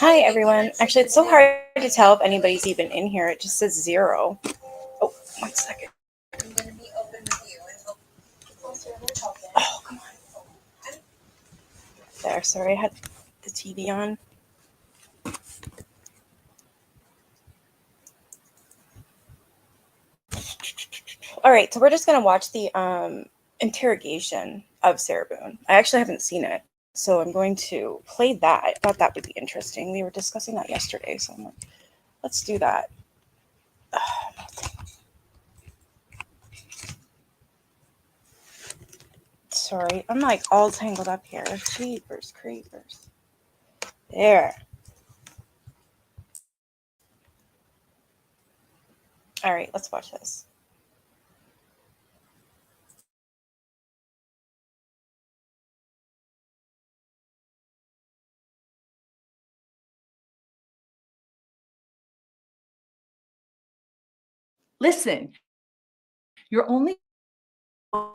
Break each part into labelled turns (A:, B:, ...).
A: Hi, everyone. Actually, it's so hard to tell if anybody's even in here. It just says 0. Oh, 1 second. Oh, come on. There, sorry, I had the TV on. All right, so we're just going to watch the interrogation of Sarah Boone. I actually haven't seen it, so I'm going to play that. I thought that would be interesting. We were discussing that yesterday, so I'm like, let's do that. Sorry, I'm like all tangled up here. Jeepers creepers. There. All right, let's watch this.
B: Listen, you're only
C: a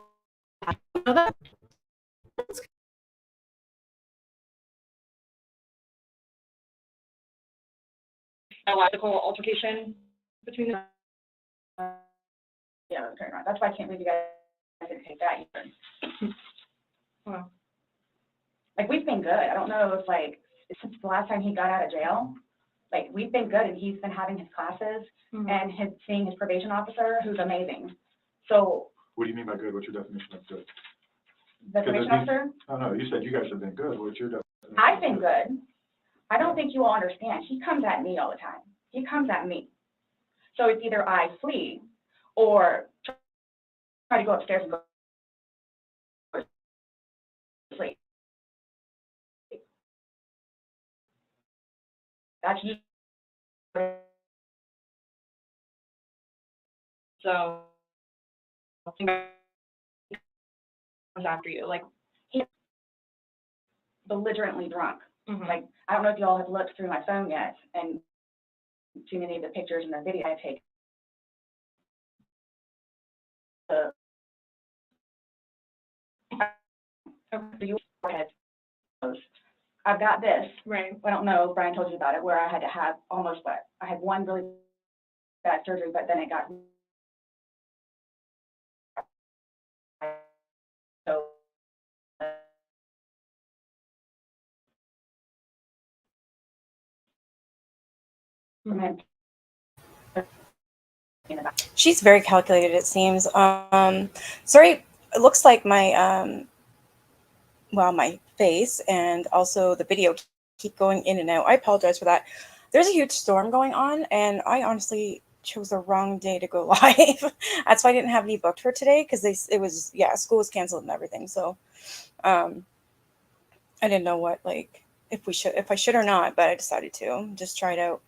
C: logical altercation between them.
D: Yeah, okay, right. That's why I can't believe you guys didn't take that either.
C: Well,
D: Like, we've been good. I don't know if, like, since the last time he got out of jail, like, we've been good, and he's been having his classes and seeing his probation officer, who's amazing. So.
E: What do you mean by good? What's your definition of good?
D: The probation officer?
E: No, you said you guys have been good. What's your definition?
D: I've been good. I don't think you all understand. He comes at me all the time. He comes at me. So it's either I flee or try to go upstairs and go to sleep. That's usually.
C: so comes after you, like
D: He's belligerently drunk.
C: mhm.
D: Like, I don't know if you all have looked through my phone yet and seen any of the pictures and the video I take. I've got this.
C: Right.
D: I don't know if Brian told you about it, where I had to have almost I had one really bad surgery, but then it got so.
A: She's very calculated, it seems. Sorry, it looks like my my face and also the video keep going in and out. I apologize for that. There's a huge storm going on, and I honestly chose the wrong day to go live. That's why I didn't have any booked for today, because school was canceled and everything. So I didn't know what, like, if I should or not, but I decided to just try it out.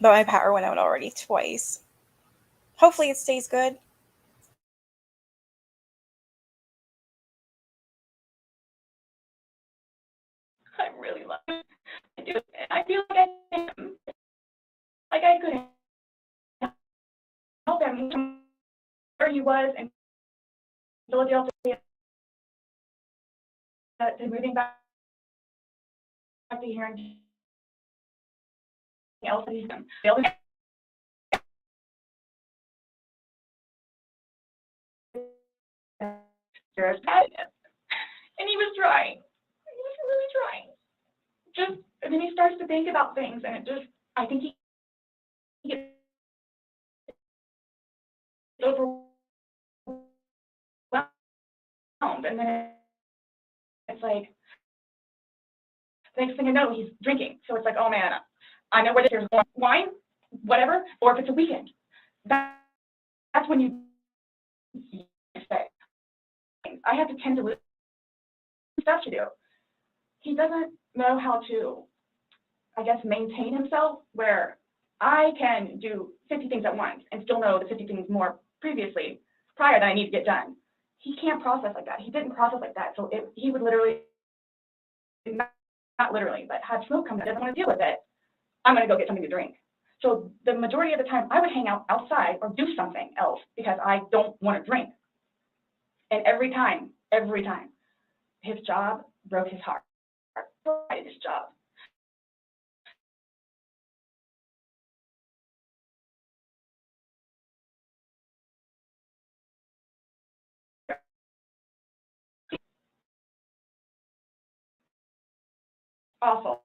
A: But my power went out already twice. Hopefully it stays good.
D: I'm really lucky. I feel like I couldn't help him where he was in Philadelphia, to moving back to here and else than him. And he was trying. He was really trying. And then he starts to think about things, and I think he gets overwhelmed, and then it's like, next thing I know, he's drinking. So it's like, oh man, I know where this is going. Wine, whatever, or if it's a weekend, that's when you say, I have to tend to lose stuff to do. He doesn't know how to, I guess, maintain himself, where I can do 50 things at once and still know the 50 things more prior that I need to get done. He can't process like that. He didn't process like that. So he would literally, not literally, but have smoke come in. Doesn't want to deal with it. I'm going to go get something to drink. So the majority of the time, I would hang out outside or do something else because I don't want to drink. And every time, his job broke his heart. Provided his job. Awful.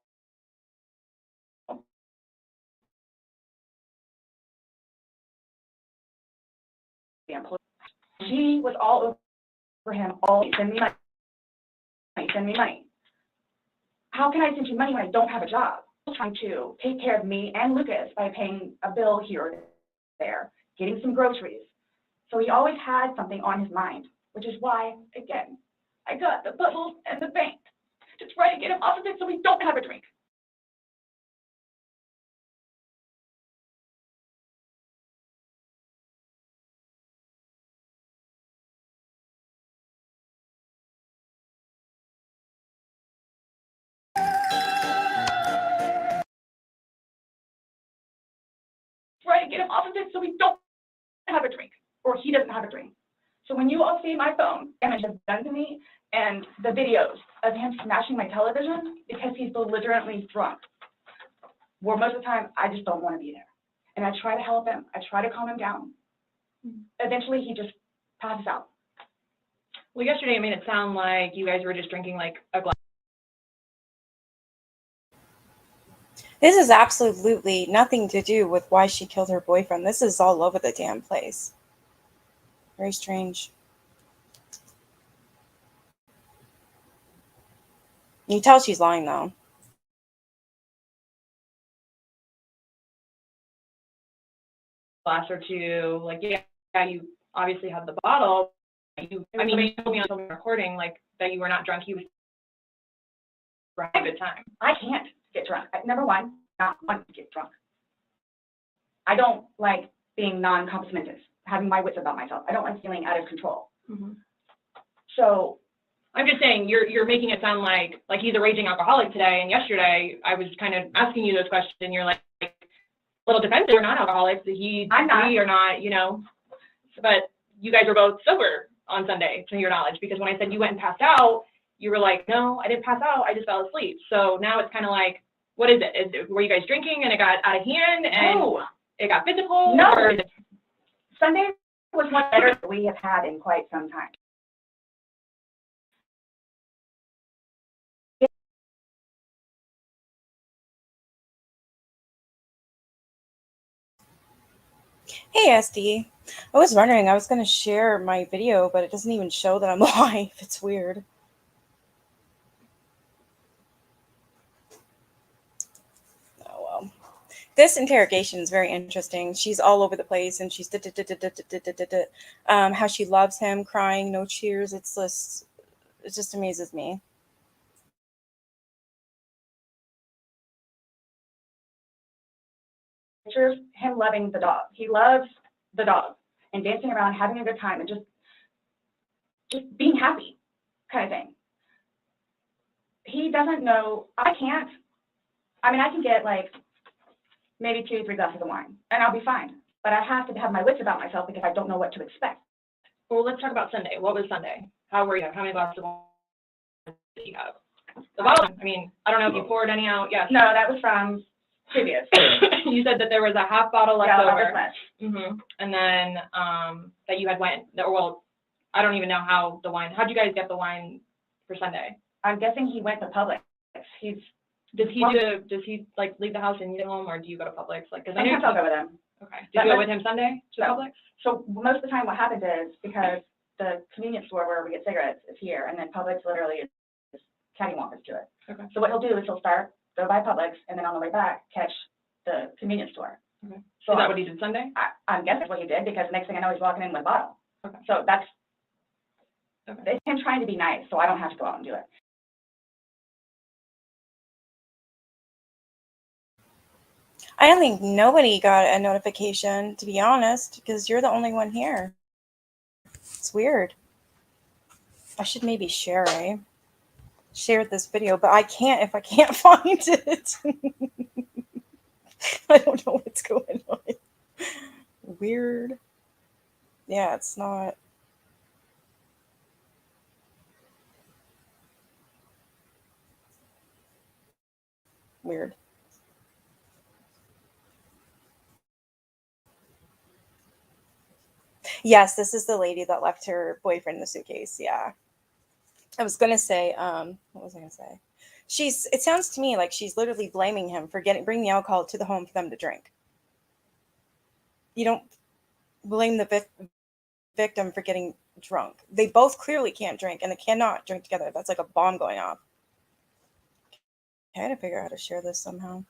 D: The employee. She was all over him. Always send me money. Send me money. How can I send you money when I don't have a job? Trying to take care of me and Lucas by paying a bill here or there, getting some groceries. So he always had something on his mind, which is why, again, I got the bubbles and the bank to try to get him off of it so we don't have a drink. Try to get him off of it so we don't have a drink, or he doesn't have a drink. So when you all see my phone damage has done to me, and the videos of him smashing my television because he's belligerently drunk, well, most of the time, I just don't want to be there. And I try to help him. I try to calm him down. Eventually, he just passes out.
C: Well, yesterday it made it sound like you guys were just drinking like a glass.
A: This is absolutely nothing to do with why she killed her boyfriend. This is all over the damn place. Very strange. You can tell she's lying, though.
C: Glass or two, like, yeah, you obviously had the bottle. You told me on the recording, like, that you were not drunk. You was having a good time.
D: I can't get drunk. Number one, not want to get drunk. I don't like being non-compos mentis, having my wits about myself. I don't like feeling out of control.
C: Mm-hmm.
D: So
C: I'm just saying, you're making it sound like he's a raging alcoholic today, and yesterday I was kind of asking you those questions, and you're like a little defensive. We're not alcoholics.
D: I'm not.
C: We are not, you know. But you guys were both sober on Sunday, to your knowledge, because when I said you went and passed out, you were like, no, I didn't pass out. I just fell asleep. So now it's kind of like, what is it? Were you guys drinking and it got out of hand and it got physical?
D: No.
C: Or is it-
D: Sunday was one better than we have had in quite some time.
A: Hey, SD. I was wondering, I was going to share my video, but it doesn't even show that I'm live. It's weird. Oh, well. This interrogation is very interesting. She's all over the place, and she's how she loves him, crying, no tears. It just amazes me.
D: Pictures him loving the dog. He loves the dog and dancing around, having a good time, and just being happy, kind of thing. He doesn't know. I can't. I mean, I can get like maybe 2-3 glasses of wine, and I'll be fine. But I have to have my wits about myself because I don't know what to expect.
C: Well, let's talk about Sunday. What was Sunday? How were you? How many glasses of wine did you have? The bottle. I mean, I don't know if you poured any out. Yes.
D: No, that was from previous.
C: You said that there was a half bottle left
D: Yeah, that
C: over.
D: was much.
C: Mm-hmm. And then that you had went, or well, I don't even know how the wine, how'd you guys get the wine for Sunday?
D: I'm guessing he went to Publix.
C: Does he like leave the house and get home, or do you go to Publix? Like, cause I know.
D: Sometimes I'll go with him.
C: Okay. Did you go with him Sunday to
D: No.
C: Publix?
D: So most of the time what happens is, because the convenience store where we get cigarettes is here, and then Publix literally is cattywampus to it.
C: Okay.
D: So what he'll do is he'll start, go by Publix, and then on the way back, catch the convenience store.
C: Okay.
D: So
C: Is that what he did Sunday?
D: I'm guessing that's what he did, because the next thing I know, he's walking in with a bottle.
C: Okay.
D: So that's
C: Okay.
D: him trying to be nice, so I don't have to go out and do it.
A: I don't think nobody got a notification, to be honest, because you're the only one here. It's weird. I should maybe share, share this video, but I can't if I can't find it. I don't know what's going on. Weird. Yeah, it's not. Yes, this is the lady that left her boyfriend in the suitcase. Yeah. I was gonna say, what was I gonna say? It sounds to me like she's literally blaming him for bringing the alcohol to the home for them to drink. You don't blame the victim for getting drunk. They both clearly can't drink, and they cannot drink together. That's like a bomb going off. I had to figure out how to share this somehow.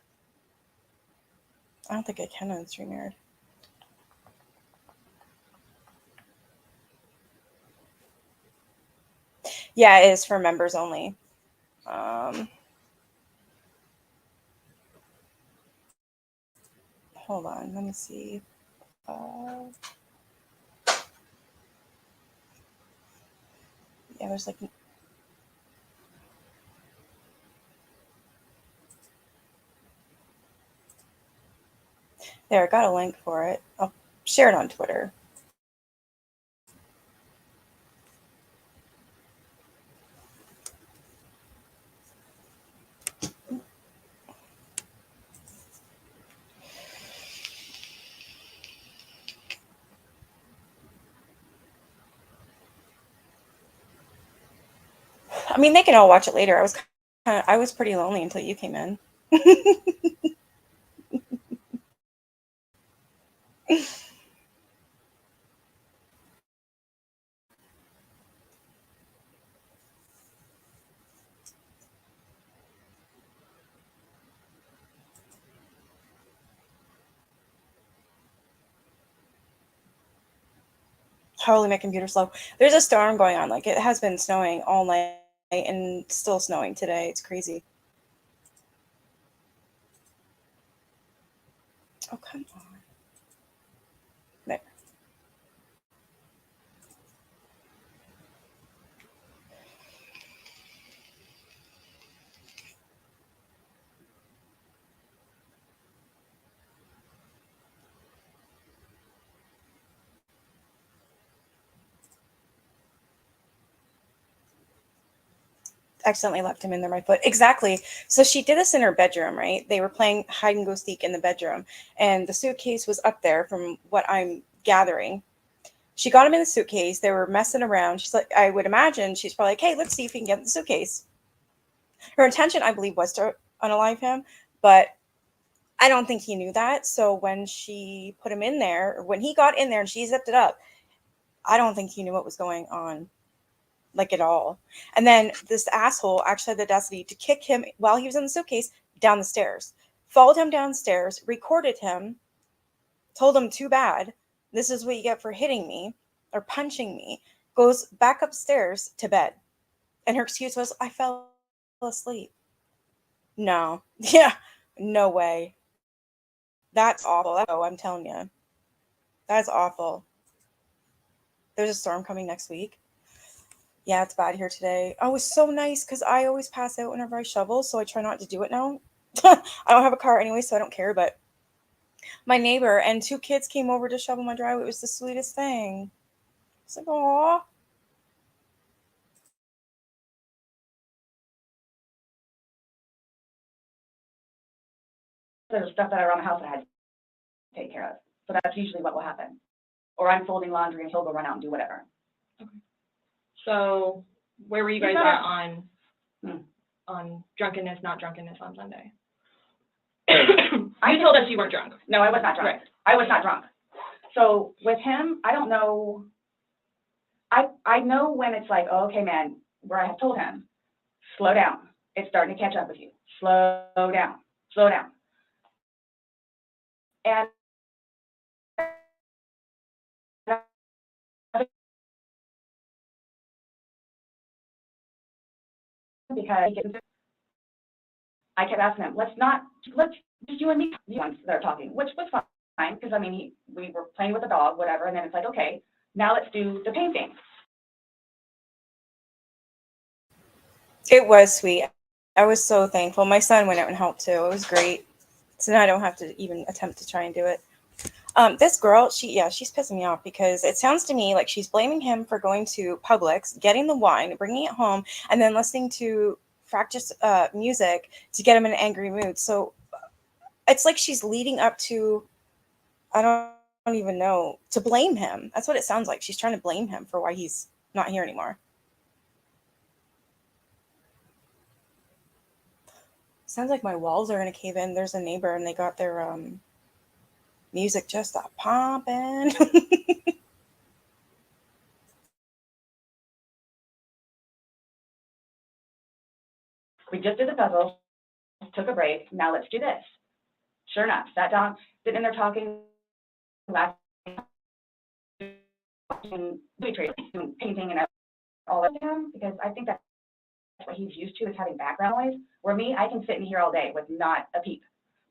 A: I don't think I can on StreamYard. Yeah, it is for members only. Hold on, let me see. Yeah, there's like. There, I got a link for it. I'll share it on Twitter. I mean, they can all watch it later. I was pretty lonely until you came in. Holy, my computer's slow. There's a storm going on. Like, it has been snowing all night and still snowing today. It's crazy. Oh, come on. There. Accidentally left him in there, my foot. Exactly. So she did this in her bedroom, right? They were playing hide and go seek in the bedroom, and the suitcase was up there from what I'm gathering. She got him in the suitcase. They were messing around. She's like, I would imagine she's probably like, hey, let's see if we can get in the suitcase. Her intention, I believe, was to unalive him, but I don't think he knew that. So when she put him in there, or when he got in there and she zipped it up, I don't think he knew what was going on, like, at all. And then this asshole actually had the audacity to kick him while he was in the suitcase down the stairs, followed him downstairs, recorded him, told him too bad. This is what you get for hitting me or punching me. Goes back upstairs to bed. And her excuse was, I fell asleep. No. Yeah. No way. That's awful. Oh, I'm telling you. That's awful. There's a storm coming next week. Yeah, it's bad here today. Oh, it's so nice because I always pass out whenever I shovel, so I try not to do it now. I don't have a car anyway, so I don't care, but my neighbor and 2 kids came over to shovel my driveway. It was the sweetest thing. It's like, aw.
D: There's stuff that are around the house that I had to take care of. So that's usually what will happen. Or I'm folding laundry and he'll go run out and do whatever.
C: So where were you guys at on drunkenness, not drunkenness on Sunday? You told us you weren't drunk.
D: No, I was not drunk.
C: Right.
D: I was not drunk. So with him, I don't know. I know when it's like, oh, okay, man, where I have told him, slow down. It's starting to catch up with you. Slow down. Slow down. And because I kept asking him, let's just you and me, the ones that are talking, which was fine, because I mean, we were playing with the dog, whatever, and then it's like, okay, now let's do the painting.
A: It was sweet. I was so thankful. My son went out and helped too. It was great. So now I don't have to even attempt to try and do it. This girl, she's pissing me off because it sounds to me like she's blaming him for going to Publix, getting the wine, bringing it home, and then listening to fractious music to get him in an angry mood. So it's like she's leading up to, I don't don't even know, to blame him. That's what it sounds like. She's trying to blame him for why he's not here anymore. Sounds like my walls are gonna cave in. There's a neighbor and they got their music just a popping.
D: We just did the puzzle, took a break, now let's do this. Sure enough, sat down, sitting in there talking, laughing, painting and all of him, because I think that's what he's used to, is having background noise, where me, I can sit in here all day with not a peep,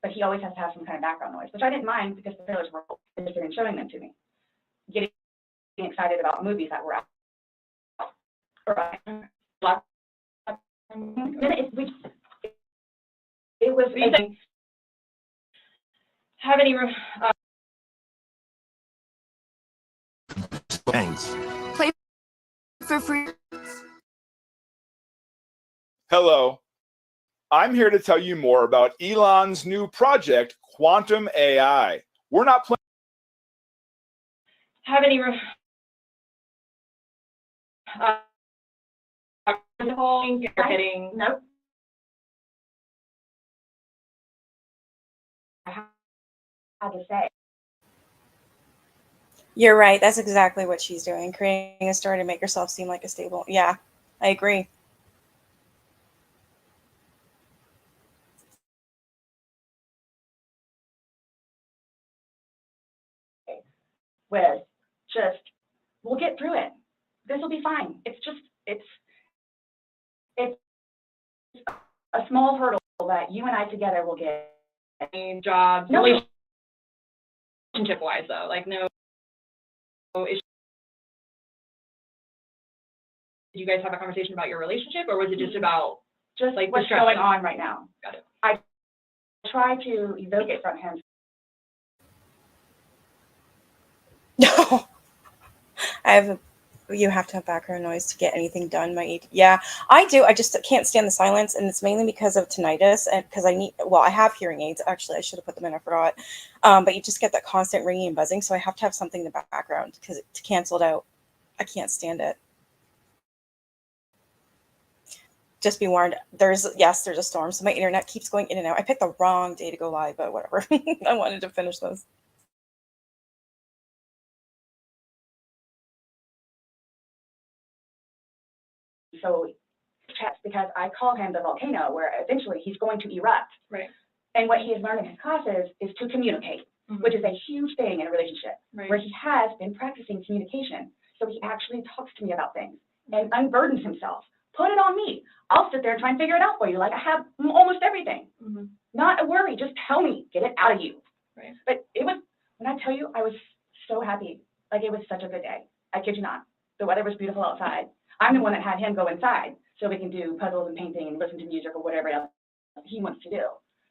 D: but he always has to have some kind of background noise, which I didn't mind because the trailers were interested in showing them to me. Getting excited about movies that were out. It was
C: have any
F: Thanks.
G: Play for free.
H: Hello. I'm here to tell you more about Elon's new project, Quantum AI. We're not playing.
C: have any you're hitting
D: nope. I had to say.
A: You're right. That's exactly what she's doing. Creating a story to make herself seem like a stable. Yeah, I agree.
D: With just, we'll get through it. This will be fine. It's just, it's a small hurdle that you and I together will get.
C: jobs,
D: No.
C: relationship wise though, like no issue. Did you guys have a conversation about your relationship, or was it just about
D: Just
C: like
D: what's
C: distressing?
D: going on right now.
C: Got it.
D: I try to evoke it from him.
A: No, you have to have background noise to get anything done. Yeah, I do. I just can't stand the silence, and it's mainly because of tinnitus, and because I have hearing aids. Actually, I should have put them in. I forgot. But you just get that constant ringing and buzzing, so I have to have something in the background to cancel it out. I can't stand it. Just be warned. There's a storm, so my internet keeps going in and out. I picked the wrong day to go live, but whatever. I wanted to finish this.
D: So because I call him the volcano, where eventually he's going to erupt.
C: Right.
D: And what he has learned in his classes is to communicate, which is a huge thing in a relationship,
C: Right.
D: where he has been practicing communication. So he actually talks to me about things and unburdens himself. Put it on me. I'll sit there and try and figure it out for you. Like I have almost everything. Not a worry. Just tell me. Get it out of you.
C: Right.
D: But it was, when I tell you, I was so happy. Like it was such a good day. I kid you not. The weather was beautiful outside. I'm the one that had him go inside so we can do puzzles and painting and listen to music or whatever else he wants to do.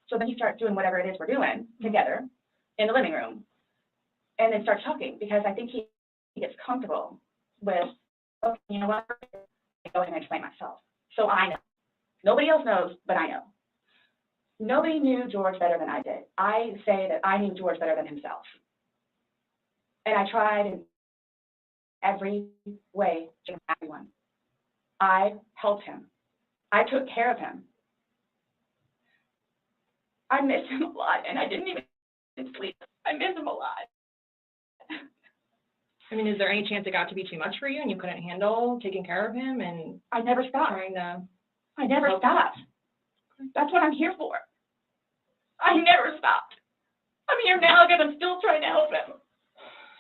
D: So then he starts doing whatever it is we're doing together in the living room, and then starts talking, because I think he gets comfortable with, okay, you know what, I go ahead and explain myself. So I know. Nobody else knows, but I know. Nobody knew George better than I did. I say that I knew George better than himself. And I tried in every way to everyone. I helped him. I took care of him. I miss him a lot, and I didn't even sleep. I miss him a lot.
C: I mean, is there any chance it got to be too much for you and you couldn't handle taking care of him and
D: I never stopped.
C: trying to?
D: I never stopped. That's what I'm here for. I never stopped. I'm here now because I'm still trying to help him.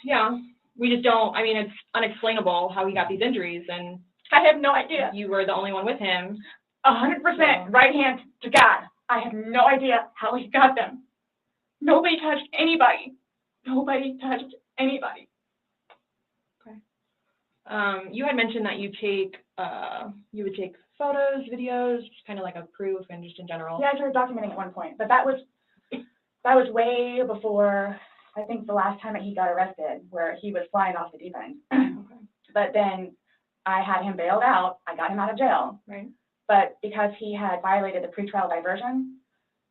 C: Yeah, we just don't. I mean, it's unexplainable how he got these injuries, and
D: I have no idea.
C: you were the only one with him.
D: 100% right hand to God. I have no idea how he got them. Nobody touched anybody. Nobody touched anybody.
C: You had mentioned that you would take photos, videos, just kind of like a proof and just in general.
D: Yeah, I started documenting at one point, but that was way before, I think, the last time that he got arrested, where he was flying off the deep end.
C: Okay.
D: But then I had him bailed out. I got him out of jail.
C: Right.
D: But because he had violated the pretrial diversion,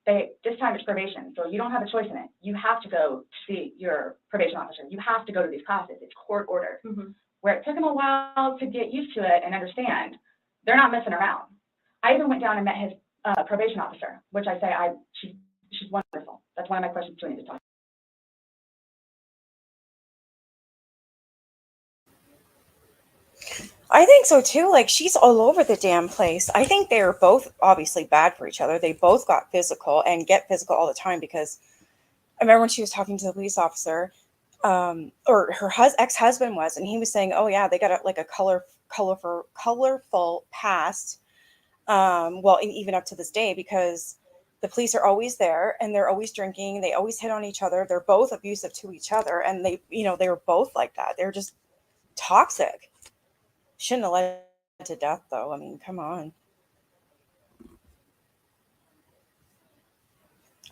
D: this time it's probation, so you don't have a choice in it. You have to go see your probation officer. You have to go to these classes. It's court ordered.
C: Mhm.
D: Where it took him a while to get used to it and understand, they're not messing around. I even went down and met his probation officer, which I say she's wonderful. That's one of my questions to need to talk.
A: I think so too. Like, she's all over the damn place. I think they're both obviously bad for each other. They both got physical and get physical all the time, because I remember when she was talking to the police officer, or her ex-husband was, and he was saying, oh yeah, they got a colorful past. Well, and even up to this day, because the police are always there and they're always drinking. They always hit on each other. They're both abusive to each other. And they were both like that. They're just toxic. Shouldn't have led to death, though. I mean, come on.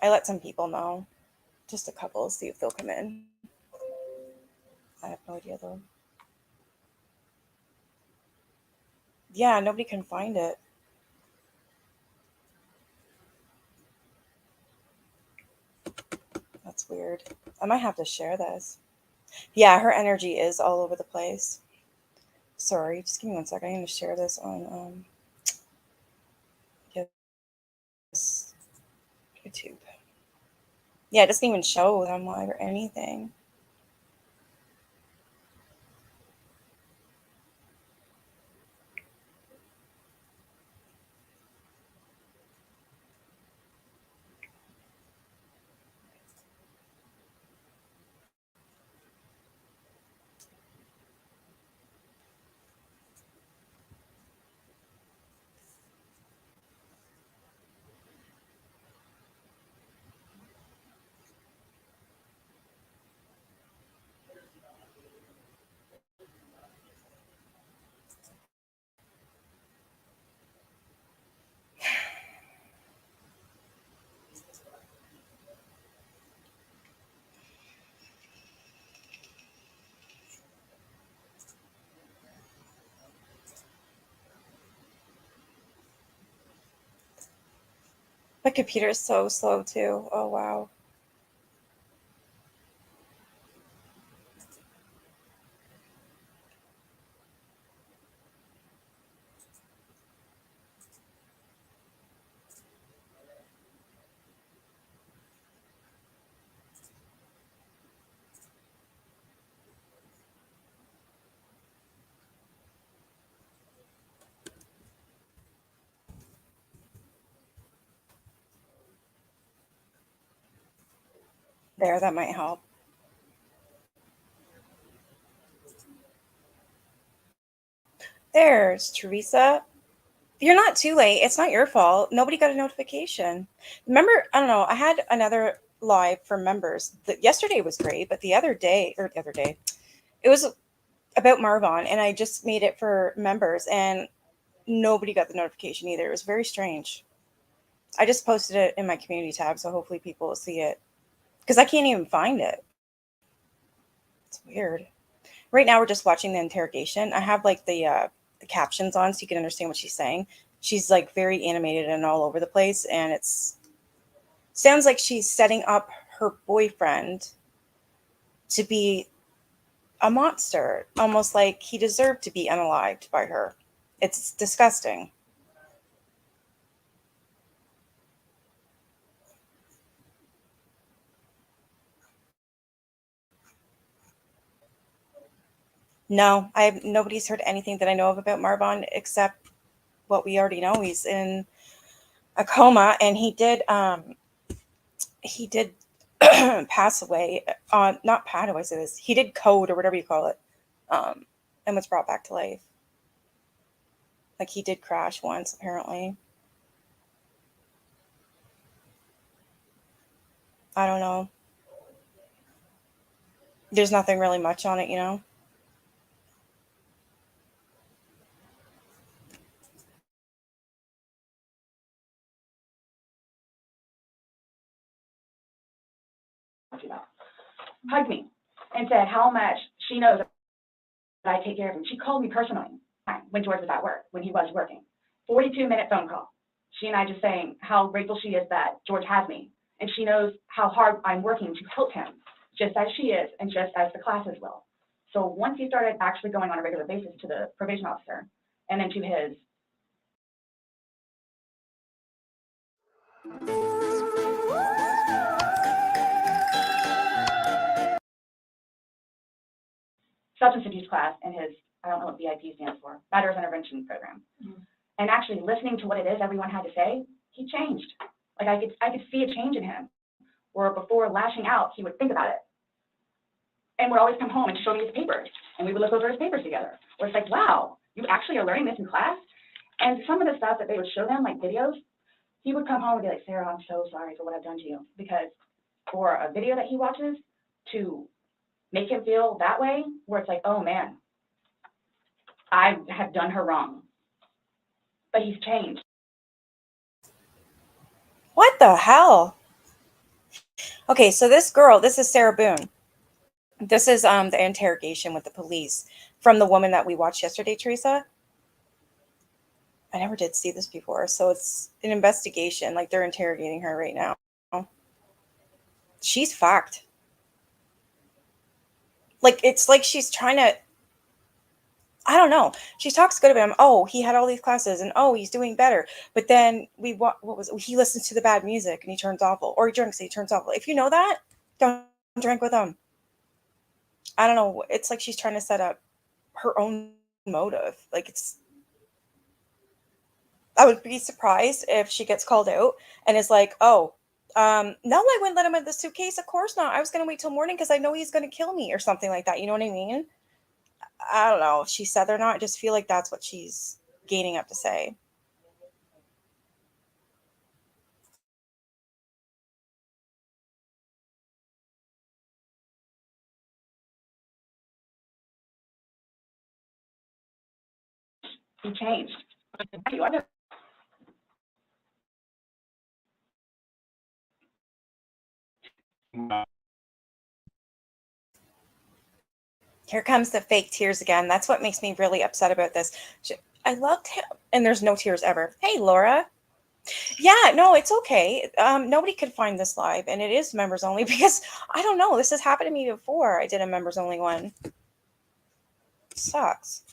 A: I let some people know, just a couple, see if they'll come in. I have no idea, though. Yeah, nobody can find it. That's weird. I might have to share this. Yeah, her energy is all over the place. Sorry, just give me 1 second. I'm going to share this on YouTube. Yeah, it doesn't even show them live or anything. My computer is so slow too. Oh wow. There, that might help. There's Teresa. You're not too late. It's not your fault. Nobody got a notification. Remember, I don't know, I had another live for members. Yesterday was great, but the other day, it was about Marvon, and I just made it for members, and nobody got the notification either. It was very strange. I just posted it in my community tab, so hopefully people will see it, because I can't even find it. It's weird. Right now, we're just watching the interrogation. I have like the captions on so you can understand what she's saying. She's like very animated and all over the place, and it's sounds like she's setting up her boyfriend to be a monster, almost like he deserved to be unalived by her. It's disgusting. No, nobody's heard anything that I know of about Marvon except what we already know. He's in a coma, and he did pass away on, not pass away, so this, he did code or whatever you call it, and was brought back to life. Like, he did crash once, apparently. I don't know. There's nothing really much on it, you know?
D: Hugged me and said how much she knows that I take care of him. She called me personally when George was at work, when he was working. 42-minute phone call. she and I just saying how grateful she is that George has me. And she knows how hard I'm working to help him, just as she is, and just as the classes will. So once he started actually going on a regular basis to the probation officer, and then to his substance abuse class and his, I don't know what BIP stands for, Matters Intervention Program. Mm-hmm. And actually listening to what it is everyone had to say, he changed. Like I could see a change in him, where before lashing out, he would think about it. And would always come home and show me his papers, and we would look over his papers together. Where it's like, wow, you actually are learning this in class? And some of the stuff that they would show them, like videos, he would come home and be like, Sarah, I'm so sorry for what I've done to you. Because for a video that he watches to make him feel that way, where it's like, oh man, I have done her wrong. But he's changed.
A: What the hell? Okay, so this girl, this is Sarah Boone. This is the interrogation with the police from the woman that we watched yesterday, Teresa. I never did see this before. So it's an investigation. Like they're interrogating her right now. She's fucked. Like it's like she's trying to, I don't know. She talks good about him. Oh, he had all these classes and oh, he's doing better. But then he listens to the bad music and he turns awful, or he drinks and he turns awful. If you know that, don't drink with him. I don't know. It's like she's trying to set up her own motive. Like I would be surprised if she gets called out and is like, oh, no, I wouldn't let him in the suitcase. Of course not. I was going to wait till morning because I know he's going to kill me or something like that. You know what I mean? I don't know if she said or not. I just feel like that's what she's gaining up to say.
D: He changed.
A: Here comes the fake tears again. That's what makes me really upset about this. I loved him, and there's no tears ever. Hey, Laura. Yeah, no, it's okay. Nobody could find this live, and it is members only because I don't know. This has happened to me before. I did a members only one. Sucks.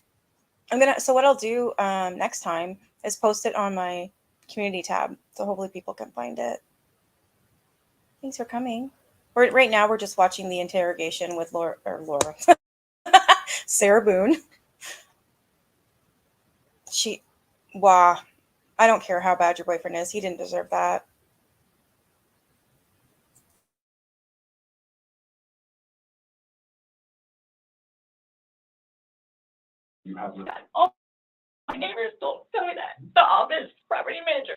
A: So what I'll do next time is post it on my community tab, so hopefully people can find it. Thanks for coming. Right now we're just watching the interrogation with Laura. Sarah Boone. Wow. I don't care how bad your boyfriend is. He didn't deserve that.
E: You have
D: Oh, my neighbors don't tell me that. The office property manager.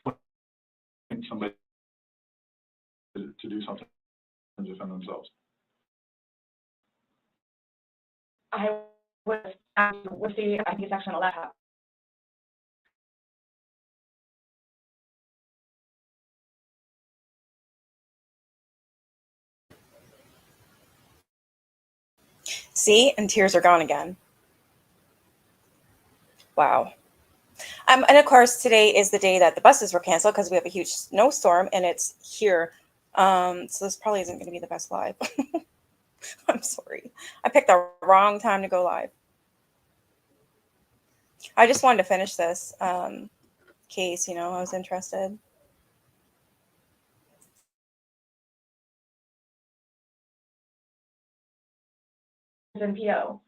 E: somebody to do something and defend themselves.
D: I was with the, I think it's actually on a laptop.
A: See? And tears are gone again. Wow. And of course, today is the day that the buses were canceled because we have a huge snowstorm and it's here. So this probably isn't going to be the best live. I'm sorry. I picked the wrong time to go live. I just wanted to finish this case, I was interested.
D: In PO.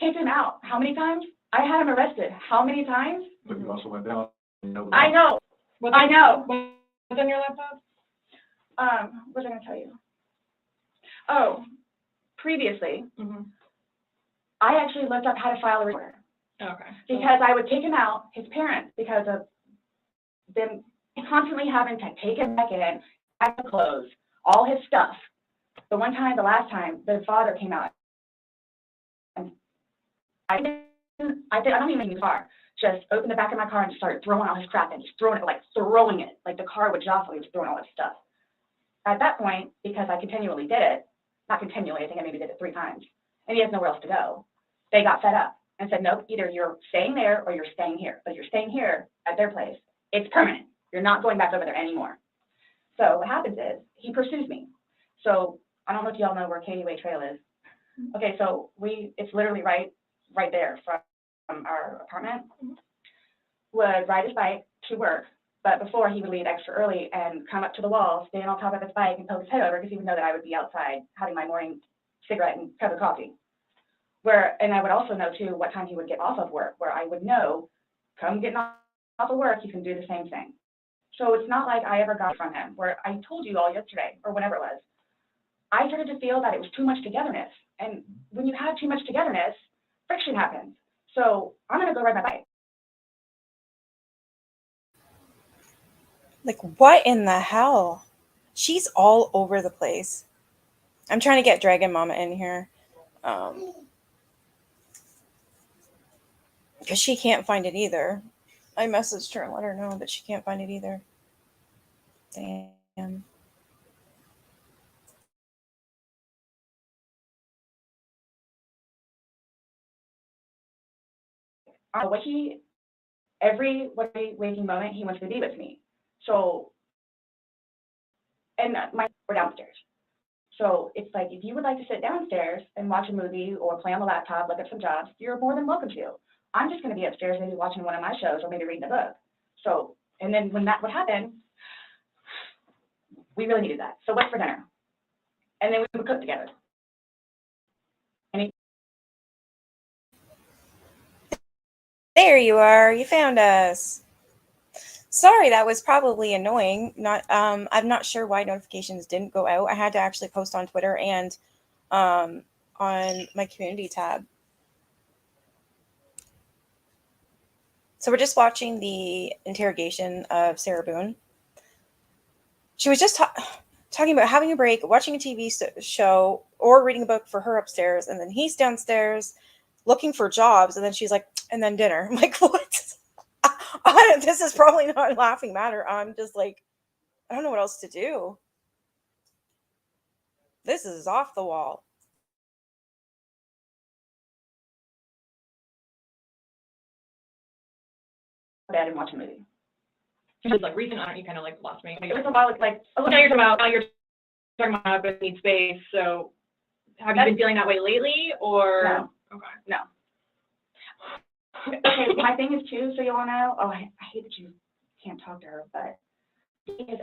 D: Kicked him out. How many times? I had him arrested. How many times?
E: But you also went down.
D: I know. I know.
C: What's on your laptop?
D: What was I going to tell you? Oh, previously, I actually looked up how to file a report.
C: Okay.
D: Because I would take him out, his parents, because of them constantly having to take him back in, pack the clothes, all his stuff. The last time, the father came out. And I don't even use the car. Just opened the back of my car and just started throwing all his crap in, just throwing it. Like the car would jostle, he was throwing all his stuff. At that point, because I continually did it, not continually, I think I maybe did it 3 times, and he has nowhere else to go, they got fed up and said, nope, either you're staying there or you're staying here. But if you're staying here at their place, It's permanent. You're not going back over there anymore. So what happens is he pursues me. So I don't know if y'all know where Katie Way Trail is. Okay, so it's literally right there from our apartment. Would ride his bike to work, but before he would leave extra early and come up to the wall, stand on top of his bike and poke his head over because he would know that I would be outside having my morning cigarette and cup of coffee. And I would also know too what time he would get off of work, where I would know, come getting off of work, you can do the same thing. So it's not like I ever got from him, where I told you all yesterday, or whenever it was, I started to feel that it was too much togetherness. And when you have too much togetherness, friction happens. So I'm going to go ride my bike.
A: Like, what in the hell? She's all over the place. I'm trying to get Dragon Mama in here. Because she can't find it either. I messaged her and let her know that she can't find it either. Damn.
D: Every waking moment, he wants to be with me. So, and we're downstairs. So it's like, if you would like to sit downstairs and watch a movie or play on the laptop, look at some jobs, you're more than welcome to. I'm just going to be upstairs, maybe watching one of my shows or maybe reading a book. So, and then when that would happen, we really needed that. So what's for dinner? And then we would cook together.
A: There you are. You found us. Sorry, that was probably annoying. I'm not sure why notifications didn't go out. I had to actually post on Twitter and on my community tab. So we're just watching the interrogation of Sarah Boone. She was just talking about having a break, watching a TV show, or reading a book for her upstairs, and then he's downstairs looking for jobs, and then she's like, and then dinner. I'm like, what? This is probably not a laughing matter. I'm just like, I don't know what else to do. This is off the wall.
D: Bed and watch a movie.
C: She was like, recent, you kind of like lost me.
D: It was a while, like,
C: Now you're talking about need space. So have you been feeling that way lately, or?
D: No.
C: Okay.
D: No. Okay, my thing is too, so you all know, I hate that you can't talk to her, but his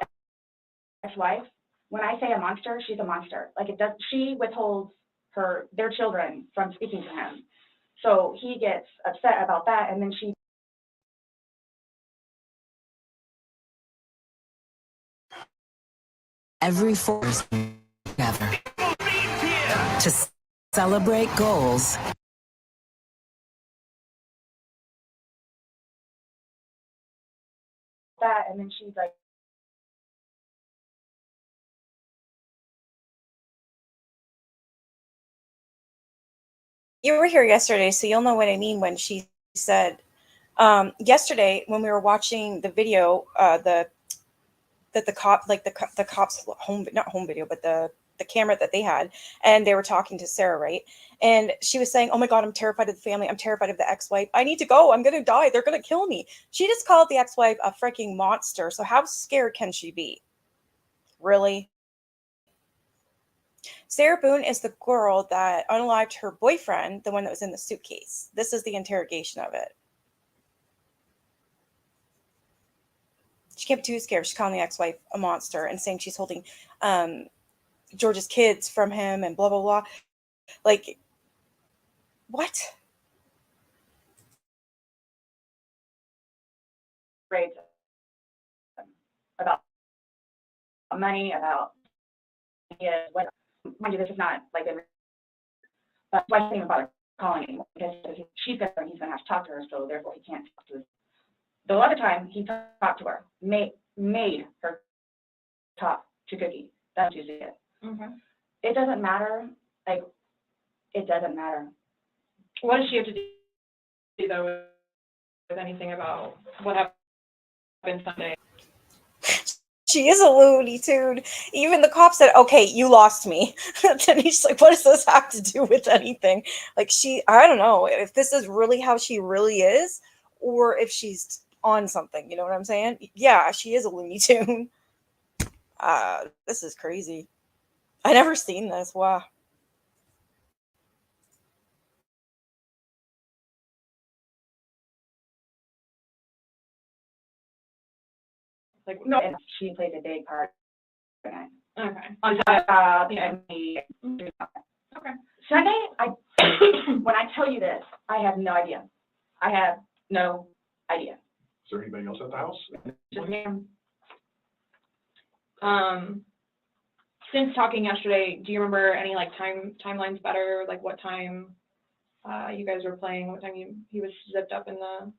D: ex-wife, when I say a monster, she's a monster. Like, she withholds their children from speaking to him. So he gets upset about that, and then she
F: every force together to celebrate goals
D: that, and then she's like,
A: You were here yesterday, so you'll know what I mean when she said, yesterday when we were watching the video, the cops not home video, but the camera that they had, and they were talking to Sarah, right? And she was saying, oh my God, I'm terrified of the family. I'm terrified of the ex-wife. I need to go. I'm going to die. They're going to kill me. She just called the ex-wife a freaking monster. So how scared can she be? Really? Sarah Boone is the girl that unalived her boyfriend, the one that was in the suitcase. This is the interrogation of it. She can't be too scared. She's calling the ex-wife a monster and saying she's holding George's kids from him and blah, blah, blah. Like, what?
D: great about money, about what, mind you, this is not like, but why shouldn't even bother calling anymore? Because she's going to, he's going to have to talk to her, so therefore he can't talk to her. The other time he talked to her, made her talk to Cookie. That's what you see it.
C: Mm-hmm.
D: It doesn't matter. Like, it doesn't matter.
C: What does she have to do though with anything about what happened Sunday?
A: She is a Looney Tune. Even the cop said, okay, you lost me. Then he's like, what does this have to do with anything? Like, I don't know if this is really how she really is, or if she's on something. You know what I'm saying? Yeah, she is a Looney Tune. This is crazy. I never seen this. Wow.
C: Like,
D: No, and she plays a big part in it.
C: okay.
D: On top,
C: Yeah.
D: and we do something.
C: Okay.
D: Sunday, when I tell you this, I have no idea. I have no idea.
E: Is there anybody else at the house?
D: Just me.
C: Since talking yesterday, do you remember any like timelines better? Like what time you guys were playing? What time he was zipped up in the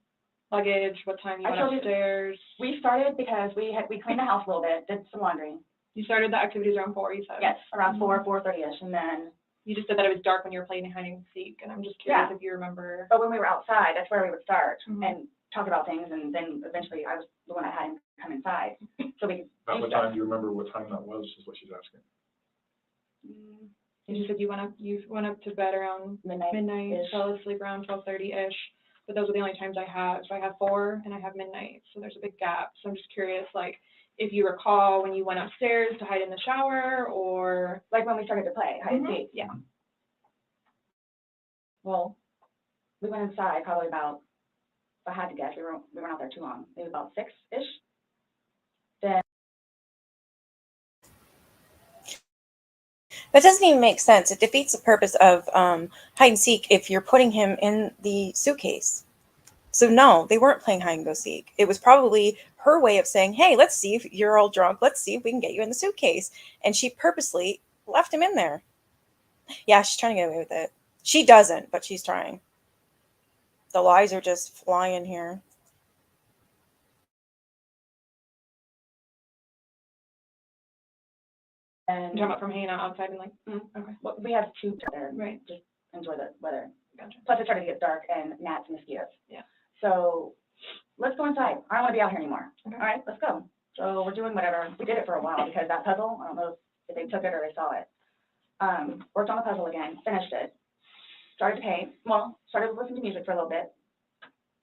C: luggage? What time you
D: I
C: went
D: told you-
C: upstairs?
D: We started because we cleaned the house a little bit, did some laundry.
C: You started the activities around 4, you said?
D: Yes, around 4:30ish, and then,
C: You just said that it was dark when you were playing hide and seek, and I'm just curious
D: Yeah.
C: if you remember.
D: but when we were outside, that's where we would start
C: Mhm.
D: and talk about things, and then eventually I was the one that had him come inside, so we could
E: At
D: do
E: what
D: stuff.
E: time, do you remember what time that was, is what she's asking?
C: You said you went up to bed around midnight,
D: Midnight-ish.
C: fell asleep around 12:30-ish, but those are the only times I have. So I have 4 and I have midnight, so there's a big gap. So I'm just curious, like, if you recall when you went upstairs to hide in the shower, or
D: Like when we started to play hide and seek.
C: yeah.
D: Well, we went inside probably about, if I had to guess, we weren't out there too long, maybe about 6-ish. Then
A: That doesn't even make sense. It defeats the purpose of hide and seek if you're putting him in the suitcase. So no, they weren't playing hide and go seek. It was probably her way of saying, hey, let's see if you're all drunk. Let's see if we can get you in the suitcase. And she purposely left him in there. Yeah, she's trying to get away with it. She doesn't, but she's trying. The lies are just flying here.
C: You're talking about from hanging out outside and like, okay,
D: well, we have 2 there,
C: right,
D: just enjoy the weather.
C: gotcha.
D: Plus it started to get dark and gnats and mosquitoes.
C: Yeah.
D: So let's go inside. I don't want to be out here anymore.
C: Okay.
D: All right, let's go. So we're doing whatever. We did it for a while because that puzzle, I don't know if they took it or they saw it. Worked on the puzzle again, finished it. Started to paint. Well, started to listen to music for a little bit.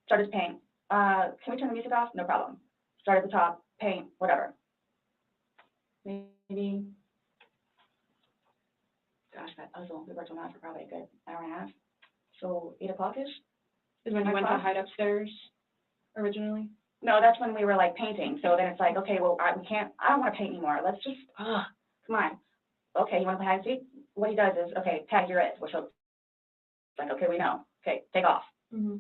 D: Started to paint. Can we turn the music off? No problem. Start at the top, paint, whatever. Maybe, gosh, that puzzle, we worked on that for probably a good hour and a half. So 8 o'clock-ish?
C: Is when you went to hide upstairs originally?
D: No, that's when we were like painting. So then it's like, okay, well, I don't want to paint anymore. Let's just, come on. Okay, you want to play hide and seek? What he does is, okay, tag, you're it. Which is like, okay, we know. Okay, take off.
C: Mm-hmm.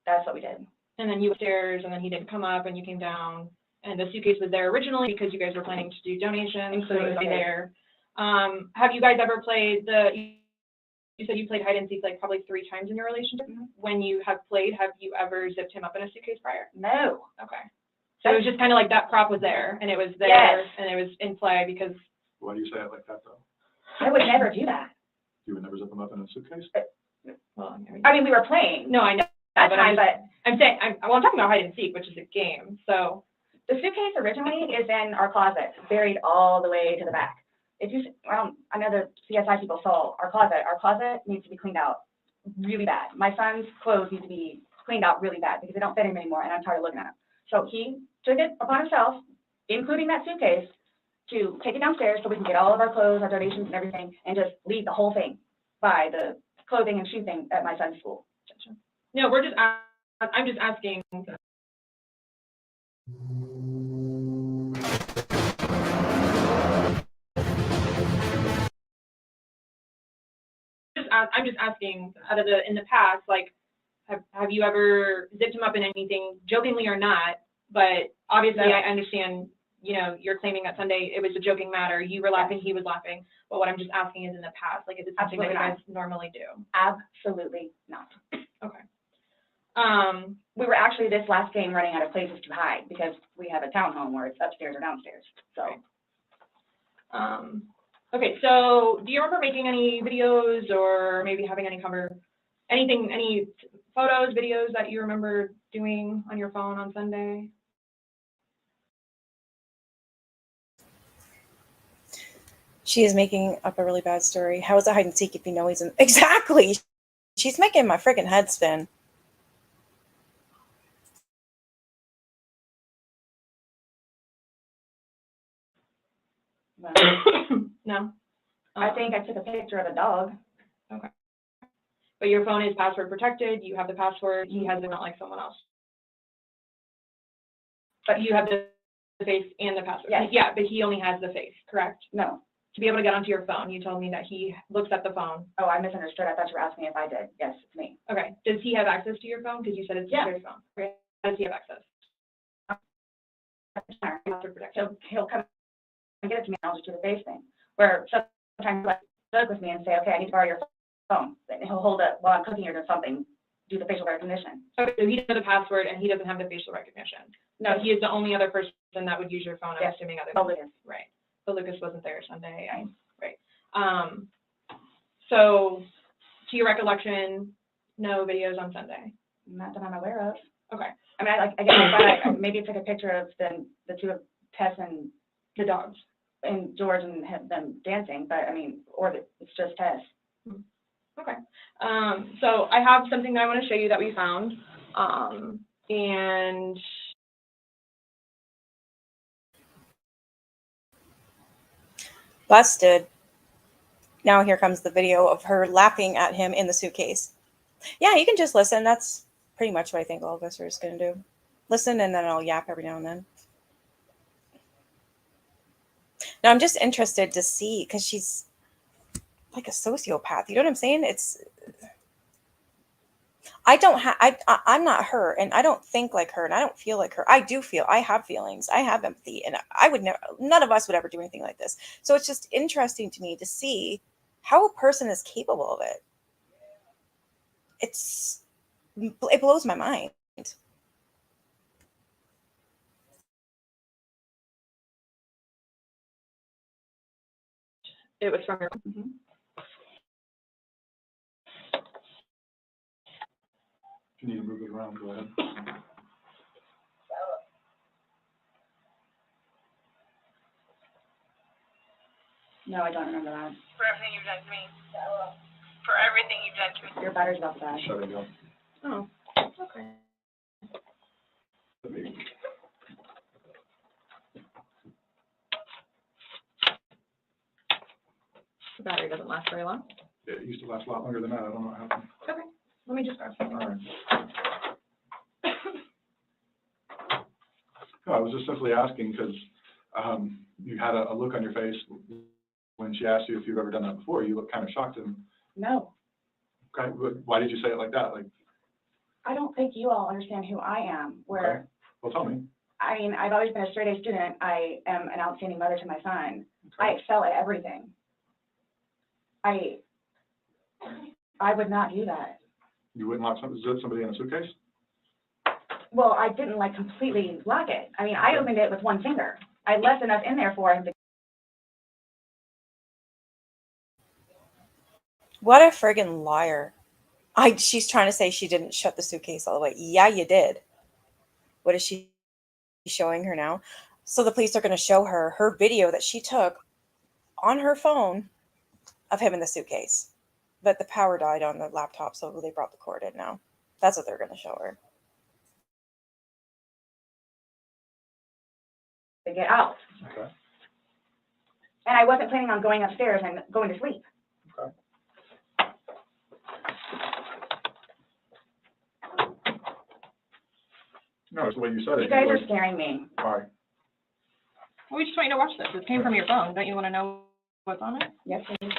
D: That's what we did.
C: And then you went upstairs, and then he didn't come up, and you came down, and the suitcase was there originally because you guys were planning to do donations, so it was there. Have you guys ever played you said you played hide and seek like probably 3 times in your relationship.
D: Mhm.
C: When you have played, have you ever zipped him up in a suitcase prior?
D: No.
C: Okay. So it was just kind of like that prop was there, and it was there,
D: Yes.
C: and it was in play because.
E: Why do you say it like that, though?
D: I would never do that.
E: You would never zip them up in a suitcase?
C: Well,
D: I mean, we were playing
C: no, I know.
D: that
C: but
D: time, but
C: I'm saying, I'm talking about hide and seek, which is a game. So
D: the suitcase originally is in our closet, buried all the way to the back. If you, I know the CSI people saw our closet. Our closet needs to be cleaned out really bad. My son's clothes need to be cleaned out really bad because they don't fit him anymore, and I'm tired of looking at them. So he took it upon himself, including that suitcase, to take it downstairs so we can get all of our clothes, our donations and everything, and just leave the whole thing by the clothing and shoe thing at my son's school.
C: no, I'm just asking. I'm just asking, out of in the past, like, have you ever zipped him up in anything, jokingly or not? But obviously,
D: No.
C: I understand, you're claiming that Sunday it was a joking matter. You were laughing, he was laughing. But what I'm just asking is in the past, like, is it something that you guys normally do?
D: Absolutely not.
C: Okay.
D: We were actually this last game running out of places to hide because we have a townhome where it's upstairs or downstairs. So.
C: Okay, so do you remember making any videos or maybe having any any photos, videos that you remember doing on your phone on Sunday?
A: She is making up a really bad story. How is it hide and seek if you know he's in? Exactly. She's making my freaking head spin.
C: No?
D: I think I took a picture of a dog.
C: But your phone is password protected, you have the password, he has it, not like someone else. But you have the face and the password.
D: Yes.
C: Yeah, but he only has the face, correct?
D: No.
C: To be able to get onto your phone, you told me that he looks at the phone.
D: Oh, I misunderstood. I thought you were asking me if I did. Yes, it's me.
C: Okay, does he have access to your phone? Because you said it's
D: Yeah.
C: your phone. Okay, how does he have access? Password protected.
D: He'll come and get it to me, and I'll just do the face thing. Where sometimes he'll joke with me and say, okay, I need to borrow your phone. And he'll hold it while I'm cooking or doing something, do the facial recognition.
C: Okay, so he doesn't know the password and he doesn't have the facial recognition.
D: No,
C: He is the only other person that would use your phone, I'm
D: Yes.
C: assuming, other
D: Oh,
C: than,
D: it is.
C: right. But Lucas wasn't there Sunday, right. So to your recollection, no videos on Sunday?
D: Not that I'm aware of.
C: Okay,
D: I mean, I guess I maybe took a picture of the two of Tess and
C: the dogs.
D: George and them dancing, but I mean, it's just Tess.
C: Okay, so I have something that I want to show you that we found, and
A: Busted. Now here comes the video of her laughing at him in the suitcase. Yeah, you can just listen. That's pretty much what I think all of us are just going to do. Listen, and then I'll yap every now and then. Now, I'm just interested to see, because she's like a sociopath. You know what I'm saying? I'm not her, and I don't think like her, and I don't feel like her. I have feelings. I have empathy, and I would never, none of us would ever do anything like this. So it's just interesting to me to see how a person is capable of it. It blows my mind.
C: it was from your,
E: If you need to move it around, go ahead.
D: No, I don't remember that.
I: For everything you've done to me. For everything you've done to me.
D: Your battery's about to die.
E: Shut it down.
C: oh, okay. The battery doesn't last very long.
E: It used to last a lot longer than that. I don't know what happened.
C: Okay, let me just grab something.
E: All right. No, I was just simply asking because you had a look on your face when she asked you if you've ever done that before. You looked kind of shocked. And
D: No,
E: okay, why did you say it like that? Like,
D: I don't think you all understand who I am. Where,
E: okay. Well, tell me.
D: I mean, I've always been a straight A student. I am an outstanding mother to my son. I
E: Okay.
D: excel at everything. I would not do that.
E: You wouldn't lock somebody in a suitcase?
D: Well, I didn't like completely lock it. I mean, I opened it with one finger. I left enough in there for him to.
A: What a friggin' liar. She's trying to say she didn't shut the suitcase all the way. Yeah, you did. What is she showing her now? So the police are going to show her video that she took on her phone of him in the suitcase. But the power died on the laptop, so they brought the cord in now. That's what they're going to show her.
D: To get out.
E: Okay.
D: And I wasn't planning on going upstairs and going to sleep.
E: Okay. No, it's the way you said it.
D: You guys are
E: like,
D: scaring me.
E: why?
C: Well, we just want you to watch this. This came from your phone. Don't you want to know what's on it?
D: Yes, please.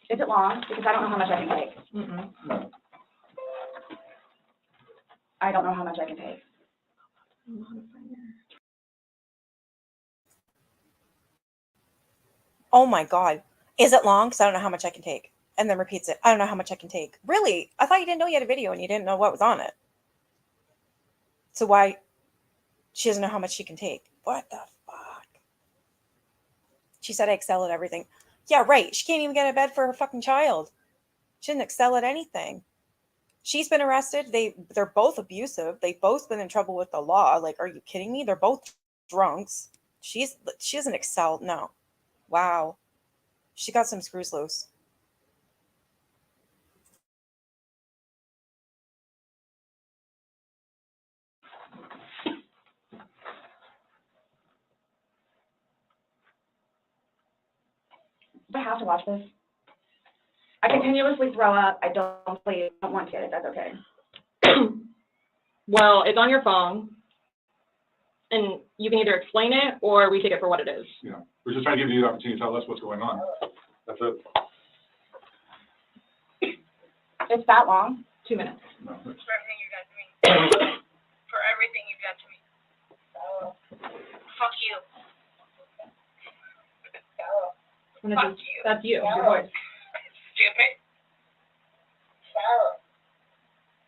D: Is it long? Because I don't know how much I can take.
C: Mm-mm.
E: No.
D: I don't know how much I can take.
A: Oh my God. Is it long? Because I don't know how much I can take. And then repeats it. I don't know how much I can take. Really? I thought you didn't know you had a video and you didn't know what was on it. So why? She doesn't know how much she can take. What the fuck? She said I excel at everything. Yeah, right. She can't even get a bed for her fucking child. She didn't excel at anything. She's been arrested. They're both abusive. They've both been in trouble with the law. Like, are you kidding me? They're both drunks. She doesn't excel. No. Wow. She got some screws loose.
D: Do I have to watch this? I continuously throw up. I don't sleep. I don't want to. If that's okay.
C: Well, it's on your phone, and you can either explain it or we take it for what it is.
E: Yeah, we're just trying to give you the opportunity to tell us what's going on. That's it.
D: It's that long?
C: 2 minutes.
E: No, it's-
I: For everything you've done to me. For everything you've done to me. Fuck you.
C: And
I: Fuck
C: it's just,
I: you.
C: that's you, your voice.
I: Stupid.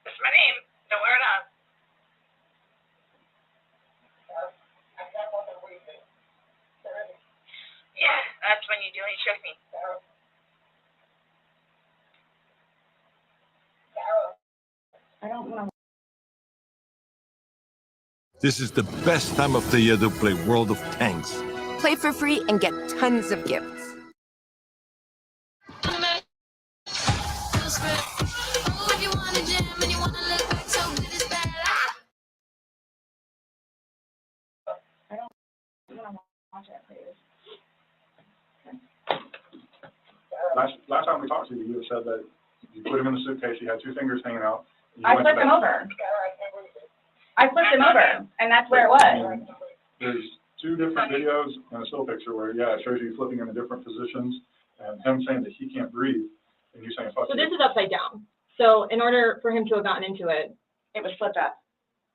I: That's my name. Don't wear it up. Yeah, that's when you do it. You choke me.
D: I don't want to.
J: This is the best time of the year to play World of Tanks.
G: Play for free and get tons of gifts.
D: I don't want to watch it, please.
E: Last time we talked to you, you had said that you put him in the suitcase, he had two fingers hanging out. and you
D: I
E: went to
D: flipped him
E: bed.
D: over. I flipped him over, and that's where it was.
E: And there's two different videos and a still picture where, yeah, it shows you flipping him in different positions and him saying that he can't breathe and you saying, fuck
C: So
E: you.
C: this is upside down. So in order for him to have gotten into it,
D: It was flipped up.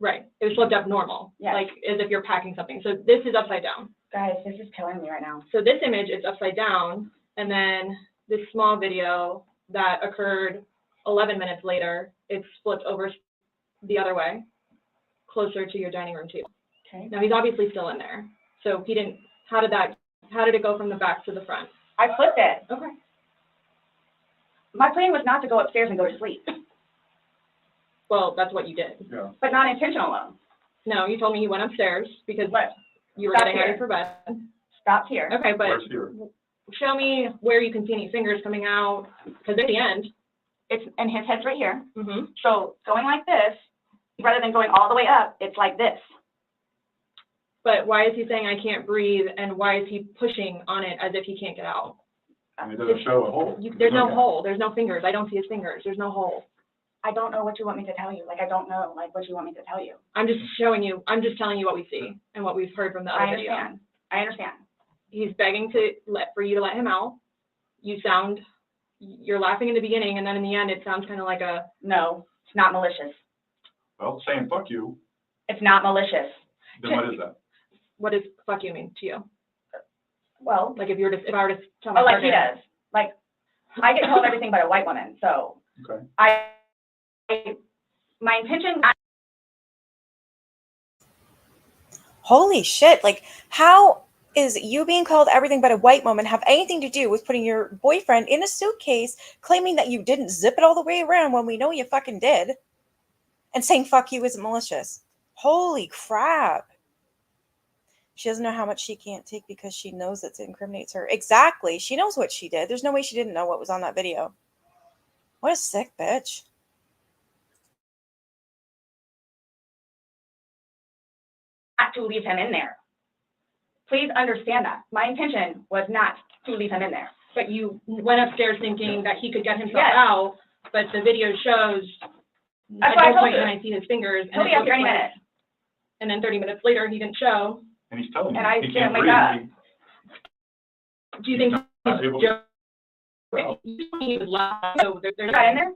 C: right, it was flipped up normal,
D: Yes.
C: like as if you're packing something. So this is upside down.
D: Guys, this is killing me right now.
C: So this image is upside down, and then this small video that occurred 11 minutes later, it's flipped over the other way, closer to your dining room table.
D: Okay.
C: Now he's obviously still in there. So he didn't, how did it go from the back to the front?
D: I flipped it.
C: Okay.
D: My plan was not to go upstairs and go to sleep,
C: Well, that's what you did.
E: Yeah.
D: but not intentional.
C: No, you told me he went upstairs because
D: What?
C: you were
D: Stop
C: getting
D: here.
C: ready for bed.
D: Stopped here.
C: Okay, but
E: Where's here?
C: show me where you can see any fingers coming out, because at the end,
D: And his head's right here.
C: mm-hmm.
D: So going like this, rather than going all the way up, it's like this.
C: But why is he saying I can't breathe, and why is he pushing on it as if he can't get out?
E: And it doesn't show a hole.
C: There's no hole, there's no fingers, I don't see his fingers, there's no hole.
D: I don't know what you want me to tell you. Like, I don't know, like, what you want me to tell you.
C: I'm just telling you what we see and what we've heard from the
D: I
C: other video.
D: understand. I understand.
C: He's begging for you to let him out. You're laughing in the beginning, and then in the end, it sounds kind of like a,
D: No, it's not malicious.
E: Well, saying fuck you,
D: It's not malicious.
E: then what is that?
C: what does fuck you mean to you?
D: Well,
C: Like if I were to tell my
D: like he
C: partner,
D: does. Like, I get told everything but a white woman, so
E: Okay.
D: my intention,
A: Holy shit. Like, how is you being called everything but a white woman have anything to do with putting your boyfriend in a suitcase, claiming that you didn't zip it all the way around when we know you fucking did, and saying fuck you isn't malicious? Holy crap. She doesn't know how much she can't take because she knows it incriminates her. Exactly. She knows what she did. There's no way she didn't know what was on that video. What a sick bitch.
D: not to leave him in there. Please understand that. My intention was not to leave him in there.
C: but you went upstairs thinking that he could get himself
D: Yes.
C: out, but the video shows
D: That's
C: at
D: what I
C: no
D: told
C: point
D: you.
C: can I see his fingers.
D: He'll
C: it
D: be up
C: looks
D: here any
C: like-
D: minute.
C: And then 30 minutes later, he didn't show.
E: And he's telling you,
D: And I
E: he
D: didn't
E: can't
D: wake
E: breathe.
D: up.
C: Do you think
E: Not
C: he's
E: able to-
C: joking? You told me he was loud, so there's
D: Got in there?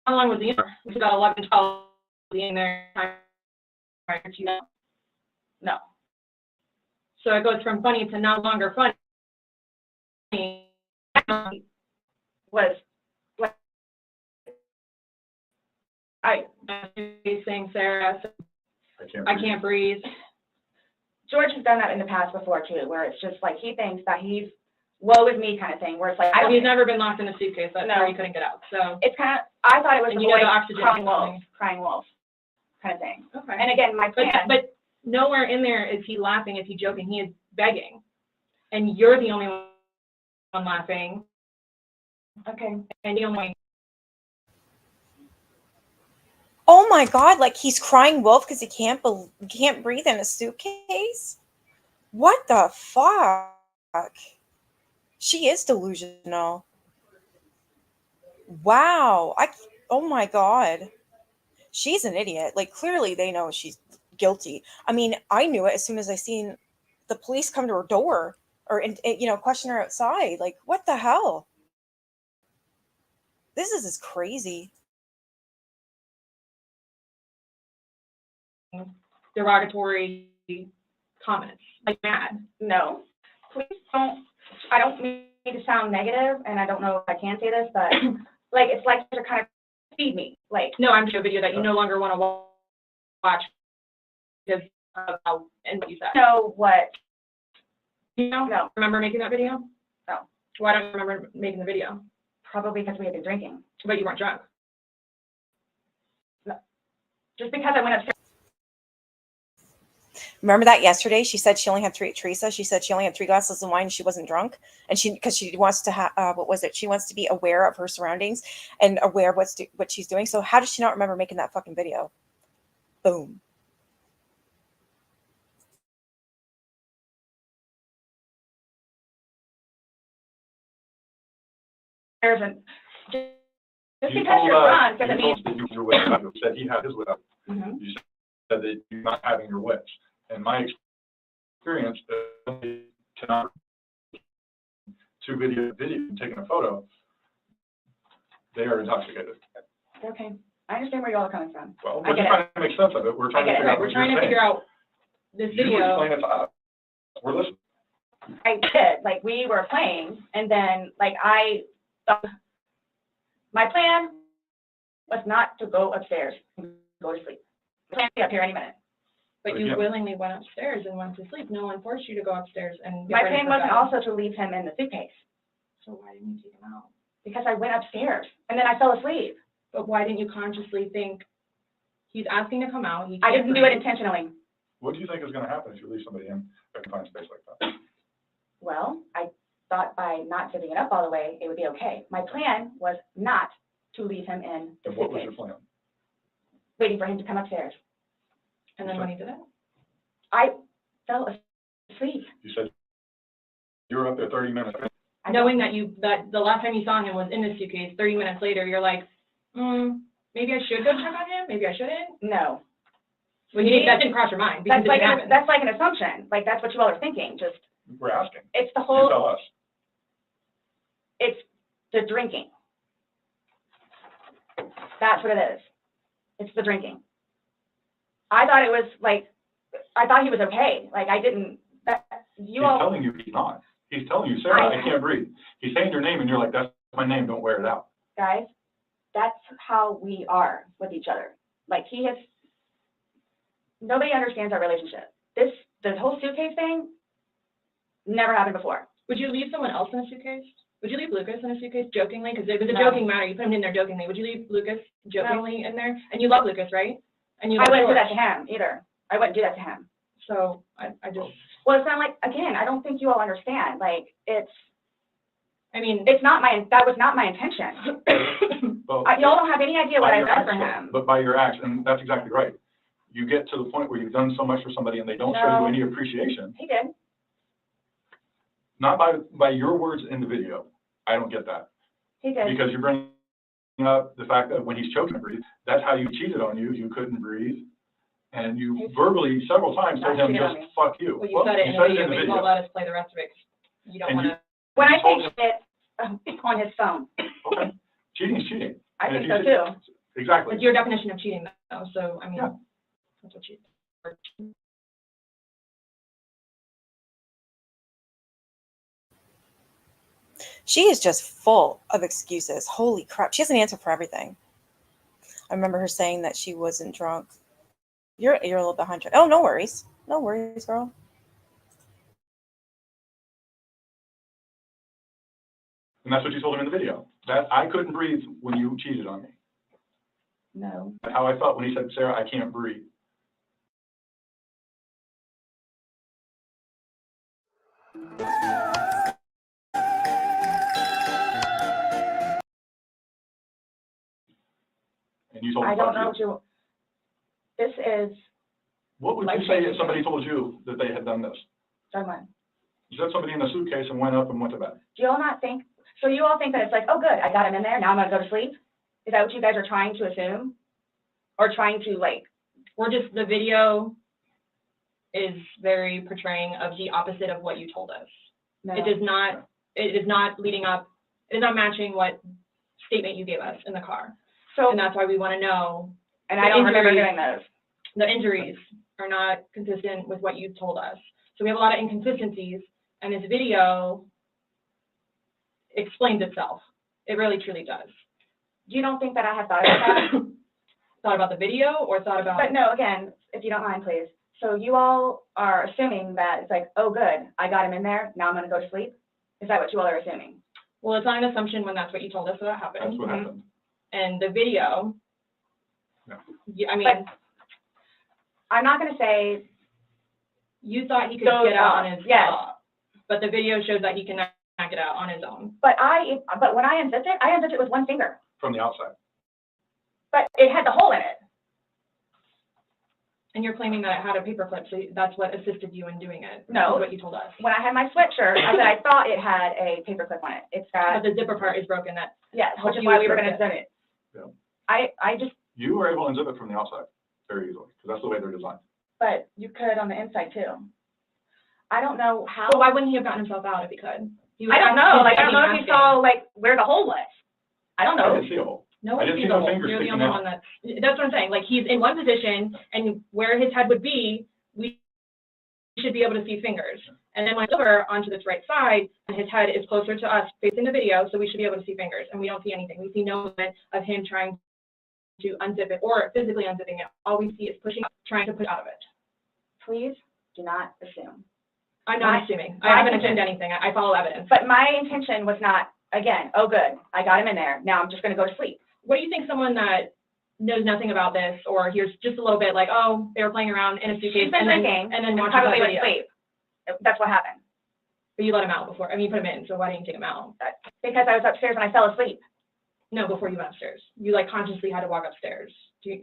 C: How long was he in there? It was about 11, 12 in there. Prior to that.
D: No.
C: So it goes from funny to no longer funny.
D: Was,
C: Saying, Sarah, I can't breathe.
D: George has done that in the past before too, where it's just like he thinks that he's woe is me kind of thing, where it's like, I
C: Well,
D: don't
C: he's
D: think-
C: never been locked in a suitcase. That's
D: No.
C: where he couldn't get out. So,
D: it's kind of, I thought it was
C: And
D: the
C: you know
D: boy
C: the oxygen
D: crying wolf kind of thing.
C: okay.
D: And again, my plan,
C: But nowhere in there is he laughing, is he joking? He is begging. And you're the only one laughing.
D: okay,
C: And the only
A: my God, like he's crying wolf because he can't breathe in a suitcase? What the fuck? She is delusional. Wow. Oh my God. She's an idiot. Like clearly they know she's guilty. I mean, I knew it as soon as I seen the police come to her door or, question her outside. Like, what the hell? This is crazy.
C: Derogatory comments, like mad.
D: No, please don't. I don't mean to sound negative, and I don't know if I can say this, but like it's like to kind of feed me. Like,
C: No, I'm sure a video that you no longer want to watch because of how and what you said.
D: know what?
C: You know?
D: No.
C: Remember making that video?
D: No.
C: Why don't you remember making the video?
D: Probably because we had been drinking.
C: But you weren't drunk.
D: No. Just because I went upstairs.
A: Remember that yesterday? She said she only had Teresa. She said she only had 3 glasses of wine and she wasn't drunk. And because she wants to have, what was it? She wants to be aware of her surroundings and aware of what she's doing. So how does she not remember making that fucking video? Boom.
D: And just
E: You
D: because
E: told
D: you're
E: us-
D: drunk doesn't
E: you
D: mean.
E: told us that you were with, you said he had his with.
D: Mhm.
E: You said that you're not having your wits. In my experience, cannot to video taking a photo, they are intoxicated.
D: Okay, I understand where you all are coming from.
E: Well,
D: I
E: we're
D: get
E: just trying to make sense of it. We're trying to
D: I get it.
E: figure out
C: We're
E: what
C: trying
E: you're
C: to
E: saying.
C: figure out this
E: You
C: video.
E: explain it to us. We're listening.
D: I did, like, we were playing, and then, like, my plan was not to go upstairs and go to sleep. I plan to be up here any minute.
C: But you
E: Yeah.
C: willingly went upstairs and went to sleep. No one forced you to go upstairs and get
D: My
C: ready
D: plan
C: for
D: wasn't
C: bed.
D: also to leave him in the suitcase,
C: So why didn't you take him out?
D: because I went upstairs, and then I fell asleep.
C: But why didn't you consciously think he's asking to come out? He
D: I
C: can't
D: didn't do it
C: breathe.
D: intentionally.
E: What do you think is going to happen if you leave somebody in a confined space like that?
D: Well, I thought by not giving it up all the way, it would be okay. My plan was not to leave him in the
E: And what was your
D: suitcase,
E: plan?
D: waiting for him to come upstairs.
C: And then when he did it?
D: I fell asleep.
E: You said you were up there 30 minutes.
D: I
C: Knowing
D: don't-
C: that the last time you saw him was in the suitcase, 30 minutes later, you're like, maybe I should go check on him, maybe I shouldn't.
D: No.
C: Well, that didn't cross your mind because
D: That's
C: it
D: like,
C: didn't happen.
D: that's like an assumption, like, that's what you all are thinking, just,
E: We're asking.
D: it's the
E: You
D: whole,
E: tell us.
D: it's the drinking. That's what it is. It's the drinking. I thought it was like, I thought he was okay, like, I didn't,
E: He's
D: you all,
E: telling you he's not. He's telling you, Sarah, I
D: I-
E: can't breathe. He's saying your name and you're like, that's my name, don't wear it out.
D: guys, that's how we are with each other. Like, nobody understands our relationship. The whole suitcase thing never happened before.
C: Would you leave someone else in a suitcase? Would you leave Lucas in a suitcase jokingly? Because it was a
D: No.
C: joking matter. You put him in there jokingly. Would you leave Lucas jokingly in there? And you love Lucas, right? And you
D: I
C: love
D: wouldn't do
C: George.
D: that to him either. I wouldn't do that to him.
C: So I just,
D: Well, it's not like, again, I don't think you all understand, like,
C: I mean,
D: that was not my intention.
E: Well,
D: Y'all don't have any idea what
E: by
D: I
E: your
D: done
E: acts,
D: for
E: though,
D: him.
E: but by your acts, and that's exactly right. You get to the point where you've done so much for somebody and they don't show you
D: No.
E: any appreciation,
D: He did.
E: not by your words in the video. I don't get that.
D: He did.
E: Because you're bringing up the fact that when he's choking to breathe, that's how you cheated on you. You couldn't breathe. And you verbally several times told
D: Not
E: him,
D: cheated on
E: just
D: me.
E: fuck you.
C: well, you said it in the video, but you won't let us play the rest of it. 'Cause you don't
E: And
C: want
E: you-
C: to.
D: When I
E: You told
D: say
E: him-
D: shit on his phone,
E: Okay, cheating is cheating.
D: I
E: And
D: think
E: if
D: so
E: you
D: too.
E: Exactly.
C: It's your definition of cheating, though. So I mean,
E: Yeah.
C: that's what you.
A: She is just full of excuses. Holy crap. She has an answer for everything. I remember her saying that she wasn't drunk. You're a little behind her. Oh, no worries. No worries, girl.
E: And that's what you told him in the video. That I couldn't breathe when you cheated on me.
D: No.
E: That's how I felt when he said, Sarah, I can't breathe. And you told him,
D: I don't
E: fuck
D: know
E: you.
D: what you, This is
E: What would you say if somebody told you that they had done this?
D: someone.
E: You said somebody in a suitcase and went up and went to bed.
D: Do you all not think, so you all think that it's like, oh, good, I got him in there, now I'm gonna go to sleep? Is that what you guys are trying to assume? Or trying to like,
C: We're just, the video is very portraying of the opposite of what you told us.
D: no.
C: It is not leading up, it is not matching what statement you gave us in the car.
D: So,
C: And that's why we want to know,
D: and
C: the
D: I don't remember
C: injuries-
D: doing those.
C: the injuries are not consistent with what you told us. So we have a lot of inconsistencies, and this video explains itself. It really, truly does.
D: You don't think that I have thought about that?
C: Thought about the video or thought about?
D: But no, again, if you don't mind, please. So you all are assuming that it's like, oh, good, I got him in there, now I'm gonna go to sleep? Is that what you all are assuming?
C: Well, it's not an assumption when that's what you told us that happened.
E: That's what happened.
C: And the video,
E: No.
C: yeah, I mean,
D: But I'm not gonna say,
C: you thought he could
D: Those
C: get out
D: are-
C: on his
D: yes.
C: own, but the video shows that he cannot get out on his own.
D: but when I unzipped it with one finger,
E: From the outside.
D: but it had the hole in it.
C: And you're claiming that it had a paper clip, so that's what assisted you in doing it.
D: No.
C: Is what you told us.
D: When I had my sweatshirt, I said I thought it had a paper clip on it. It's
C: But
D: got,
C: the zipper part is broken. That
D: yes, which is
C: you
D: why we were
C: broke
D: gonna
C: it.
D: zip it.
E: Yeah.
D: I just,
E: You were able to unzip it from the outside very easily, because that's the way they're designed.
D: but you could on the inside too. I don't know how.
C: But why wouldn't he have gotten himself out if he could? He was
D: I don't know, like, I don't know if you
C: asking.
D: saw, like, where the hole was. I don't
E: I
D: know.
E: didn't see a hole.
C: No
E: I
C: one
E: didn't
C: sees
E: see
C: the
E: no
C: hole.
E: fingers
C: You're the
E: sticking
C: only
E: out.
C: one that's what I'm saying. Like, he's in one position, and where his head would be, we should be able to see fingers. And then when it's over onto this right side, and his head is closer to us facing the video, so we should be able to see fingers, and we don't see anything. We see no movement of him trying to unzip it or physically unzipping it. All we see is trying to push out of it.
D: Please do not assume.
C: I'm
D: My-
C: not assuming.
D: my
C: I haven't
D: intention-
C: assumed anything. I follow evidence.
D: But my intention was not, again, oh, good, I got him in there, now I'm just gonna go to sleep.
C: What do you think someone that knows nothing about this or hears just a little bit like, oh, they were playing around in a suitcase
D: She's been
C: and
D: drinking,
C: then watches
D: probably
C: that
D: went to
C: video?
D: sleep. That's what happened.
C: But you let him out before. I mean, you put him in, so why didn't you take him out?
D: Because I was upstairs and I fell asleep.
C: No, before you went upstairs. You like consciously had to walk upstairs. You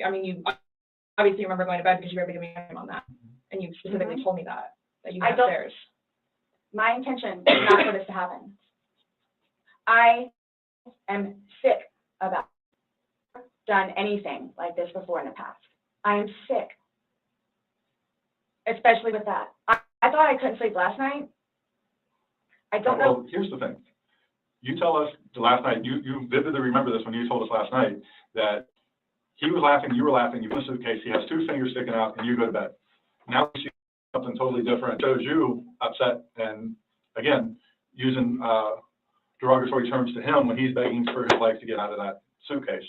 C: obviously remember going to bed because you were able to give me time on that. And you specifically told me that you
D: I
C: went
D: don't-
C: upstairs.
D: My intention is not for this to happen. I am sick about done anything like this before in the past. I am sick, especially with that. I thought I couldn't sleep last night. I don't know.
E: Well, here's the thing. You tell us last night, you vividly remember this when you told us last night, that he was laughing, you were laughing, you put a suitcase, he has two fingers sticking out, and you go to bed. Now we see something totally different. It shows you upset and, again, using derogatory terms to him when he's begging for his life to get out of that suitcase.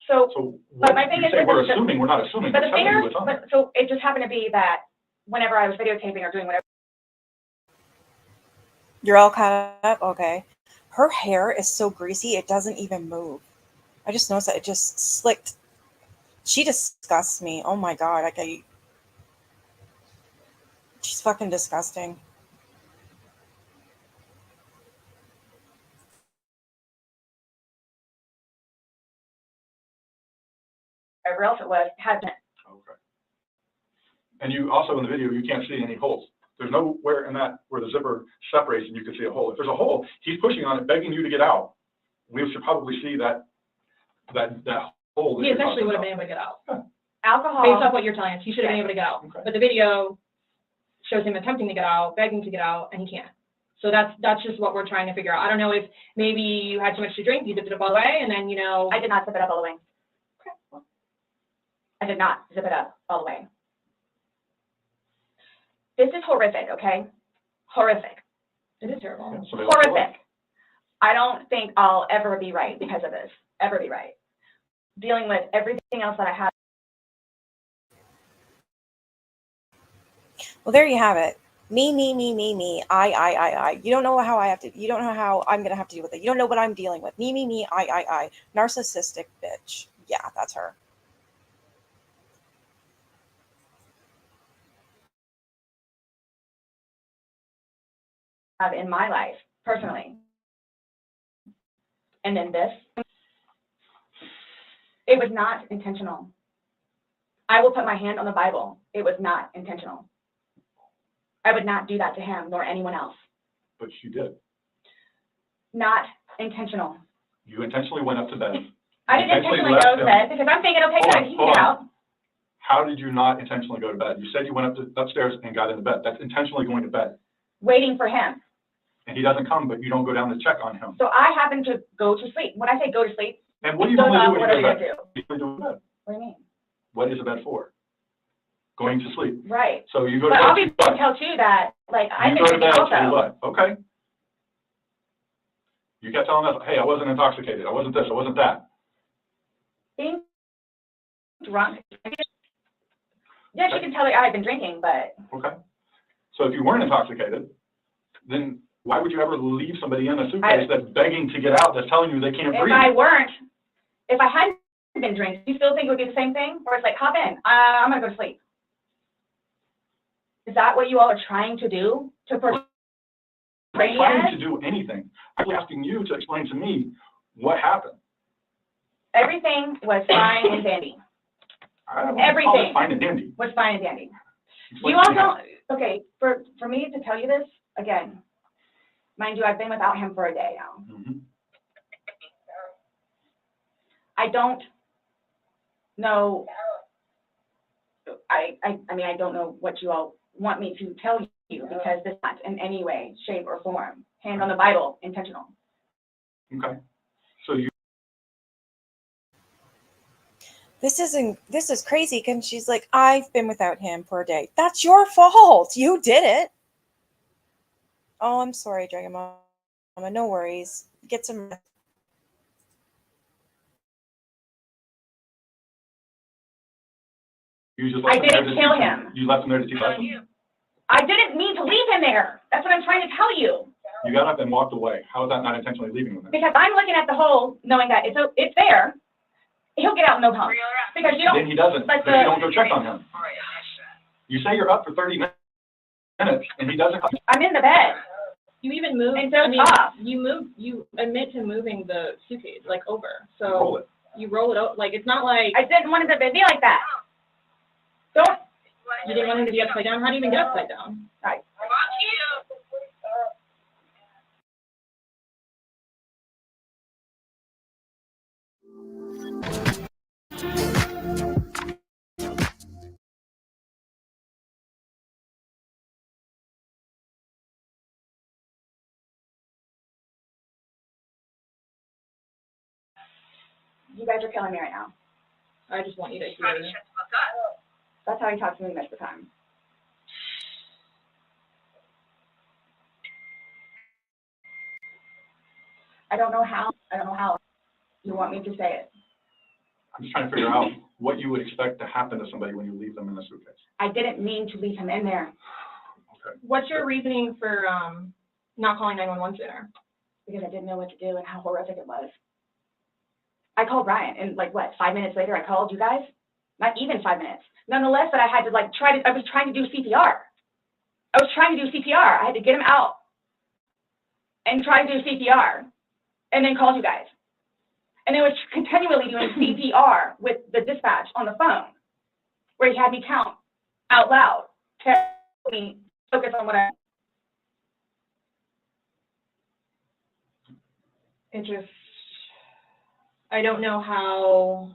D: So,
E: So
D: But
E: what
D: my thing
E: you
D: is
E: say
D: that
E: we're
D: the-
E: assuming, we're not assuming.
D: but the
E: We're telling you
D: fingers,
E: what's on there.
D: so it just happened to be that whenever I was videotaping or doing whatever,
A: You're all caught up? Okay. Her hair is so greasy, it doesn't even move. I just noticed that it just slicked. She disgusts me. Oh my God. She's fucking disgusting.
D: wherever else it was, hasn't.
E: Okay. And you also, in the video, you can't see any holes. There's nowhere in that where the zipper separates and you can see a hole. If there's a hole, he's pushing on it, begging you to get out. We should probably see that hole. that
C: He
E: you're
C: essentially
E: talking
C: would have
E: about.
C: been able to get out.
D: Alcohol.
C: Based off what you're telling us, he should have been able to get out.
E: Okay.
C: But the video shows him attempting to get out, begging to get out, and he can't. So that's just what we're trying to figure out. I don't know if maybe you had too much to drink, you zipped it up all the way, and then,
D: I did not zip it up all the way. I did not zip it up all the way. This is horrific, okay? Horrific.
C: it is terrible.
E: Yeah, somebody else will.
D: Horrific. I don't think I'll ever be right because of this. Ever be right. Dealing with everything else that I have.
A: Well, there you have it. Me. I. You don't know how I have to, you don't know how I'm going to have to deal with it. You don't know what I'm dealing with. Me, I. Narcissistic bitch. Yeah, that's her.
D: In my life, personally. And then this, it was not intentional. I will put my hand on the Bible. It was not intentional. I would not do that to him nor anyone else.
E: But you did.
D: Not intentional.
E: You intentionally went up to bed.
D: I didn't intentionally go to bed because I'm thinking, okay, good, he can get out.
E: How did you not intentionally go to bed? You said you went upstairs and got into bed. That's intentionally going to bed.
D: Waiting for him.
E: And he doesn't come, but you don't go down to check on him.
D: So I happen to go to sleep. When I say go to sleep,
E: And what do you normally do when you go to bed?
D: What
E: What do you do in bed?
D: do you mean?
E: What is a bed for? Going to sleep.
D: Right.
E: So you go to
D: But
E: bed.
D: obviously I can tell too that, like, I've
E: You
D: been
E: go to
D: drinking
E: bed to do
D: also.
E: what? Okay. You kept telling us, hey, I wasn't intoxicated. I wasn't this. I wasn't that.
D: Being drunk. Yes, you can tell like I had been drinking, but.
E: Okay. So if you weren't intoxicated, then why would you ever leave somebody in a suitcase that's begging to get out, that's telling you they can't breathe?
D: If I hadn't been drinking, do you still think it would be the same thing? Or it's like, hop in, I'm gonna go to sleep. Is that what you all are trying to do? To portray
E: I'm not trying to do anything. I'm asking you to explain to me what happened.
D: Everything was fine and dandy.
E: I don't
D: Everything
E: call it fine and dandy.
D: was fine and dandy.
E: Explain
D: You
E: to me
D: all don't, okay, for me to tell you this, again, mind you, I've been without him for a day now.
E: Mhm.
D: I don't know, I mean, I don't know what you all want me to tell you because this is not in any way, shape, or form, hand on the Bible, intentional.
E: Okay. So you.
A: This is crazy because she's like, I've been without him for a day. That's your fault. You did it. Oh, I'm sorry, Dragon Mama. No worries. Get some rest.
E: You just
D: I
E: left him there
D: didn't
E: to
D: kill
E: teach
D: him.
E: You left him there to teach lessons?
D: I didn't mean to leave him there. That's what I'm trying to tell you.
E: You got up and walked away. How is that not intentionally leaving him there?
D: Because I'm looking at the hole, knowing that it's there. He'll get out no problem. Because you don't.
E: Then he doesn't,
D: But
E: but you don't go check on him. You say you're up for 30 minutes, and he doesn't.
D: I'm in the bed.
C: You even moved,
D: And so tough.
C: you admit to moving the suitcase, like, over. So
E: Roll it.
C: you roll it out, like, it's not like,
D: I didn't want it to be like that. Don't.
C: you didn't want him to be upside down. How do you even get upside down?
D: Right. You guys are killing me right now.
C: I just want you to hear.
D: That's how he talks to me most of the time. I don't know how you want me to say it.
E: I'm just trying to figure out what you would expect to happen to somebody when you leave them in a suitcase.
D: I didn't mean to leave him in there
E: Okay.
C: What's your reasoning for not calling 911 sooner?
D: because I didn't know what to do and how horrific it was. I called Ryan and like what, 5 minutes later I called you guys? Not even 5 minutes. Nonetheless, that I had to like I was trying to do CPR. I had to get him out and try to do CPR and then called you guys. And I was continually doing CPR with the dispatch on the phone where he had me count out loud to help me focus on what
C: I don't know how,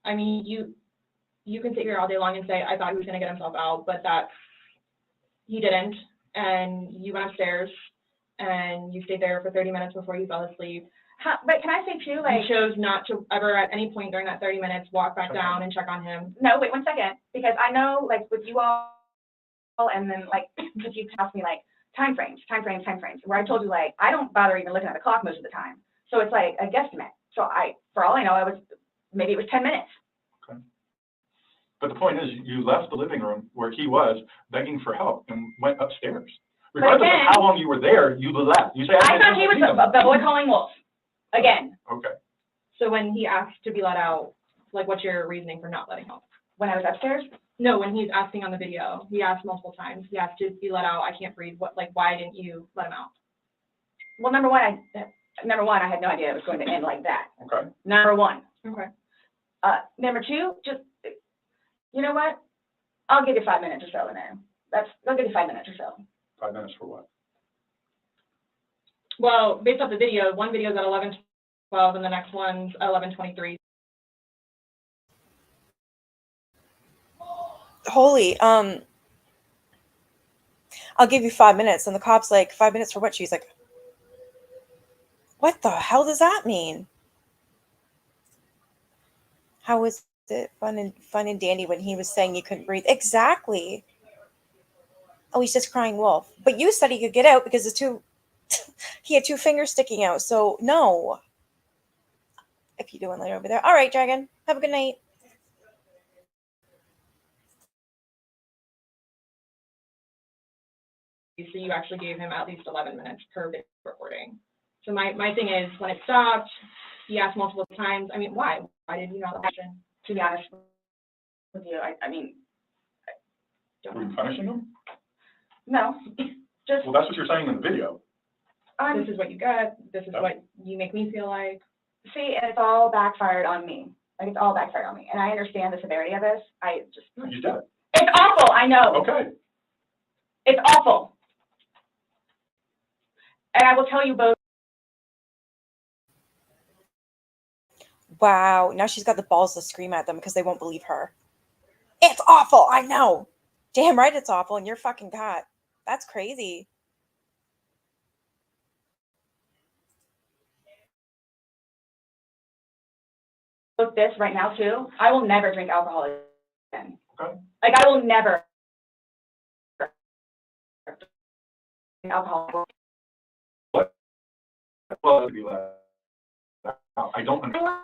C: I mean, you can sit here all day long and say, I thought he was going to get himself out, but that he didn't. And you went upstairs and you stayed there for 30 minutes before you fell asleep.
D: But can I say too, like,
C: You chose not to ever at any point during that 30 minutes walk back down and check on him.
D: no, wait 1 second, because I know like with you all, and then like, because you asked me like time frames, where I told you like, I don't bother even looking at the clock most of the time. So it's like a guesstimate. So for all I know, maybe it was 10 minutes.
E: Okay. But the point is, you left the living room where he was begging for help and went upstairs. Regardless of how long you were there, you left. You say,
D: I thought he was the boy calling wolf. Again.
E: Okay.
C: So when he asked to be let out, like, what's your reasoning for not letting him out?
D: When I was upstairs?
C: No, when he's asking on the video, he asked multiple times. He asked to be let out. I can't breathe. Why didn't you let him out?
D: Well, number one, I had no idea it was going to end like that.
E: Okay.
D: Number one.
C: Okay.
D: Number two, just You know what? I'll give you 5 minutes or so in there. I'll give you 5 minutes or so.
E: 5 minutes for what?
C: Well, based off the video, one video is at 11:12 and the next one's at 11:23.
A: Holy, I'll give you 5 minutes. And the cop's like, 5 minutes for what? She's like, what the hell does that mean? How was it fun and dandy when he was saying you couldn't breathe? Exactly. Oh, he's just crying wolf. But you said he could get out because he had 2 fingers sticking out. So no. If you do one later over there. All right, Dragon. Have a good night.
C: So you actually gave him at least 11 minutes per video recording. So my thing is, when it stopped, he asked multiple times. I mean, why? Why did you not listen?
D: To be honest with you, I mean,
E: Were you punishing him?
D: no, just,
E: Well, that's what you're saying in the video.
C: This is what you get. This is what you make me feel like.
D: see, and it's all backfired on me. Like, it's all backfired on me. And I understand the severity of this.
E: No, you did.
D: It's awful, I know.
E: Okay.
D: It's awful. And I will tell you both.
A: Wow. Now she's got the balls to scream at them because they won't believe her. It's awful. I know. Damn right it's awful. And you're fucking caught. That's crazy.
D: With this right now too, I will never drink alcohol again.
E: Okay.
D: Like, I will never drink alcohol.
E: Well, I don't understand.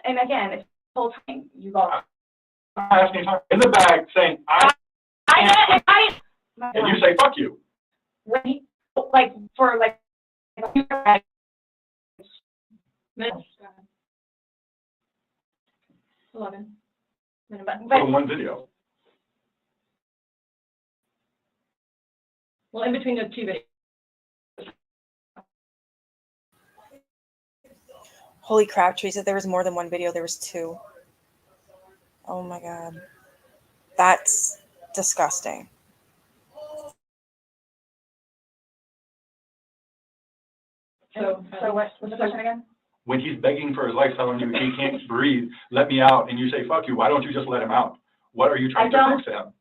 D: And again, it's the whole time you all.
E: I'm asking in the bag saying, and you say, fuck you.
D: When he, like, for like,
C: Minutes. 11.
D: but
E: For one video.
C: Well, in between the 2 videos.
A: Holy crap, Teresa. There was more than 1 video. There was 2. Oh my God. That's disgusting.
D: so what's the question again?
E: When he's begging for his life, telling you he can't breathe, let me out, and you say, fuck you, why don't you just let him out? What are you trying to fix to him?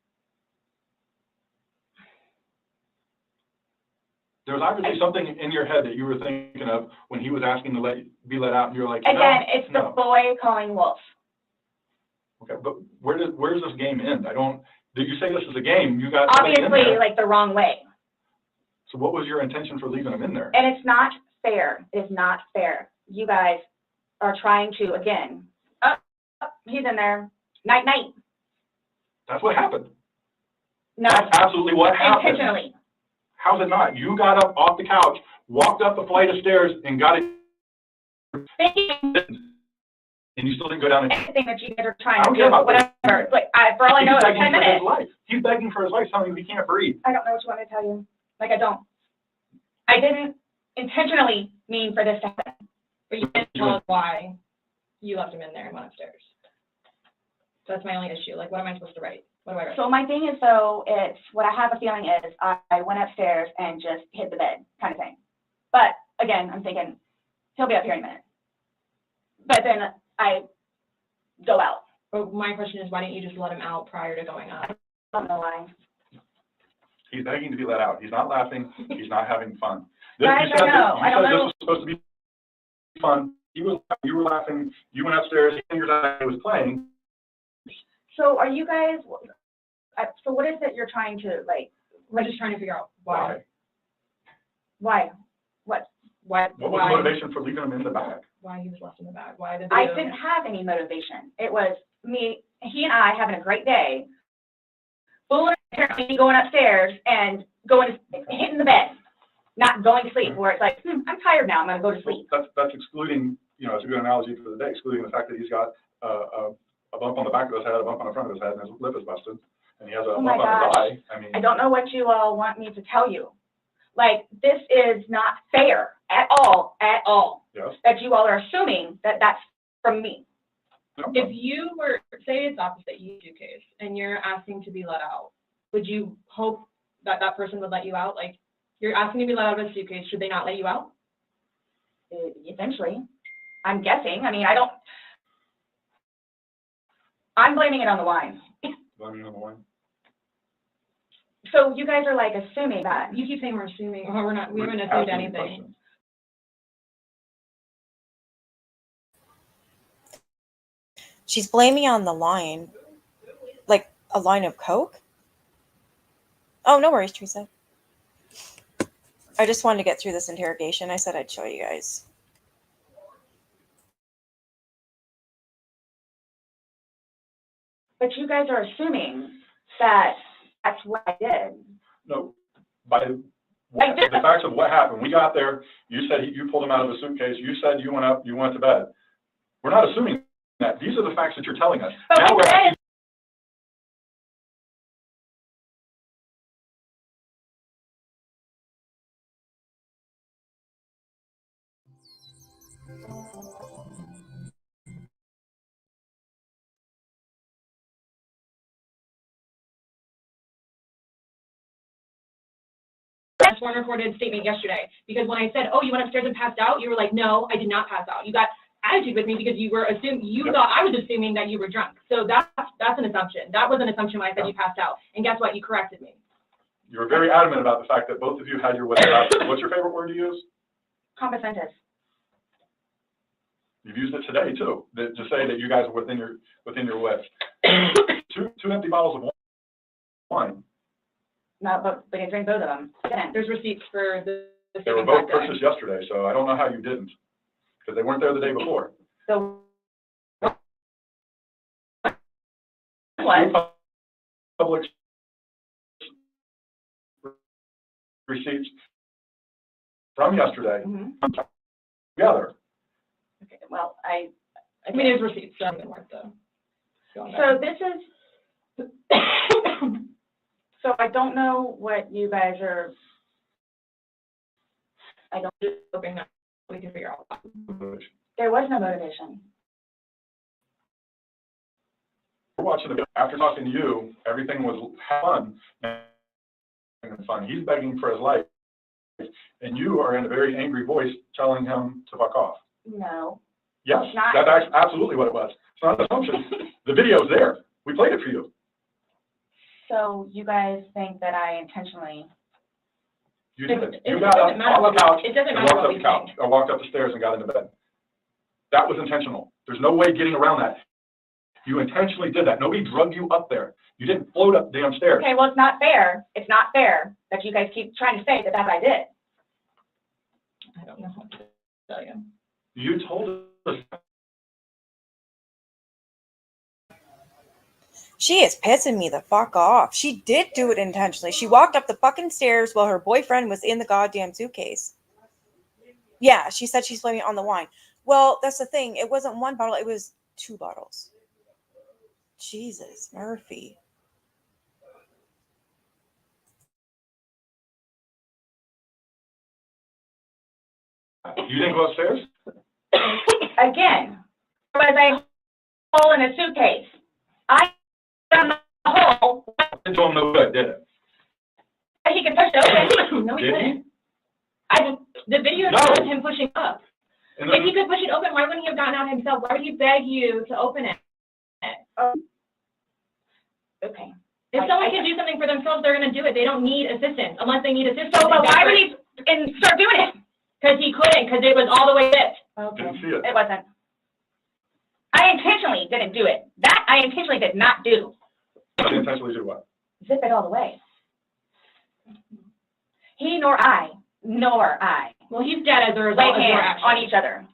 E: There's obviously something in your head that you were thinking of when he was asking to be let out, and you're like, no,
D: Again, it's the
E: no.
D: boy calling wolf.
E: Okay, but where does this game end? Did you say this is a game? You got something in
D: Obviously,
E: there.
D: like, the wrong way.
E: So what was your intention for leaving him in there?
D: And it's not fair. It is not fair. You guys are trying to, again, he's in there, night, night.
E: That's what happened.
D: No,
E: That's absolutely what happened.
D: intentionally.
E: How's it not? You got up off the couch, walked up a flight of stairs, and got it. And you still didn't go down and.
D: Anything that you guys are trying
E: I
D: to
E: don't
D: do,
E: care about
D: whatever. Like, for all I know, it's 10 minutes.
E: He's begging for his life, telling you he can't breathe.
D: I don't know what you want me to tell you. Like, I don't. I didn't intentionally mean for this to happen.
C: But you didn't tell us why you left him in there and went upstairs. So that's my only issue. Like, what am I supposed to write? What do I write?
D: So my thing is, though, it's what I have a feeling is I went upstairs and just hit the bed kind of thing. But again, I'm thinking he'll be up here in a minute. But then I go out.
C: But my question is, why didn't you just let him out prior to going up?
D: I don't know why.
E: He's begging to be let out. He's not laughing. He's not having fun.
D: Guys, I know. I don't know.
E: This was supposed to be fun. You were laughing. You went upstairs. He figured out he was playing.
D: So are you guys, so what is it you're trying to, like?
C: We're just trying to figure out why.
D: Why? What?
C: Why?
E: What was the motivation for leaving him in the bag?
C: Why he was left in the bag? Why the
D: I
C: video?
D: didn't have any motivation. It was me, he and I having a great day, fooling, apparently going upstairs and hitting the bed, not going to sleep, where it's like, I'm tired now, I'm gonna go to sleep.
E: That's excluding, it's a good analogy for the day, excluding the fact that he's got a bump on the back of his head, a bump on the front of his head, and his lip is busted, and he has a
D: Oh
E: bump
D: my
E: on his
D: gosh.
E: eye. I mean,
D: I don't know what you all want me to tell you. Like, this is not fair at all,
E: yes.
D: that you all are assuming that that's from me.
C: If you were, say it's opposite, you suitcase, and you're asking to be let out, would you hope that that person would let you out? Like, you're asking to be let out of a suitcase, should they not let you out?
D: Eventually, I'm guessing. I mean, I'm blaming it on the wine.
E: Blaming on the wine?
D: So you guys are like assuming that.
C: You keep saying we're assuming, oh, we're not, we haven't assumed
E: Asking
C: anything.
E: questions.
A: She's blaming on the line. Like a line of Coke? Oh, no worries, Teresa. I just wanted to get through this interrogation. I said I'd show you guys.
D: But you guys are assuming that that's what I did.
E: No, the facts of what happened. We got there, you said you pulled him out of a suitcase, you said you went up, you went to bed. We're not assuming that. These are the facts that you're telling us.
D: But
E: Now
D: we said
C: That's one recorded statement yesterday, because when I said, oh, you went upstairs and passed out, you were like, no, I did not pass out. You got attitude with me because you were assuming, you thought I was assuming that you were drunk. So that's an assumption. That was an assumption when I said you passed out. And guess what? You corrected me.
E: You were very adamant about the fact that both of you had your wits about you. What's your favorite word to use?
D: competentis.
E: You've used it today too, to say that you guys are within your wits. two empty bottles of wine.
D: No, but we didn't drink both of them.
C: There's receipts for the
E: They were both purchased yesterday, so I don't know how you didn't, because they weren't there the day before.
D: So what?
E: Public receipts from yesterday together.
D: Okay, well, I
C: mean, there's receipts, so it's worth the.
D: So this is, so I don't know what you guys are, I don't,
C: Hoping that we can figure out.
D: there was no motivation.
E: We're watching the, after talking to you, everything was fun and fun. He's begging for his life, and you are in a very angry voice telling him to fuck off.
D: No.
E: Yes,
D: It's not.
E: that's absolutely what it was. It's not an assumption. The video's there. We played it for you.
D: So you guys think that I intentionally,
E: You did. You
C: It
E: got
C: doesn't
E: up
C: matter
E: off
C: what
E: the couch
C: it doesn't
E: and
C: matter
E: walked
C: what
E: up
C: we
E: the couch,
C: think.
E: or walked up the stairs and got into bed. That was intentional. There's no way getting around that. You intentionally did that. Nobody drugged you up there. You didn't float up the damn stairs.
D: okay, well, it's not fair. It's not fair that you guys keep trying to say that I did.
C: I don't know what to tell you.
E: You told us.
A: She is pissing me the fuck off. She did do it intentionally. She walked up the fucking stairs while her boyfriend was in the goddamn suitcase. Yeah, she said she's blaming it on the wine. Well, that's the thing. It wasn't one bottle. It was 2 bottles. Jesus, Murphy.
E: You didn't go upstairs?
D: Again, there was a hole in a suitcase. I found the hole.
E: It didn't do him no good, did it?
D: He could push it open.
C: No, he
E: Did he?
C: couldn't. The video
E: No.
C: shows him pushing up.
E: And
C: If he could push it open, why wouldn't he have gotten out himself? Why would he beg you to open it?
D: Okay.
C: If someone can do something for themselves, they're going to do it. They don't need assistance unless they need assistance.
D: So, but why would he start doing it?
C: Because he couldn't, because it was all the way zipped.
D: Okay.
E: Didn't see it.
D: It wasn't. I intentionally didn't do it. That I intentionally did not do.
E: I didn't intentionally do what?
D: Zip it all the way. He nor I.
C: Well, he's dead as a
D: Lay
C: result of your
D: hands on
C: actions.
D: each other.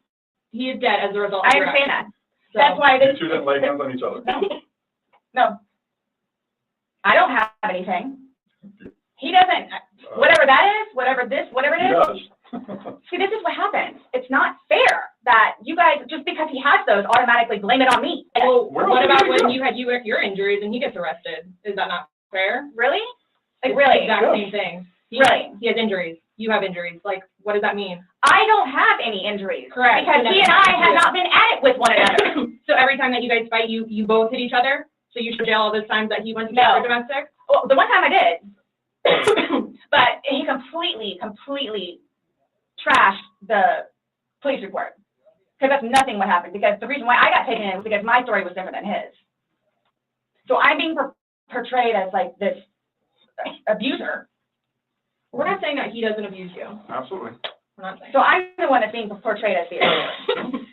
C: He is dead as a result of
D: I
C: your
D: understand that.
C: actions.
D: That's why
E: You
D: this.
E: two didn't lay hands on each other.
D: No. I don't have anything. He doesn't. Whatever that is, whatever it
E: He
D: is.
E: does.
D: See, this is what happens. It's not fair that you guys, just because he has those, automatically blame it on me.
C: Well,
E: Where
C: what
E: else
C: about
E: did he
C: when
E: go?
C: you had your injuries and he gets arrested? Is that not fair?
D: Really? Like,
C: It's
D: really?
C: the exact same thing.
D: Really?
C: He has injuries. You have injuries. Like, What does that mean?
D: I don't have any injuries.
C: Correct.
D: Because he and I have not been at it with one another.
C: So every time that you guys fight, you both hit each other? So you should jail all those times that he went to
D: No.
C: jail for domestic?
D: Well, the one time I did, but he completely trashed the police report. Because that's nothing what happened. Because the reason why I got taken in was because my story was different than his. So I'm being portrayed as like this abuser.
C: We're not saying that he doesn't abuse you.
E: Absolutely.
C: We're not saying.
D: So I'm the one that's being portrayed as the abuser.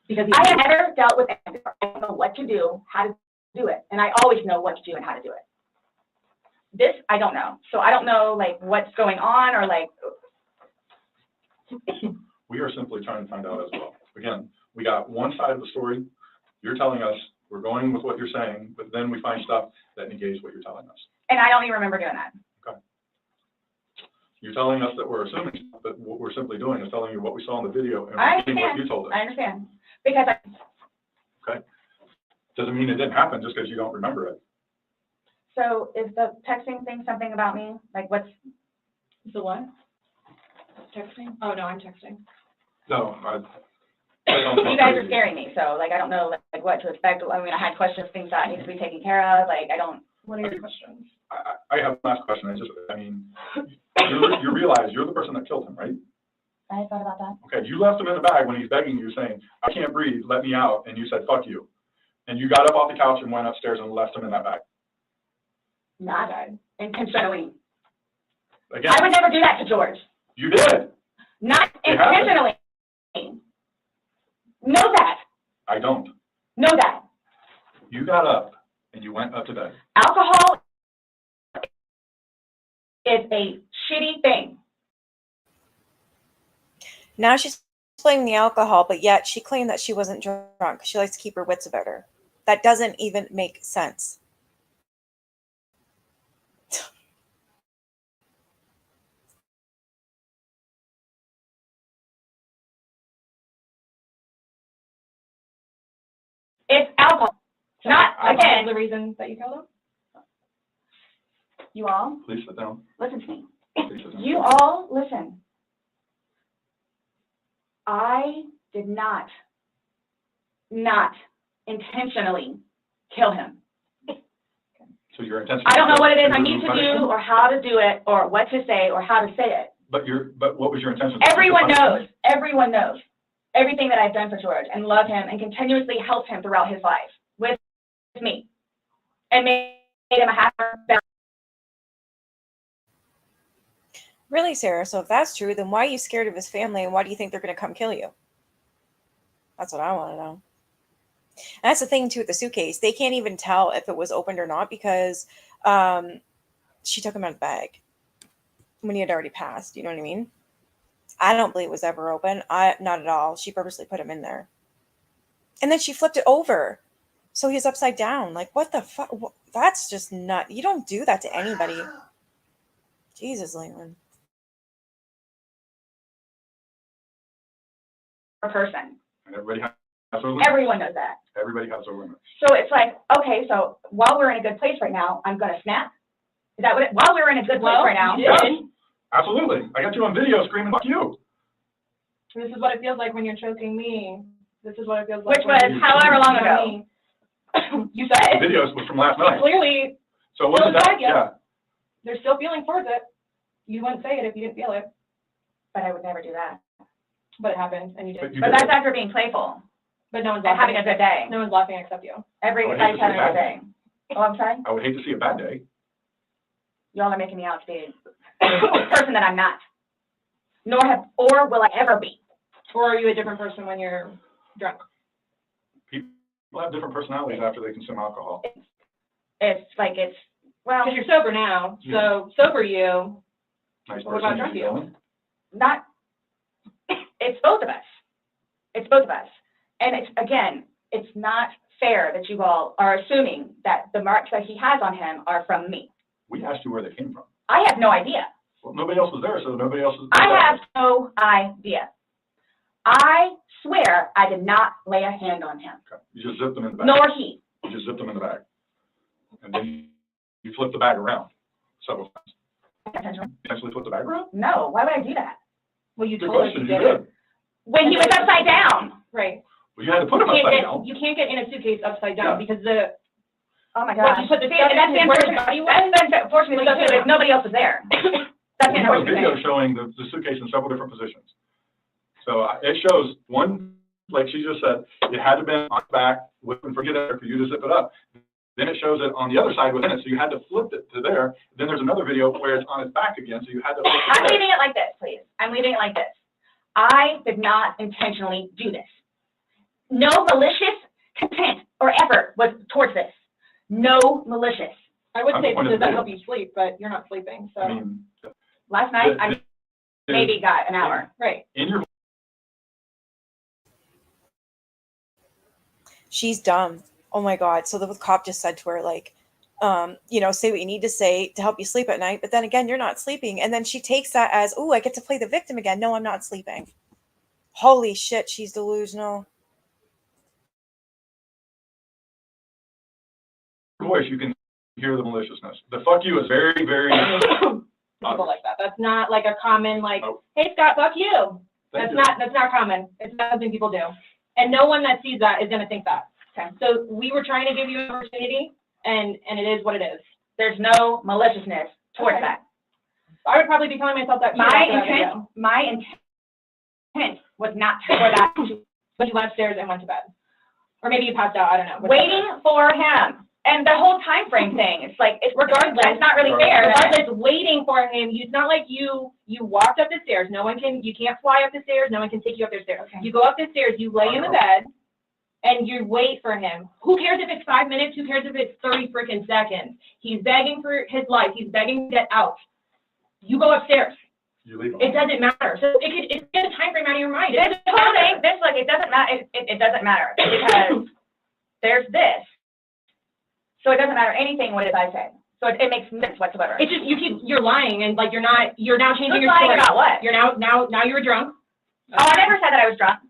C: Because
D: I have never dealt with it. I don't know what to do, how to do it. And I always know what to do and how to do it. This, I don't know. So I don't know, like, what's going on or, like.
E: We are simply trying to find out as well. Again, we got one side of the story. You're telling us, we're going with what you're saying, but then we find stuff that negates what you're telling us.
D: And I don't even remember doing that.
E: Okay. You're telling us that we're assuming stuff, but what we're simply doing is telling you what we saw in the video and
D: I
E: repeating what
D: understand.
E: you told us.
D: I understand. Because
E: Okay. Doesn't mean it didn't happen just because you don't remember it.
D: so is the texting thing something about me? Like, what's.
C: The what? Texting? Oh, no, I'm texting.
E: No, I
D: You guys are scaring me, so, like, I don't know, like, what to expect. I mean, I had questions, things that need to be taken care of. Like, I don't.
C: What are your questions?
E: I have one last question. You realize you're the person that killed him, right?
D: I thought about that.
E: Okay, you left him in the bag when he's begging you, saying, I can't breathe, let me out, and you said, fuck you. And you got up off the couch and went upstairs and left him in that bag.
D: Not intentionally.
E: Again,
D: I would never do that to George.
E: you did.
D: Not
E: It happened.
D: intentionally. Know that.
E: I don't.
D: Know that.
E: You got up and you went up to bed.
D: Alcohol is a shitty thing.
A: Now she's blaming the alcohol, but yet she claimed that she wasn't drunk. She likes to keep her wits about her. That doesn't even make sense.
D: It's alcohol.
C: So
D: Not,
C: alcohol
D: again,
C: is the reason that you killed him?
D: you all,
E: Please sit down.
D: listen to me.
E: Please sit down.
D: You all, listen. I did not intentionally kill him.
E: So your intention.
D: I don't know what it is I
E: to
D: need to
E: remove
D: do or how to do it or what to say or how to say it.
E: But what was your intention?
D: Everyone knows everything that I've done for George and love him and continuously help him throughout his life with me and made him a happier, better.
A: Really, Sarah? So if that's true, then why are you scared of his family and why do you think they're going to come kill you? That's what I want to know. And that's the thing, too, with the suitcase. They can't even tell if it was opened or not because she took him out of the bag when he had already passed. You know what I mean? I don't believe it was ever open. Not at all. She purposely put him in there. And then she flipped it over. So he's upside down. Like, what the fuck? That's just nut. You don't do that to anybody. Jesus, Leland.
D: Person.
E: And everybody has their limits.
D: Everyone knows that.
E: Everybody has their limits.
D: So it's like, okay, so while we're in a good place right now, I'm going to snap. Is that what it, while we're in a good place right now?
C: You did.
E: Absolutely. I got you on video screaming, fuck you.
C: This is what it feels like when you're choking me. This is what it feels like.
D: Which was however long ago.
C: You
E: The
C: said
E: videos was from last night.
C: clearly
E: So what was that?
C: Still inside,
E: Yeah.
C: there's still feeling towards it. You wouldn't say it if you didn't feel it,
D: But I would never do that.
C: but it happened and you did.
E: But you
D: But
E: did.
D: that's after being playful
C: But no one's
D: and
C: laughing.
D: having a good day.
C: No one's laughing except you.
E: I would hate
D: Everybody's
E: to see
D: having a
E: a bad
D: good day. Oh, I'm sorry?
E: I would hate to see a bad day.
D: Y'all are making me out to be a person that I'm not. Or will I ever be.
C: Or are you a different person when you're drunk?
E: People have different personalities after they consume alcohol.
D: It's like well,
C: Because you're sober now, so sober you.
E: Nice
C: What about
E: person,
C: drunk
E: easy
C: you?
E: going.
D: not, it's both of us. It's both of us. And it's not fair that you all are assuming that the marks that he has on him are from me.
E: We asked you where they came from.
D: I have no idea.
E: Well, nobody else was there, so nobody else was.
D: I have no idea. I swear I did not lay a hand on him,
E: Okay. You just zipped them in the bag.
D: nor he.
E: You just zipped them in the bag. And then you flipped the bag around several times. Potentially flip the background?
D: No, why would I do that?
C: Well, you
E: Good
C: told us
E: question,
C: you
E: you
C: did it.
E: did.
D: When he was upside down.
C: Right.
E: Well, you had to put him upside down.
C: You can't get in a suitcase upside down
E: Yeah.
C: because the,
D: Oh my
C: what
D: gosh.
C: you put the
D: See,
C: stuff in
D: that's
C: is where his
D: unfortunate.
C: body was.
D: That's unfortunately because nobody else was there. That's
E: We have a
D: unfortunate.
E: video showing the suitcase in several different positions. So it shows one, like she just said, it had to be on its back, and forget it for you to zip it up. Then it shows it on the other side within it, so you had to flip it to there. Then there's another video where it's on its back again, so you had to flip it
D: I'm
E: to there.
D: leaving it like this, please. I'm leaving it like this. I did not intentionally do this. No malicious intent or effort was towards this. No malicious.
C: I would
E: I'm
C: say
E: pointing
C: does
E: the
C: that
E: video.
C: help you sleep, but you're not sleeping, so.
E: I mean,
D: Last night, I
E: the-
D: maybe got an hour.
C: Right.
E: in your
A: She's dumb. Oh my God. So the cop just said to her, like, you know, say what you need to say to help you sleep at night. But then again, you're not sleeping. And then she takes that as, oh, I get to play the victim again. No, I'm not sleeping. Holy shit, she's delusional.
E: voice, you can hear the maliciousness. The fuck you is very, very
C: People
E: obvious.
C: like that. That's not like a common, like,
E: Nope.
C: hey, Scott, fuck you.
E: Thank
C: That's not common. It's not something people do. And no one that sees that is going to think that.
D: Okay.
C: So we were trying to give you an opportunity, and it is what it is.
D: There's no maliciousness towards
C: Okay.
D: that.
C: I would probably be telling myself that. too
D: My
C: after that video.
D: intent was not for that.
C: But you went upstairs and went to bed. Or maybe you passed out, I don't know.
D: Waiting for him. And the whole time frame thing, it's like, it's
C: Regardless,
D: that's not really fair.
C: Regardless, waiting for him, it's not like you walked up the stairs. You can't fly up the stairs. No one can take you up the stairs.
D: Okay.
C: You go up the stairs, you lay in the bed, and you wait for him. Who cares if it's 5 minutes? Who cares if it's 30 freaking seconds? He's begging for his life. He's begging to get out. You go upstairs.
E: You leave
C: It doesn't matter. So it's get a time frame out of your mind.
D: This whole thing, it doesn't matter, it doesn't matter, because there's this. So it doesn't matter anything what it is I say. So it makes no sense whatsoever.
C: It's just you're lying, and like you're now changing
D: Who's
C: your
D: lying
C: story.
D: about what?
C: You're now you were drunk.
D: Oh, I never said that I was drunk.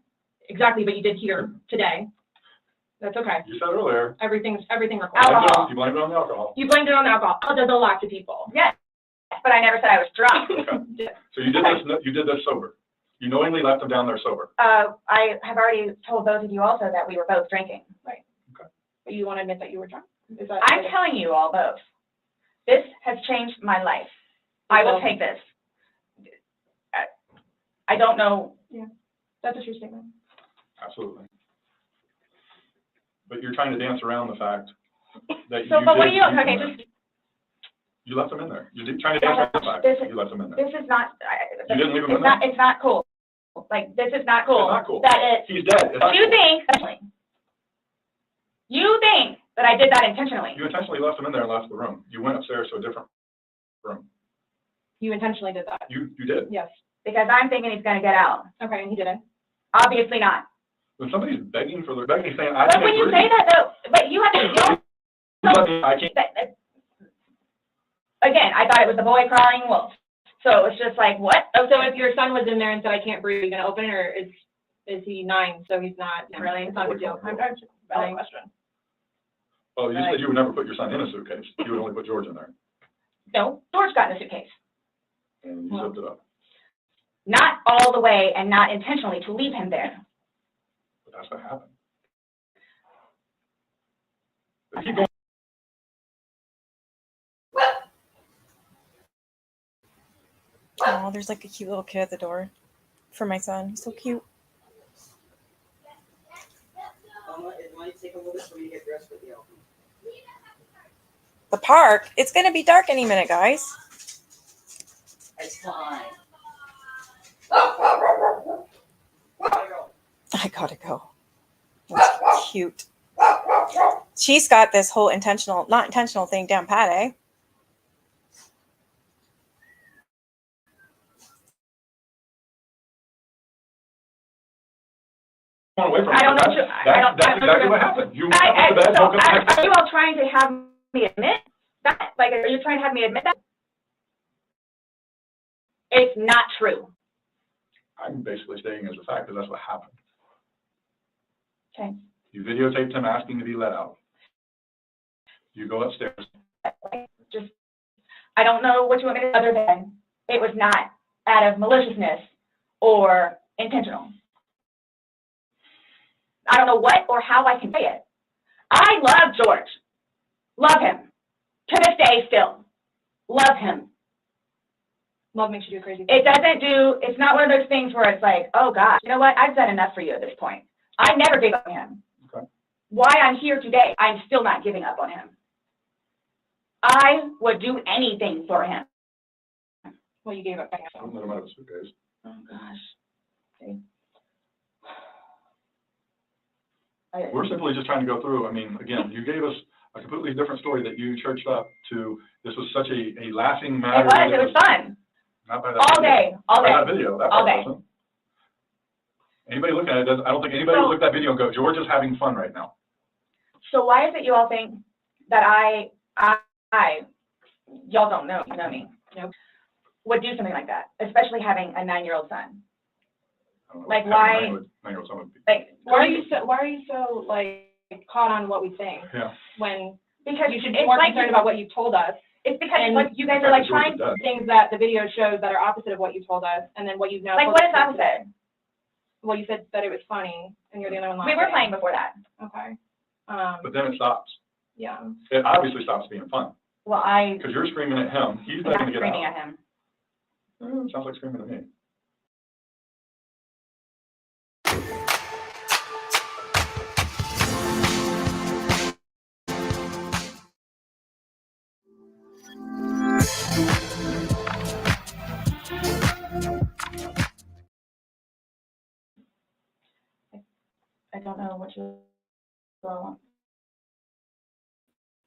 C: Exactly, but you did here today. That's okay.
E: You said earlier.
C: Everything recorded.
D: Alcohol.
E: You blamed it on the alcohol.
C: You blamed it on alcohol. Oh, does a lot to people.
D: Yes, but I never said I was drunk.
E: Okay. So you did this sober. You knowingly left them down there sober.
D: I have already told those of you also that we were both drinking.
C: Right.
E: Okay.
C: But you want to admit that you were drunk? Is that?
D: I'm telling you all both. This has changed my life. I will take this. I don't know.
C: Yeah, that's a true statement.
E: Absolutely. But you're trying to dance around the fact that
D: So,
E: you
D: but what
E: did
D: do you,
E: leave them
D: okay,
E: there.
D: just,
E: You left them in there. You did trying to dance around the fact
D: This
E: that
D: is-
E: you left them in there.
D: this is not,
E: You didn't leave him in there?
D: it's not cool. Like, this is not cool.
E: It's not cool.
D: That it,
E: He's dead. It's not
D: you
E: cool.
D: think that I did that intentionally.
E: You intentionally left them in there and left the room. You went upstairs to a different room.
C: You intentionally did that.
E: You did.
C: Yes.
D: Because I'm thinking he's gonna get out.
C: Okay, and he didn't.
D: Obviously not.
E: When somebody's begging saying, I
D: But
E: can't
D: when you
E: breathe.
D: say that though, but you have to,
E: You let me- I can't.
D: again, I thought it was the boy crying wolf. So it was just like, what?
C: Oh, so if your son was in there and said, I can't breathe, are you going to open it, or is he 9, so he's not?
D: Really?
C: It's not a big deal. I'm just valid question.
E: Oh, you said you would never put your son in a suitcase. You would only put George in there.
D: No, George got in the suitcase.
E: And you zipped it up.
D: Not all the way and not intentionally to leave him there.
E: But that's what happened. But keep going.
A: Oh, there's like a cute little kid at the door for my son. He's so cute. The park? It's going to be dark any minute, guys.
B: It's fine.
A: I gotta go. That's cute. She's got this whole not intentional thing down pat, eh?
E: Away from
D: I don't know.
E: That's exactly what happened. You went up to bed,
D: So
E: woke up the next
D: are you all trying to have me admit that? Like, are you trying to have me admit that? It's not true.
E: I'm basically stating as a fact because that's what happened.
D: Okay.
E: You videotaped him asking to be let out. You go upstairs.
D: I don't know what you want me to, other than it was not out of maliciousness or intentional. I don't know what or how I can say it. I love George. Love him. To this day still. Love him.
C: Love makes you do crazy
D: It
C: things.
D: doesn't do, it's not one of those things where it's like, oh gosh, you know what, I've done enough for you at this point. I never gave up on him.
E: Okay.
D: Why I'm here today, I'm still not giving up on him. I would do anything for him.
C: Well, you gave up.
E: Don't let him out of the suitcase.
D: Oh gosh.
E: We're simply just trying to go through, I mean, again, you gave us a completely different story that you churched up to, this was such a laughing matter.
D: It was fun.
E: Not by that
D: All
E: video.
D: day, all
E: By
D: day.
E: that video, that
D: All
E: part
D: day.
E: wasn't. Anybody looking at it, I don't think anybody would look at that video and go, George is having fun right now.
D: So why is it you all think that I y'all don't know, you know me, would do something like that, especially having a 9-year-old son?
E: I don't know,
D: Like,
E: having
D: why-
E: 9-year-old son would be-
D: Like,
C: Why are you so like caught on what we think
E: Yeah.
C: when
D: because
C: you should
D: it's
C: be more
D: like
C: concerned about what you told us?
D: it's because
C: And
D: like you guys are like
E: George
D: trying
E: is dead.
C: Things that the video shows that are opposite of what you told us, and then what you've now
D: like
C: told
D: what
C: us
D: is opposite?
C: Well, you said that it was funny, and you're the only one
D: We
C: laughing.
D: were playing before that.
C: Okay.
E: But then it stops.
C: Yeah.
E: It obviously stops being fun,
D: Well, I
E: because you're screaming at him, he's not
D: am
E: gonna get
D: screaming
E: out.
D: at him.
E: Sounds like screaming at me.
D: I don't know what you want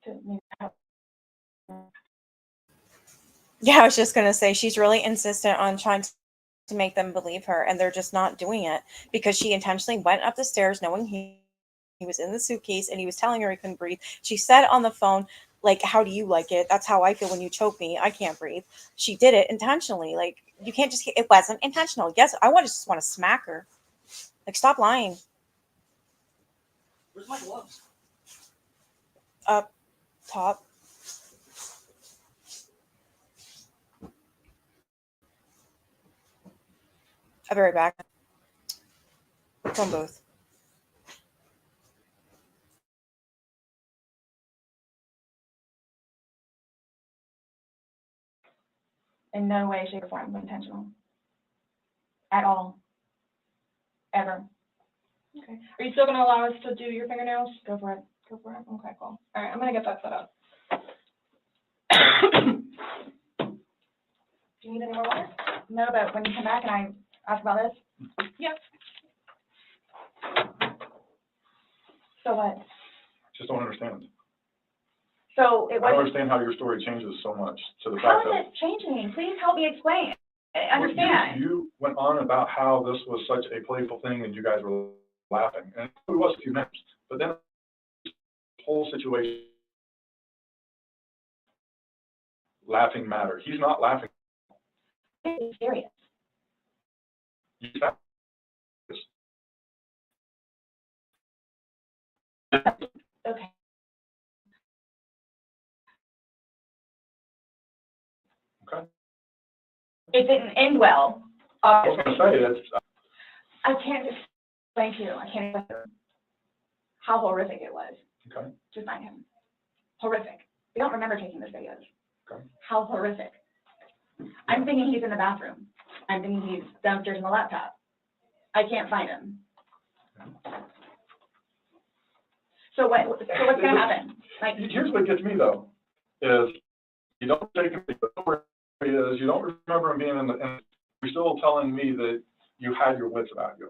D: to maybe help.
A: Yeah, I was just going to say she's really insistent on trying to make them believe her, and they're just not doing it because she intentionally went up the stairs knowing he was in the suitcase and he was telling her he couldn't breathe. She said on the phone, like, how do you like it? That's how I feel when you choke me. I can't breathe. She did it intentionally. Like, you can't just, it wasn't intentional. Yes, I just want to smack her. Like, stop lying.
B: Where's my gloves?
A: Up top. I'll be right back. Phone booth.
D: In no way, shape, or form intentional. At all. Ever.
C: Okay. Are you still going to allow us to do your fingernails?
D: Go for it.
C: Go for it. Okay, cool. All right, I'm going to get that set up. Do you need any more water?
D: No, but when you come back and I ask about this,
C: Yes.
D: so what?
E: Just don't understand.
D: So it
E: I don't
D: wasn't,
E: understand how your story changes so much to the
D: how
E: fact
D: is
E: that.
D: it changing? Please help me explain. I
E: Well,
D: understand.
E: You went on about how this was such a playful thing and you guys were laughing, and it was a few minutes, but then this whole situation, laughing matter. He's not laughing.
D: It's serious.
E: He's not.
D: Okay.
E: Okay.
D: It didn't end well.
E: I was gonna say, it's,
D: I can't explain to you. I can't explain to you how horrific it was
E: okay,
D: to find him. Horrific. We don't remember taking those videos.
E: okay.
D: How horrific. I'm thinking he's in the bathroom. I'm thinking he's downstairs in the laptop. I can't find him. So what's gonna happen? Like,
E: Here's what gets me though, is you don't take him, is you don't remember him being in the, and you're still telling me that you had your wits about you.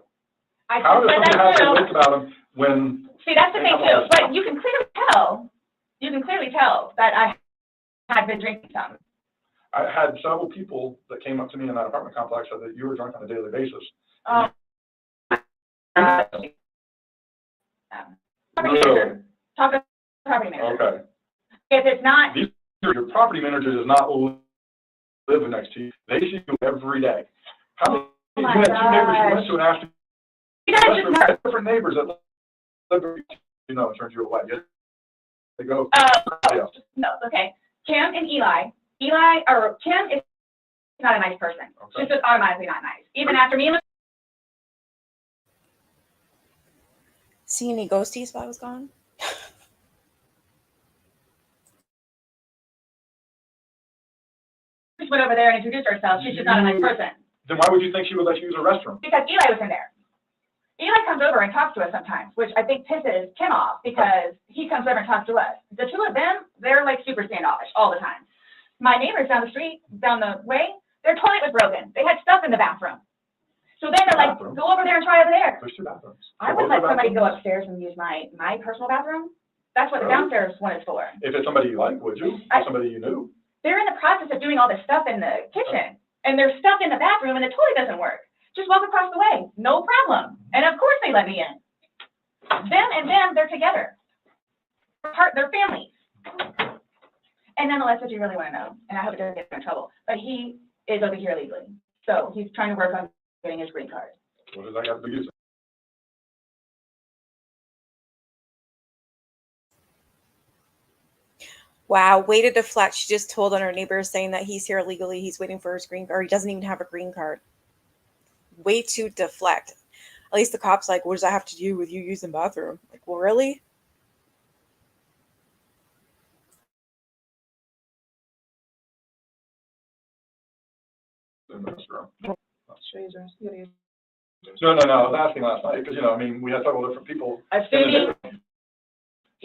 D: I
E: How
D: just
E: does
D: said
E: somebody
D: that
E: have their
D: too.
E: wits about him when?
D: See, that's the
E: they
D: thing
E: have all
D: too.
E: this
D: But you can clearly tell that I had been drinking some.
E: I had several people that came up to me in that apartment complex said that you were drunk on a daily basis.
D: Property manager. Talk to the property manager.
E: Okay.
D: If it's not,
E: Your property manager does not live next to you. They see you every day. How many, you
D: my
E: had two neighbors you
D: gosh.
E: went to and asked
D: you guys just know.
E: different neighbors that live, you know, it turns you away. They go, yeah.
D: No, okay. Kim and Eli. Eli, or Kim is not a nice person.
E: Okay.
D: She's just automatically not nice. Even after me and
A: See any ghosties while I was gone?
D: Liz went over there and introduced herself, she's just not a nice person.
E: Then why would you think she would let you use a restroom?
D: Because Eli was in there. Eli comes over and talks to us sometimes, which I think pisses Kim off because he comes over and talks to us. The two of them, they're like super standoffish all the time. My neighbors down the street, down the way, their toilet was broken. They had stuff in the bathroom. So then they're like, go over there and try over there.
E: There's 2 bathrooms.
D: I would let somebody go upstairs and use my personal bathroom. That's what the downstairs one is for.
E: If it's somebody you like, would you? Or somebody you knew?
D: They're in the process of doing all this stuff in the kitchen, and there's stuff in the bathroom, and the toilet doesn't work. Just walk across the way, no problem. And of course they let me in. Them and them, they're together. They're families. And nonetheless, what you really want to know, and I hope it doesn't get him in trouble, but he is over here legally. So he's trying to work on getting his green card.
E: What does that got to do with it?
A: Wow, way to deflect. She just told on her neighbors saying that he's here illegally. He's waiting for his green card. Or he doesn't even have a green card. Way to deflect. At least the cop's like, what does that have to do with you using the bathroom? Like, well, really?
E: In the restroom.
C: No.
E: No, I was asking last night, because, I mean, we had several different people.
D: Assuming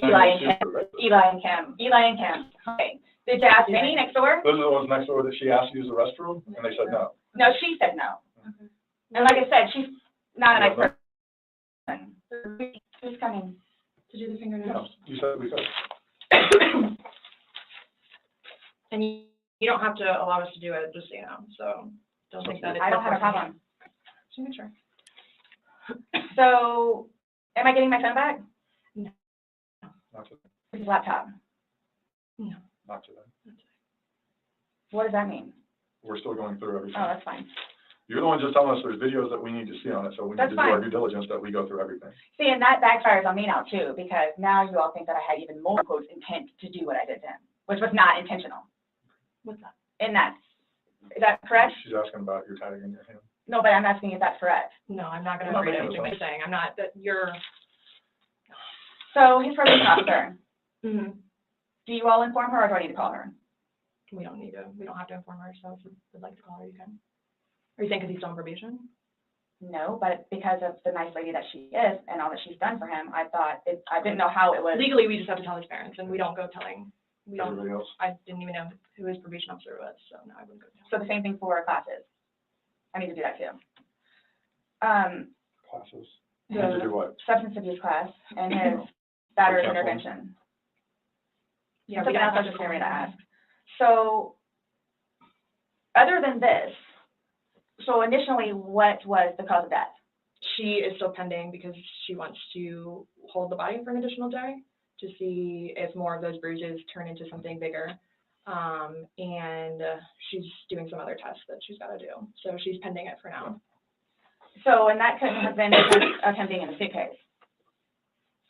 D: Eli and Kim. Okay. Did you ask any next door?
E: Those are the ones next door that she asked to use the restroom, and they said no.
D: No, she said no. And like I said, she's not a nice person. Who's coming to do the fingernails?
E: You said we could.
C: And you don't have to allow us to do it, just so you know, so don't think that it's.
D: I don't have a problem.
C: Just making sure.
D: So, am I getting my phone back?
E: Not today.
D: His laptop.
E: Not today.
D: What does that mean?
E: We're still going through everything.
D: Oh, that's fine.
E: You're the one just telling us there's videos that we need to see on it, so we need
D: That's
E: to do our
D: fine.
E: due diligence that we go through everything.
D: See, and that backfires on me now too, because now you all think that I had even more, quote, intent to do what I did to him, which was not intentional.
C: What's that?
D: And is that correct?
E: She's asking about your tagging in your hand.
D: No, but I'm asking if that's correct.
C: No, I'm not gonna agree to anything you're saying. I'm not, that you're.
D: So his probation officer,
C: Mm-hmm.
D: do you all inform her or do I need to call her?
C: We don't have to inform her, so if you would like to call her, you can. Are you saying because he's still on probation?
D: No, but because of the nice lady that she is and all that she's done for him, I didn't know how it was.
C: Legally, we just have to tell his parents, and we don't go telling,
E: Everybody else?
C: I didn't even know who his probation officer was, so no, I wouldn't go tell.
D: So the same thing for classes. I need to do that too.
E: Classes. You need to do what?
D: Substance abuse class and his battery
E: Example.
D: intervention.
C: Yeah, we
D: Something
C: don't
D: else I
C: have
D: was
C: to
D: just getting ready to
C: call
D: ask. So, other than this, so initially, what was the cause of death?
C: She is still pending because she wants to hold the body for an additional day to see if more of those bruises turn into something bigger. And she's doing some other tests that she's got to do. So she's pending it for now.
D: So, and that couldn't have been because of him being in the suitcase?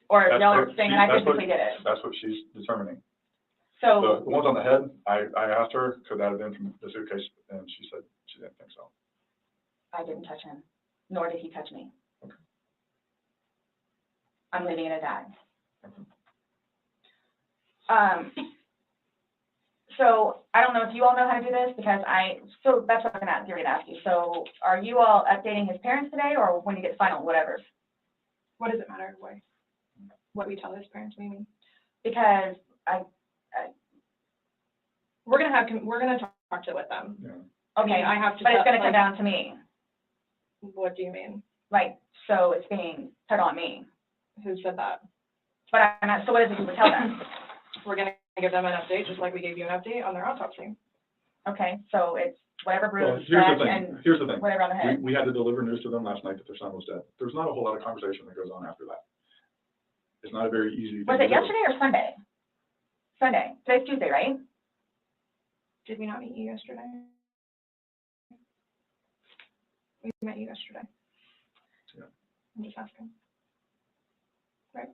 D: Or
E: That's
D: y'all are
E: what
D: saying
E: she-
D: that I
E: that's what-
D: physically did it?
E: That's what she's determining.
D: So,
E: The ones on the head, I asked her, could that have been from the suitcase, and she said she didn't think so.
D: I didn't touch him, nor did he touch me.
E: Okay.
D: I'm leaving it at that. So I don't know if you all know how to do this because so that's what I'm gonna ask you. So are you all updating his parents today or when you get final, whatever?
C: What does it matter what we tell his parents, what do you mean?
D: Because
C: We're gonna talk to with them.
E: Yeah.
D: okay,
C: I have to
D: but it's gonna
C: like-
D: come down to me.
C: What do you mean?
D: Like, so it's being put on me.
C: Who said that?
D: But I'm not, so what is it you would tell them?
C: We're gonna give them an update, just like we gave you an update on their autopsy.
D: Okay, so it's whatever
E: Well,
D: bruise,
E: here's the
D: scratch,
E: thing,
D: and
E: here's the thing.
D: whatever on the head.
E: We had to deliver news to them last night that their son was dead. There's not a whole lot of conversation that goes on after that. It's not a very easy thing
D: Was
E: to
D: it
E: do.
D: yesterday or Sunday? Sunday. Today's Tuesday, right?
C: Did we not meet you yesterday? We met you yesterday.
E: Yeah.
C: I'm just asking. Right?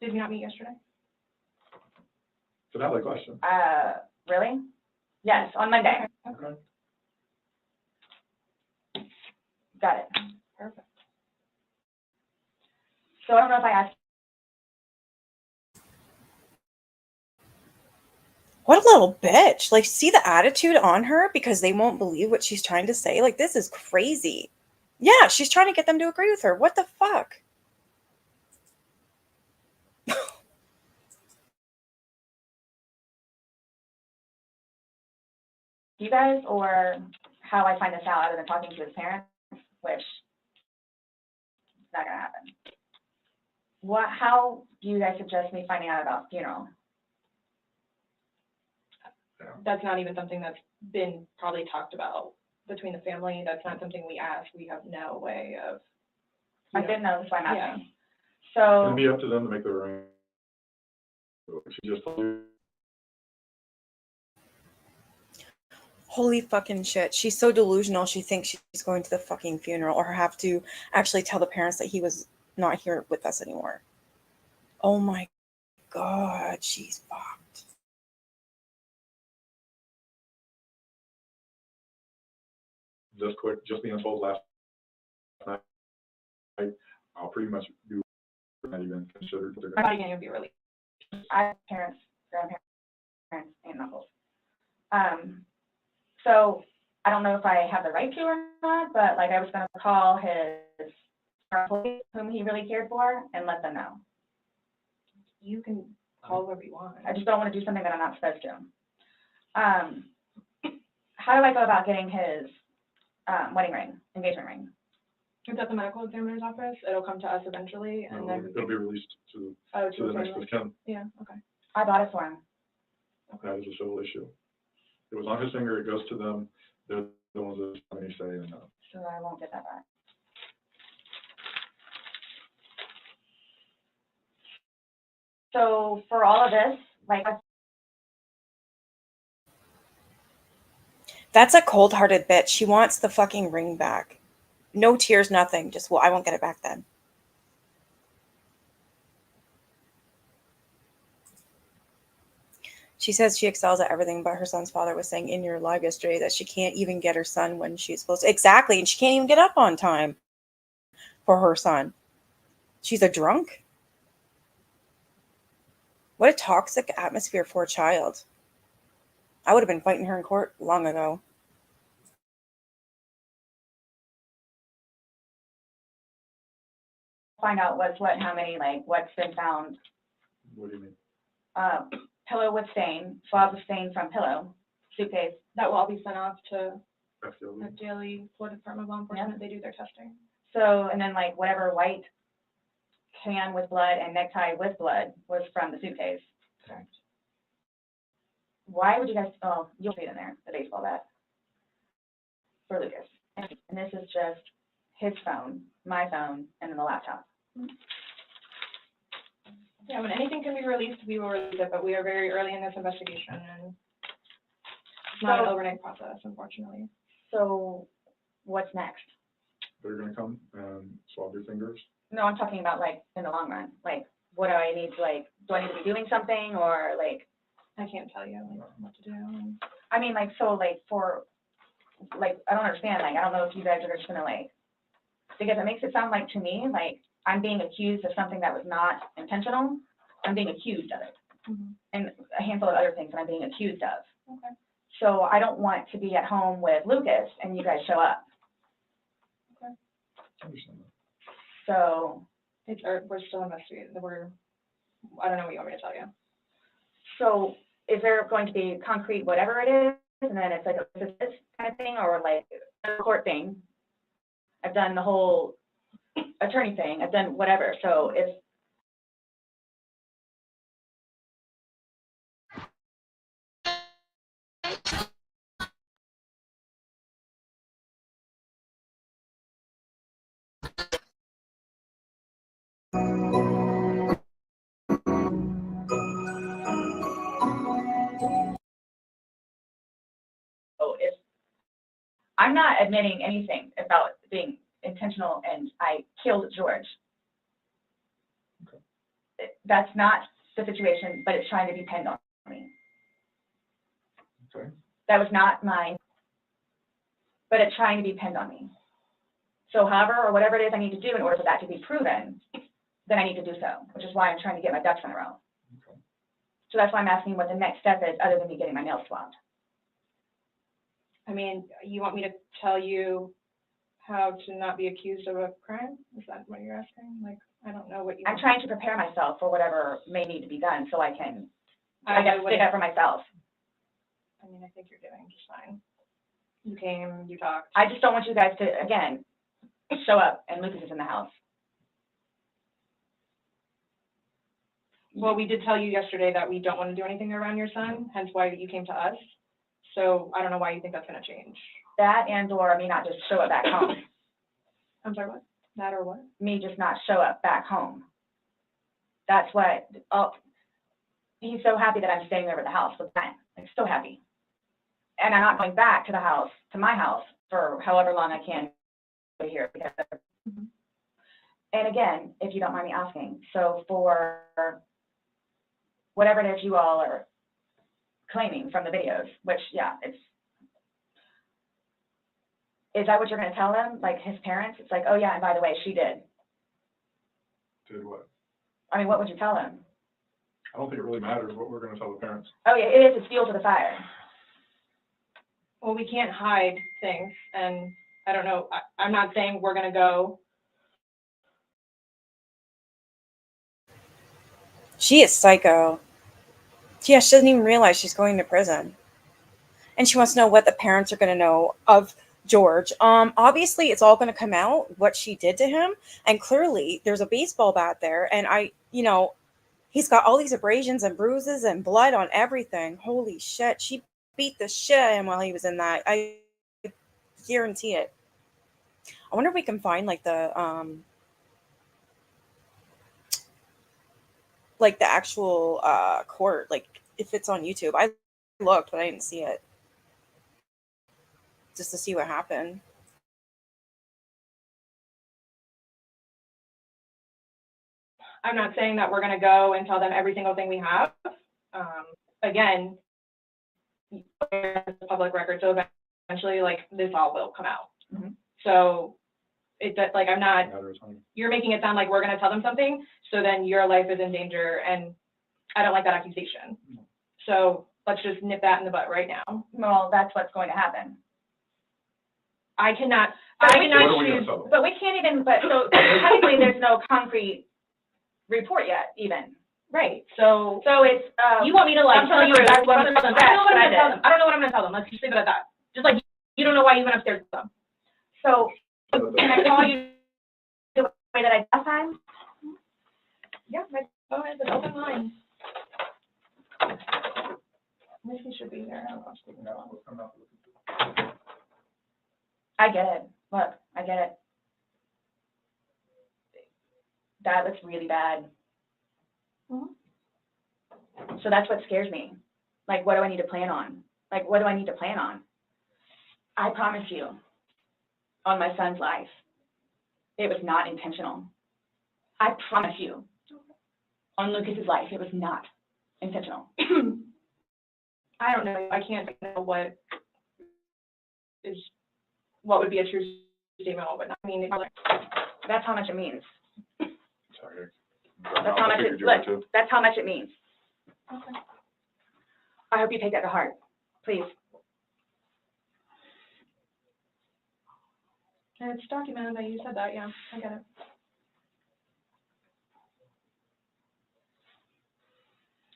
C: Did we not meet yesterday?
E: It's a valid question.
D: Really? Yes, on Monday.
E: Okay.
D: Got it.
C: Perfect.
D: So I don't know if I asked.
A: What a little bitch. Like, see the attitude on her because they won't believe what she's trying to say? Like, this is crazy. Yeah, she's trying to get them to agree with her. What the fuck?
D: You guys, or how I find this out other than talking to his parents, which is not gonna happen. How do you guys suggest me finding out about funeral?
C: That's not even something that's been probably talked about between the family. That's not something we ask. We have no way of.
D: I didn't know, that's why I'm
C: Yeah.
D: asking.
E: It'll
D: So,
E: be up to them to make their arrangements. She just told you.
A: Holy fucking shit. She's so delusional. She thinks she's going to the fucking funeral or have to actually tell the parents that he was not here with us anymore. Oh my God, she's fucked.
E: Just quick, just being told last night, I'll pretty much do not even consider that they're
C: I'm
E: gonna.
C: not going to be released.
D: I have parents, grandparents, and uncles. So I don't know if I have the right to or not, but like I was gonna call his employees whom he really cared for and let them know.
C: You can call whoever you want.
D: I just don't want to do something that I'm not supposed to. How do I go about getting his wedding ring, engagement ring?
C: It's at the medical examiner's office. It'll come to us eventually, and then
E: It'll be released to
C: oh,
E: the next
C: family.
E: of kin.
C: Yeah. Okay.
D: I bought it for him.
E: That is a civil issue. It was on his finger, it goes to them, they're the ones that have any say in that.
D: So I won't get that back. So for all of this, like,
A: That's a cold-hearted bitch. She wants the fucking ring back. No tears, nothing. Just, well, I won't get it back then. She says she excels at everything, but her son's father was saying in your live yesterday that she can't even get her son when she's supposed to. Exactly, and she can't even get up on time for her son. She's a drunk. What a toxic atmosphere for a child. I would have been fighting her in court long ago.
D: find out what's what, how many, like, what's been found.
E: What do you mean?
D: Pillow with stain, swabs of stain from pillow, suitcase.
C: That will all be sent off to
E: FDLE?
C: Daily Florida Department of Law Enforcement. They do their testing.
D: So, and then like whatever white can with blood and necktie with blood was from the suitcase.
C: Correct.
D: Why would you guys, oh, you'll see it in there, the baseball bat for Lucas. And this is just his phone, my phone, and then the laptop.
C: Yeah, when anything can be released, we will release it, but we are very early in this investigation, and it's not an overnight process, unfortunately.
D: So what's next?
E: They're gonna come and swab your fingers.
D: No, I'm talking about like in the long run. Like, what do I need to like, do I need to be doing something or like?
C: I can't tell you like, what to do.
D: I mean, like, so like for, like, I don't understand, like, I don't know if you guys are just gonna like, because it makes it sound like to me, like, I'm being accused of something that was not intentional. I'm being accused of it.
C: Mm-hmm.
D: And a handful of other things that I'm being accused of.
C: Okay.
D: So I don't want to be at home with Lucas and you guys show up.
C: Okay.
E: I understand that.
D: So.
C: We're still investigating. I don't know what you want me to tell you.
D: So is there going to be concrete whatever it is, and then it's like this kind of thing, or like a court thing? I've done the whole attorney thing. I've done whatever. So if I'm not admitting anything about being intentional and I killed George.
E: Okay.
D: That's not the situation, but it's trying to depend on me.
E: Okay.
D: that was not mine, but it's trying to be pinned on me. So however, or whatever it is I need to do in order for that to be proven, then I need to do so, which is why I'm trying to get my ducks in a row.
E: Okay.
D: So that's why I'm asking what the next step is, other than me getting my nails swabbed.
C: I mean, you want me to tell you how to not be accused of a crime? Is that what you're asking? Like, I don't know what you.
D: I'm trying to prepare myself for whatever may need to be done, so I can, I guess, stick up for myself.
C: I mean, I think you're doing just fine. You came, you talked.
D: I just don't want you guys to, again, show up and Lucas is in the house.
C: Well, we did tell you yesterday that we don't want to do anything around your son, hence why you came to us. So I don't know why you think that's going to change.
D: That and or me not just show up back home.
C: I'm sorry, what? That or what?
D: Me just not show up back home. That's what, oh, he's so happy that I'm staying over at the house with Ben. I'm so happy. And I'm not going back to the house, to my house, for however long I can be here. Because, and again, if you don't mind me asking, so for whatever it is you all are claiming from the videos, which, yeah, it's, is that what you're going to tell them, like his parents? It's like, oh yeah, and by the way, she did.
E: Did what?
D: I mean, what would you tell them?
E: I don't think it really matters what we're gonna tell the parents.
D: Oh yeah, it is a fuel to the fire.
C: Well, we can't hide things, and I don't know, I'm not saying we're going to go.
A: She is psycho. Yeah, she doesn't even realize she's going to prison. And she wants to know what the parents are going to know of George. Obviously, it's all going to come out, what she did to him. And clearly, there's a baseball bat there. And he's got all these abrasions and bruises and blood on everything. Holy shit. She beat the shit out of him while he was in that. I guarantee it. I wonder if we can find like the actual court, like if it's on YouTube. I looked, but I didn't see it. Just to see what happened.
C: I'm not saying that we're going to go and tell them every single thing we have. Again, it's a public record, so eventually, like, this all will come out.
D: Mm-hmm.
C: So it's like, I'm not, you're making it sound like we're going to tell them something, so then your life is in danger, and I don't like that accusation. So let's just nip that in the butt right now.
D: Well, that's what's going to happen.
C: I cannot
E: What are we gonna
C: choose.
E: tell them?
D: But we can't even, but so technically there's no concrete report yet even.
C: Right, so
D: So it's,
C: you want me to like tell you exactly what I'm going to tell them? I don't know what I'm going to tell them. I don't know what I'm going to tell them. Let's just leave it at that. Just like you don't know why you went upstairs with them.
D: so can I call you the way that I did last time?
C: Yeah, go ahead, it's open line. Missy should be there.
D: I get it. Look, I get it. That looks really bad.
C: Mm-hmm.
D: So that's what scares me. Like, what do I need to plan on? Like, what do I need to plan on? I promise you, on my son's life, it was not intentional. I promise you, on Lucas's life, it was not intentional.
C: I don't know. I can't know what would be a true statement, but I mean,
D: That's how much it means.
E: Sorry.
D: That's how much it, look, that's how much it means.
C: okay.
D: I hope you take that to heart, please.
C: And it's documented that you said that. Yeah, I get it.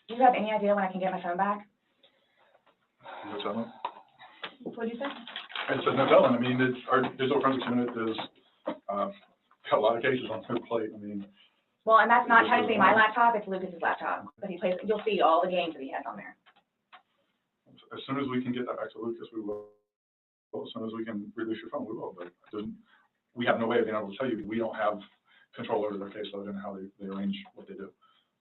D: Do you have any idea when I can get my phone back?
E: What's that one?
C: What did you say?
E: I said, no telling. I mean, our digital forensics unit is, got a lot of cases on their plate. I mean.
D: Well, and that's not technically my laptop, it's Lucas's laptop, but he plays, you'll see all the games that he has on there.
E: As soon as we can get that back to Lucas, we will. As soon as we can release your phone, we will. But we have no way of being able to tell you. We don't have control over their caseload and how they arrange what they do.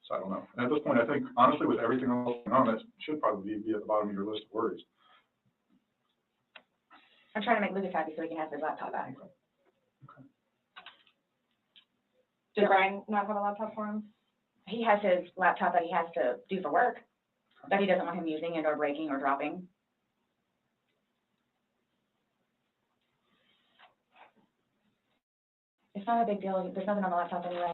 E: So I don't know. And at this point, I think, honestly, with everything else going on, that should probably be at the bottom of your list of worries.
D: I'm trying to make Lucas happy so he can have his laptop back.
E: Okay.
C: Did Brian not have a laptop for him?
D: He has his laptop that he has to do for work, that he doesn't want him using it or breaking or dropping. It's not a big deal. There's nothing on the laptop anyway.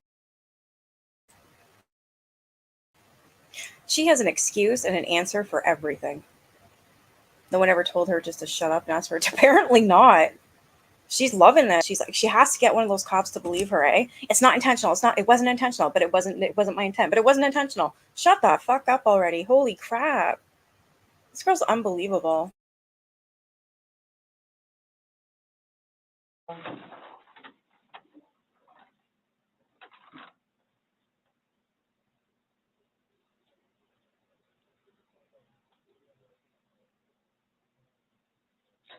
A: She has an excuse and an answer for everything. No one ever told her just to shut up and ask for it. Apparently not. She's loving this. She's like, she has to get one of those cops to believe her, eh? It's not intentional. It wasn't intentional, but it wasn't my intent, but it wasn't intentional. Shut the fuck up already. Holy crap. This girl's unbelievable.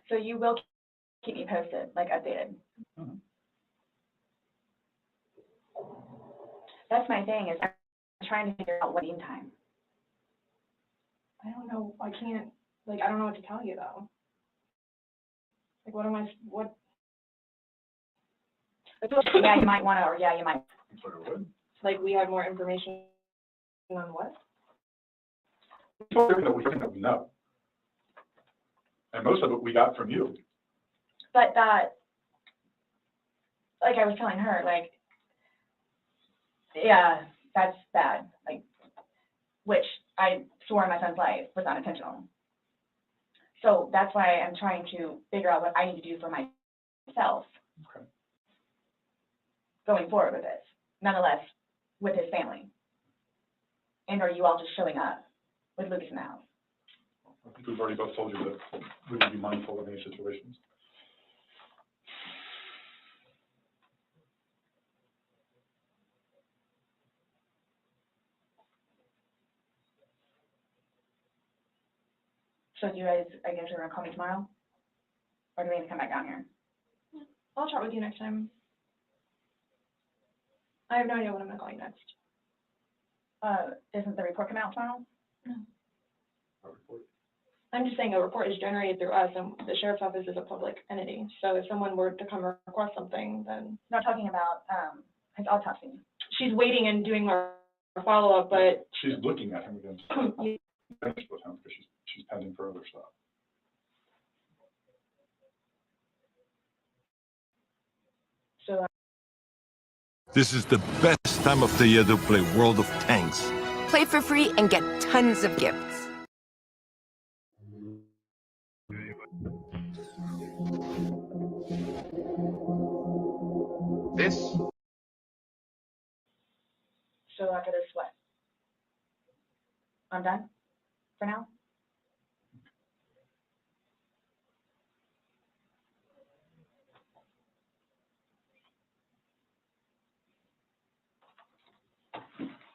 D: So you will keep me posted, like updated.
E: Mhm.
D: That's my thing, is I'm trying to figure out what meantime.
C: I don't know. I can't, like, I don't know what to tell you though. Like, what am I, what?
D: Yeah, you might want to, or yeah, you might.
E: I'm sorry, what?
C: Like, we had more information on what?
E: Everything that we know. And most of it we got from you.
D: But that, like I was telling her, like, yeah, that's bad. Like, which I swore my son's life was not intentional. So that's why I'm trying to figure out what I need to do for myself.
E: Okay.
D: Going forward with this, nonetheless, with his family. And are you all just showing up with Lucas in the house?
E: I think we've already both told you that we would be mindful of any situations.
D: So do you guys, I guess you're gonna call me tomorrow? Or do we need to come back down here?
C: I'll chat with you next time. I have no idea what I'm gonna call you next.
D: Isn't the report come out tomorrow?
E: Our report.
C: I'm just saying a report is generated through us, and the sheriff's office is a public entity. So if someone were to come request something, then
D: No, I'm talking about, his autopsy.
C: she's waiting and doing her follow-up, but
E: She's looking at him again.
C: you-
E: Finished with him because she's pending for other stuff.
D: So,
J: This is the best time of the year to play World of Tanks.
G: Play for free and get tons of gifts.
K: This
D: so after this, what? I'm done for now?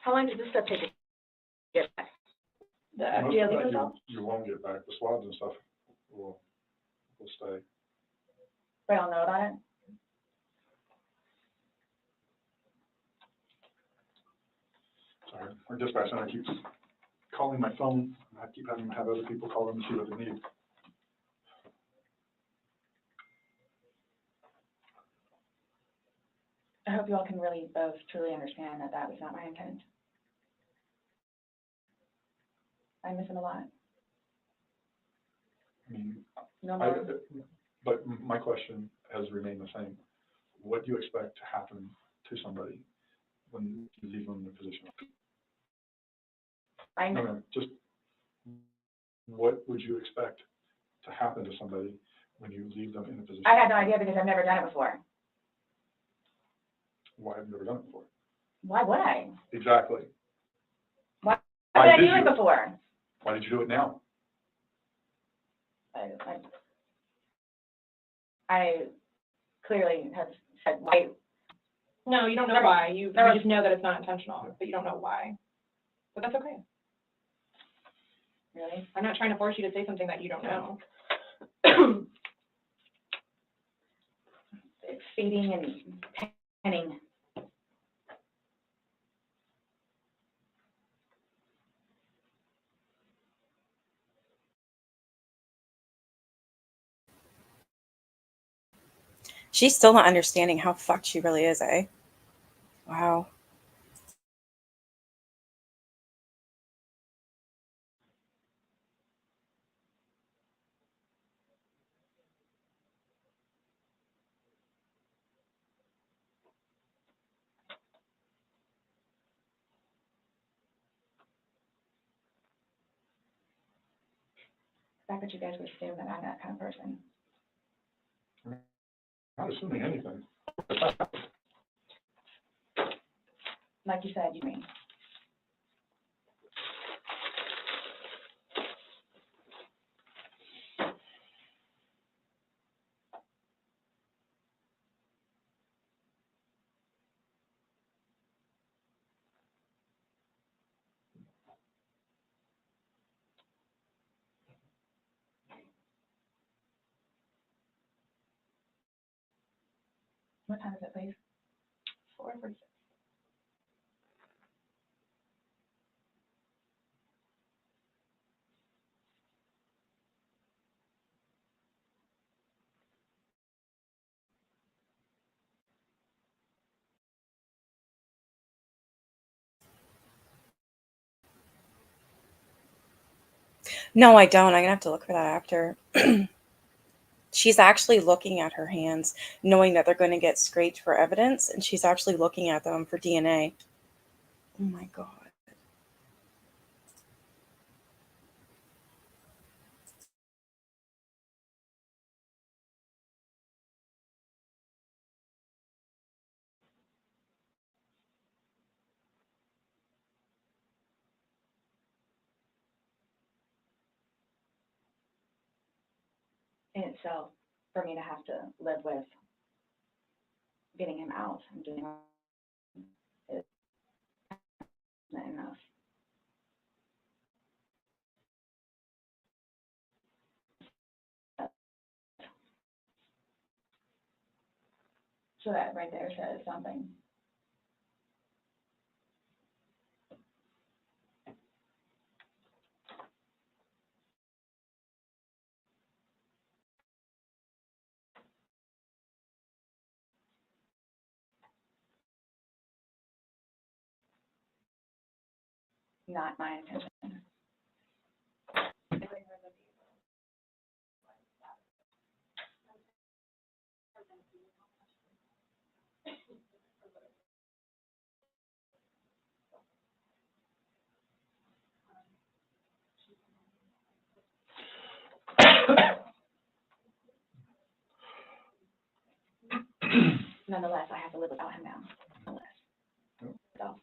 D: How long does this stuff take to get back?
C: the
E: Most
C: FDA
E: of that
C: legal results.
E: you won't get back. The swabs and stuff will stay.
D: They don't know about it?
E: Sorry, our dispatch center keeps calling my phone. I keep having to have other people call them and see what they need.
D: I hope you all can really both truly understand that that was not my intent. I miss him a lot.
E: I mean,
D: No more.
E: but my question has remained the same. What do you expect to happen to somebody when you leave them in a position? No, just what would you expect to happen to somebody when you leave them in a position?
D: I had no idea because I've never done it before.
E: Why have you never done it before?
D: Why would I?
E: Exactly.
D: Why
E: Why
D: did I
E: did
D: do it
E: you?
D: before?
E: Why did you do it now?
D: I clearly have said why.
C: No, you don't know why. You just know that it's not intentional, but you don't know why. But that's okay.
D: Really?
C: I'm not trying to force you to say something that you don't know.
D: It's fading and penning.
A: She's still not understanding how fucked she really is, eh? Wow.
D: fact that you guys would assume that I'm that kind of person.
E: Not assuming anything.
D: Like you said, you mean. What time is it, please? 4:46.
A: No, I don't. I'm gonna have to look for that after. She's actually looking at her hands, knowing that they're going to get scraped for evidence, and she's actually looking at them for DNA. Oh my God.
D: In itself, for me to have to live with getting him out and doing it isn't enough. So that right there says something. Not my intention. Nonetheless, I have to live without him now. Nonetheless. So.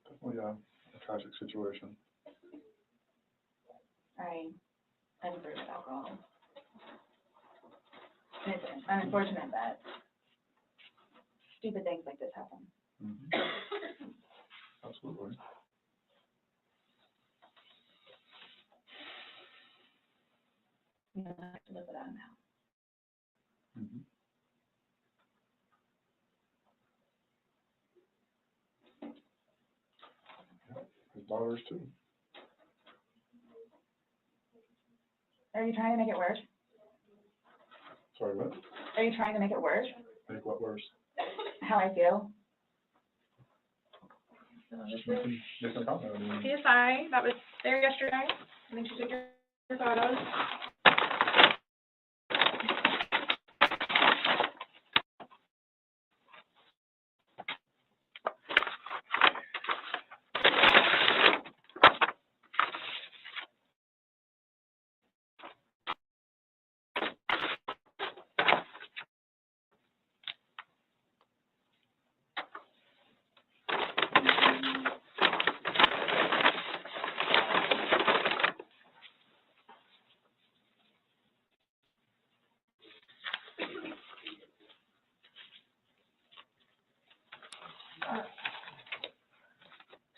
E: Definitely a tragic situation.
D: I agree with alcohol. And it's unfortunate that stupid things like this happen.
E: Mm-hmm. Absolutely.
D: You know, I have to live without him now.
E: Mm-hmm. His daughters too.
D: Are you trying to make it worse?
E: Sorry, what?
D: Are you trying to make it worse?
E: Make what worse?
D: How I feel?
E: Just making a comment. I mean,
C: PSI that was there yesterday. I think she took your photos.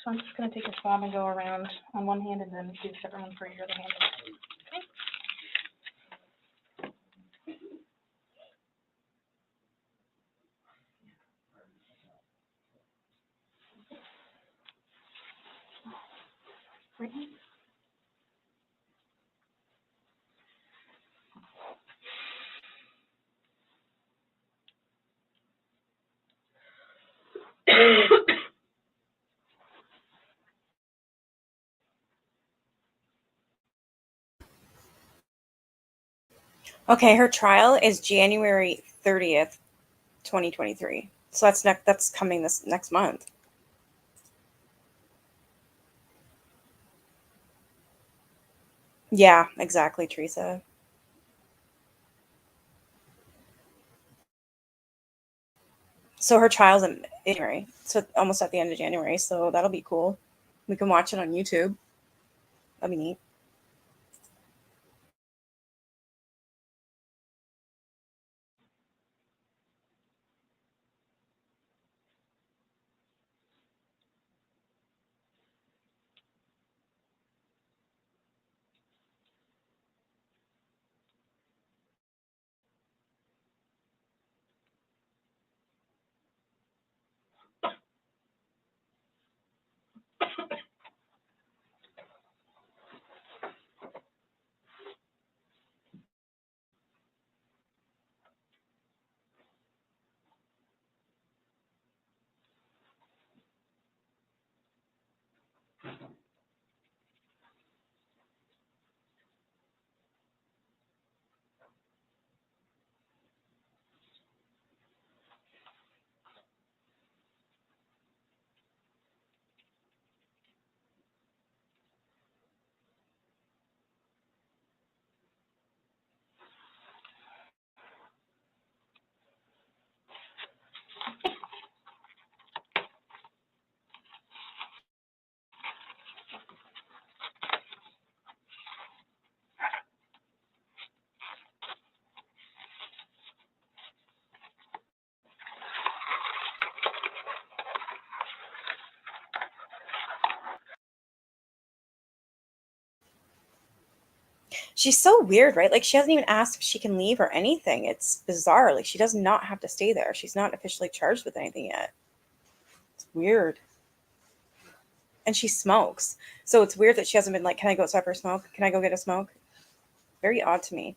C: So I'm just going to take a swab and go around on one hand and then do a separate one for your other hand. Okay. Right.
A: Okay, her trial is January 30th, 2023. So that's coming this next month. Yeah, exactly, Teresa. So her trial's in January, so almost at the end of January. So that'll be cool. We can watch it on YouTube. That'd be neat. She's so weird, right? Like she hasn't even asked if she can leave or anything. It's bizarre. Like she does not have to stay there. She's not officially charged with anything yet. It's weird. And she smokes. So it's weird that she hasn't been like, can I go outside for a smoke? Can I go get a smoke? Very odd to me.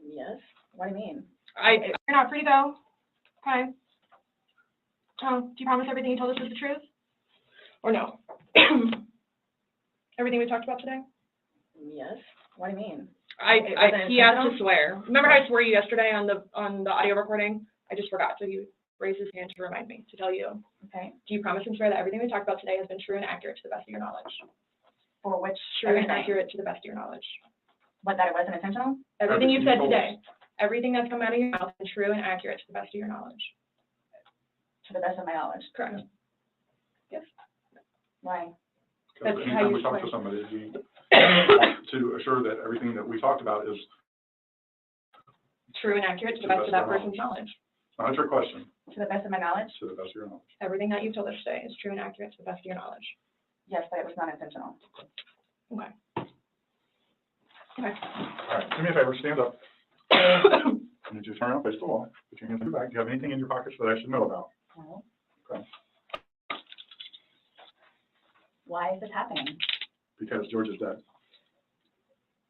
D: Yes. What do you mean?
C: You're not free to go. Okay. Oh, do you promise everything you told us is the truth? Or no? Everything we talked about today?
D: Yes. What do you mean?
C: He asked to swear. Remember how I swore you yesterday on the audio recording? I just forgot, so he raised his hand to remind me to tell you.
D: Okay.
C: Do you promise and swear that everything we talked about today has been true and accurate to the best of your knowledge?
D: For which?
C: True and
D: everything?
C: accurate to the best of your knowledge.
D: What, that it wasn't intentional?
C: Everything you've said
E: Everything you told
C: today, everything that's come out of your mouth is true and accurate to the best of your knowledge.
D: To the best of my knowledge.
C: Correct. Yes.
D: Why?
C: That's
E: Because
C: how
E: anytime
C: you
E: we talk
C: swear.
E: to somebody, we want to assure that everything that we talked about is
C: True and accurate to the best of that person's knowledge.
E: not a trick question,
D: To the best of my knowledge?
E: to the best of your knowledge.
C: Everything that you've told us today is true and accurate to the best of your knowledge.
D: Yes, but it was not intentional.
C: Okay. Okay.
E: All right, do me a favor, stand up. I need you to turn around, face the wall, put your hands in your back. Do you have anything in your pockets that I should know about?
D: No.
E: Okay.
D: Why is this happening?
E: Because George is dead.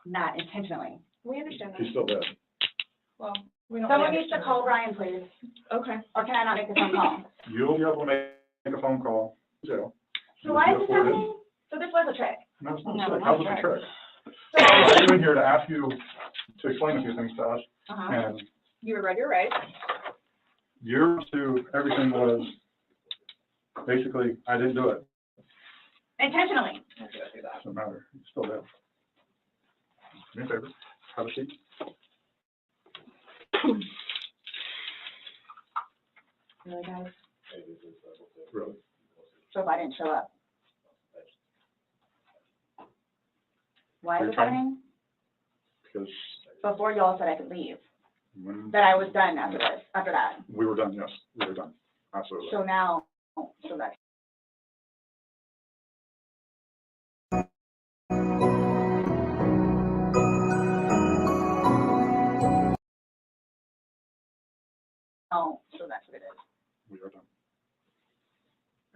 D: Not intentionally.
C: We understand that.
E: He's still dead.
C: Well, we don't.
D: Someone
C: really
D: needs to
C: understand
D: call Brian, please.
C: that. Okay.
D: Or can I not make the phone call?
E: You'll be able to make a phone call to jail.
D: So why is this happening? So this was a trick.
E: No, it's not
D: No,
E: a trick.
D: not
E: How
D: a
E: was it a
D: trick.
E: trick? I was in here to ask you to explain a few things to us,
C: Uh-huh.
E: and
C: You were read your rights.
E: your to everything was basically, I didn't do it.
D: Intentionally.
C: Let's go through that.
E: Doesn't matter. He's still dead. Do me a favor. Have a seat.
D: really, guys?
E: Really.
D: So if I didn't show up, why is
E: You're
D: it
E: trying-
D: happening?
E: Because
D: Before y'all said I could leave,
E: when
D: that I was done after this, after that.
E: we were done, yes, we were done, absolutely.
D: So now, so that. Oh, so that's what it is,
E: We are done.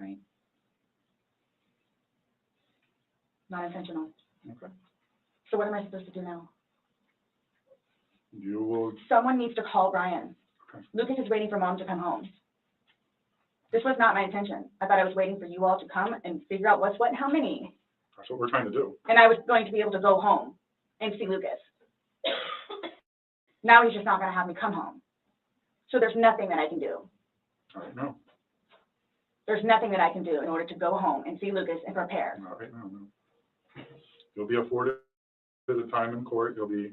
D: right? Not intentional.
E: Okay.
D: So what am I supposed to do now?
E: You will,
D: Someone needs to call Brian.
E: Okay.
D: Lucas is waiting for mom to come home. This was not my intention. I thought I was waiting for you all to come and figure out what's what and how many.
E: that's what we're trying to do.
D: And I was going to be able to go home and see Lucas. Now he's just not gonna have me come home. So there's nothing that I can do.
E: All right, no,
D: There's nothing that I can do in order to go home and see Lucas and prepare.
E: all right, no. You'll be afforded the time in court, you'll be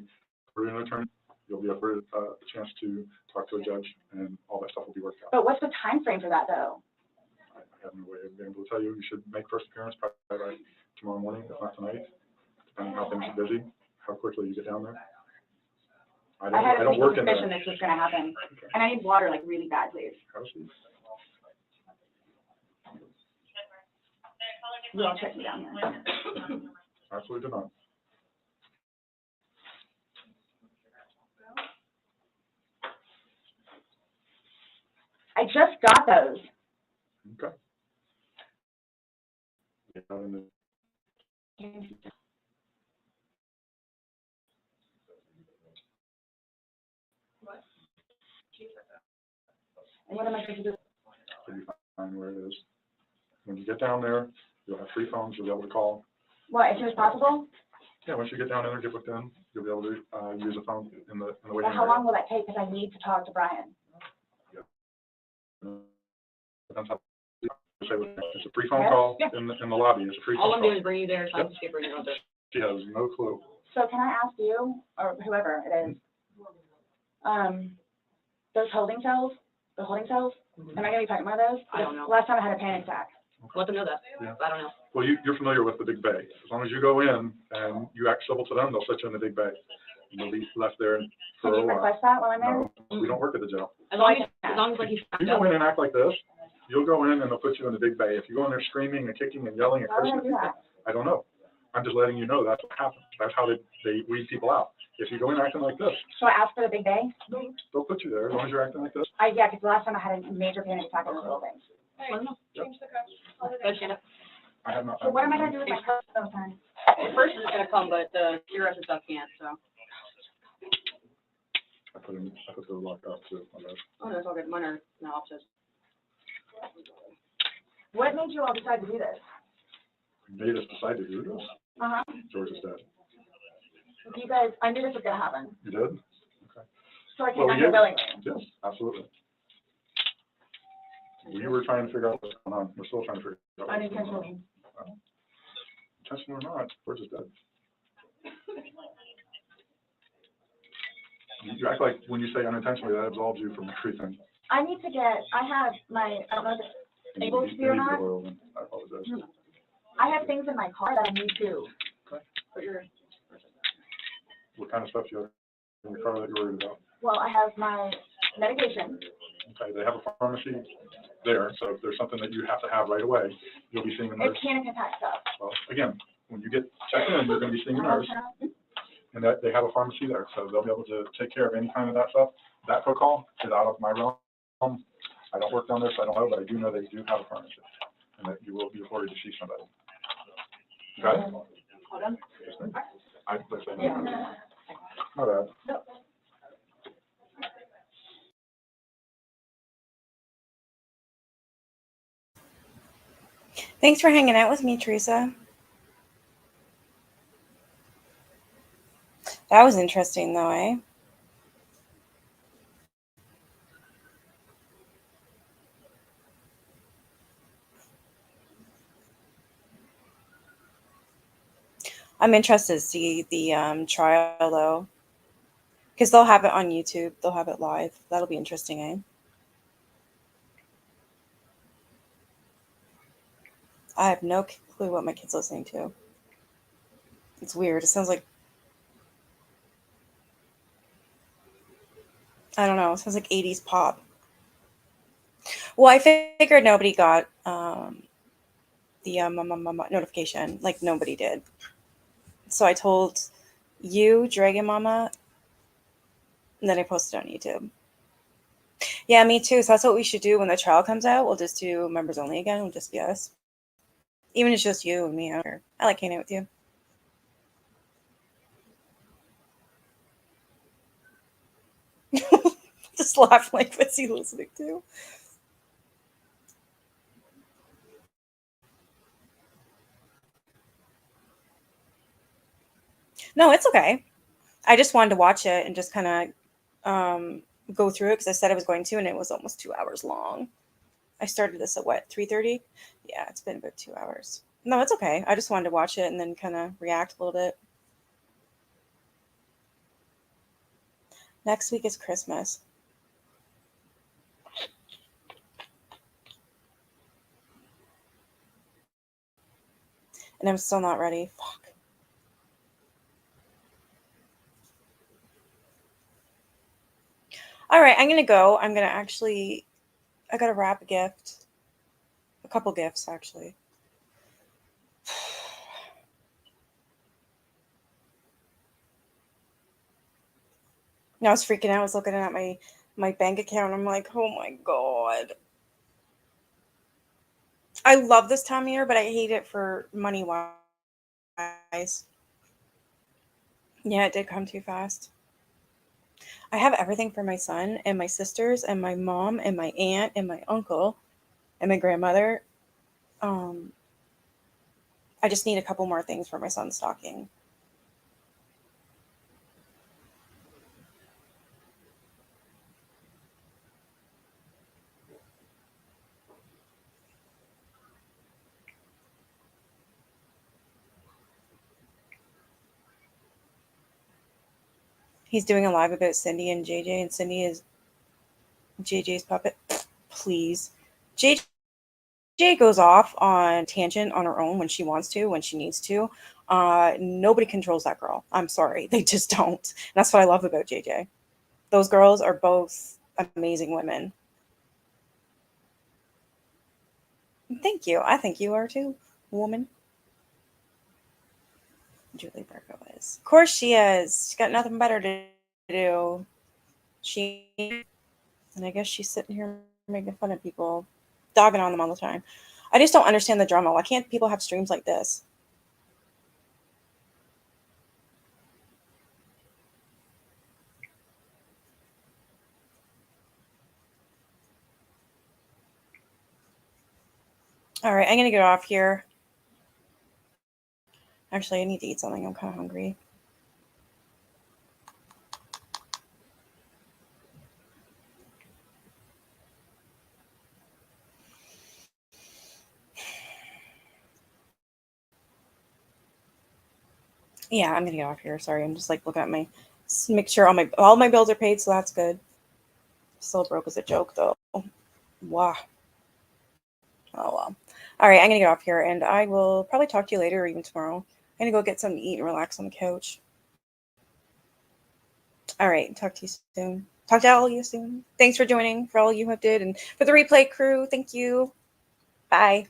E: afforded an attorney, you'll be afforded a chance to talk to a judge, and all that stuff will be worked out.
D: But what's the time frame for that though?
E: I have no way of being able to tell you. You should make first appearance probably by tomorrow morning, if not tonight, depending on how things are busy, how quickly you get down there.
D: I had a
E: don't
D: sneaky
E: work in there.
D: suspicion this was gonna happen. And I need water like really bad, please.
E: Have a seat.
D: You all check me down here.
E: Absolutely not.
D: I just got those.
E: Okay. Get out in the-
D: And what am I supposed to do?
E: You'll be fine where it is. When you get down there, you'll have 3 phones, you'll be able to call.
D: What, as soon as possible?
E: Yeah, once you get down there, get booked in, you'll be able to use a phone in the
D: But
E: waiting
D: how long
E: area.
D: will that take? Because I need to talk to Brian.
E: Depends how- It's a free phone call in the lobby, it's a free
B: All
E: phone
B: I'm doing
E: call.
B: is bringing you there, so I'm just gonna bring you out there.
E: She has no clue.
D: So can I ask you, or whoever it is, those holding cells, am I gonna be put in one of those?
B: I don't know.
D: Last time I had a panic attack.
B: Let them know that.
E: Yeah.
B: I don't know.
E: Well, you're familiar with the big bay. As long as you go in and you act civil to them, they'll set you in the big bay. And you'll be left there for
D: Can
E: a
D: you
E: while.
D: request that while I'm there?
E: No, we don't work at the jail.
B: As long as like he's
E: If you go in and act like this, you'll go in and they'll put you in the big bay. If you go in there screaming and kicking and yelling and
D: Why would
E: cursing
D: I
E: at
D: do
E: people,
D: that?
E: I don't know. I'm just letting you know that's what happens. That's how they weed people out. If you go in acting like this,
D: So I asked for the big bay?
E: they'll put you there as long as you're acting like this.
D: Yeah, because the last time I had a major panic attack in the building.
B: let them know.
I: Change the cost.
B: Go stand up.
E: I have not.
D: So what am I gonna do with my purse those times?
B: The first is gonna come, but the rest of stuff can't, so.
E: I put the lock up too. My bad.
B: Oh, no, it's all good. Mine are no opposites.
D: What made you all decide to do this?
E: We made us decide to do this.
D: Uh-huh.
E: George is dead.
D: You guys, I knew this was gonna happen,
E: You did?
D: so I
E: Well,
D: came out
E: we
D: here
E: did.
D: willingly.
E: Yes, absolutely. We were trying to figure out what's going on. We're still trying to figure out. what's going on.
D: Unintentionally.
E: Intentional or not, George is dead. You act like when you say unintentionally, that absolves you from everything.
D: I need to get, I have my, I don't know if it's able to be or not.
E: I apologize.
D: I have things in my car that I need to.
B: Put your,
E: What kind of stuff do you have in your car that you're worried about?
D: Well, I have my medication.
E: Okay, they have a pharmacy there, so if there's something that you have to have right away, you'll be seeing a nurse.
D: It's panic attack stuff.
E: Well, again, when you get checked in, you're gonna be seeing a nurse, and that they have a pharmacy there, so they'll be able to take care of any kind of that stuff. That protocol is out of my realm. I don't work down there, so I don't know, but I do know they do have a pharmacy, and that you will be afforded to see somebody. Okay?
B: hold on.
E: Let's say no. My bad.
A: Thanks for hanging out with me, Teresa. That was interesting, though, eh? I'm interested to see the trial, though, because they'll have it on YouTube. They'll have it live. That'll be interesting, eh? I have no clue what my kid's listening to. It's weird. It sounds like, I don't know. It sounds like 80s pop. Well, I figured nobody got the notification. Like, nobody did. So I told you, Dragon Mama, and then I posted on YouTube. Yeah, me too. So that's what we should do when the trial comes out. We'll just do members only again. We'll just be us. Even if it's just you and me. I don't care. I like hanging out with you. Just laugh like, what's he listening to? No, it's okay. I just wanted to watch it and just kind of go through it because I said I was going to, and it was almost 2 hours long. I started this at what, 3:30? Yeah, it's been about 2 hours. No, it's okay. I just wanted to watch it and then kind of react a little bit. Next week is Christmas. And I'm still not ready. Fuck. All right, I'm going to go. I'm going to actually, I got to wrap a gift. A couple gifts, actually. I was freaking out. I was looking at my bank account. I'm like, oh my God. I love this time of year, but I hate it for money wise. Yeah, it did come too fast. I have everything for my son and my sisters and my mom and my aunt and my uncle and my grandmother. I just need a couple more things for my son's stocking. He's doing a live about Cindy and JJ, and Cindy is JJ's puppet. Please. JJ goes off on tangent on her own when she wants to, when she needs to. Nobody controls that girl. I'm sorry. They just don't. And that's what I love about JJ. Those girls are both amazing women. Thank you. I think you are too, woman. Julie Barco is. Of course she is. She's got nothing better to do. And I guess she's sitting here making fun of people, dogging on them all the time. I just don't understand the drama. Why can't people have streams like this? All right, I'm going to get off here. Actually, I need to eat something. I'm kind of hungry. Yeah, I'm going to get off here. Sorry, I'm just like looking at make sure all my bills are paid, so that's good. Still broke as a joke, though. Wow. Oh, well. All right, I'm going to get off here, and I will probably talk to you later or even tomorrow. I'm going to go get something to eat and relax on the couch. All right, talk to you soon. Talk to all of you soon. Thanks for joining, for all you who did, and for the replay crew, thank you. Bye.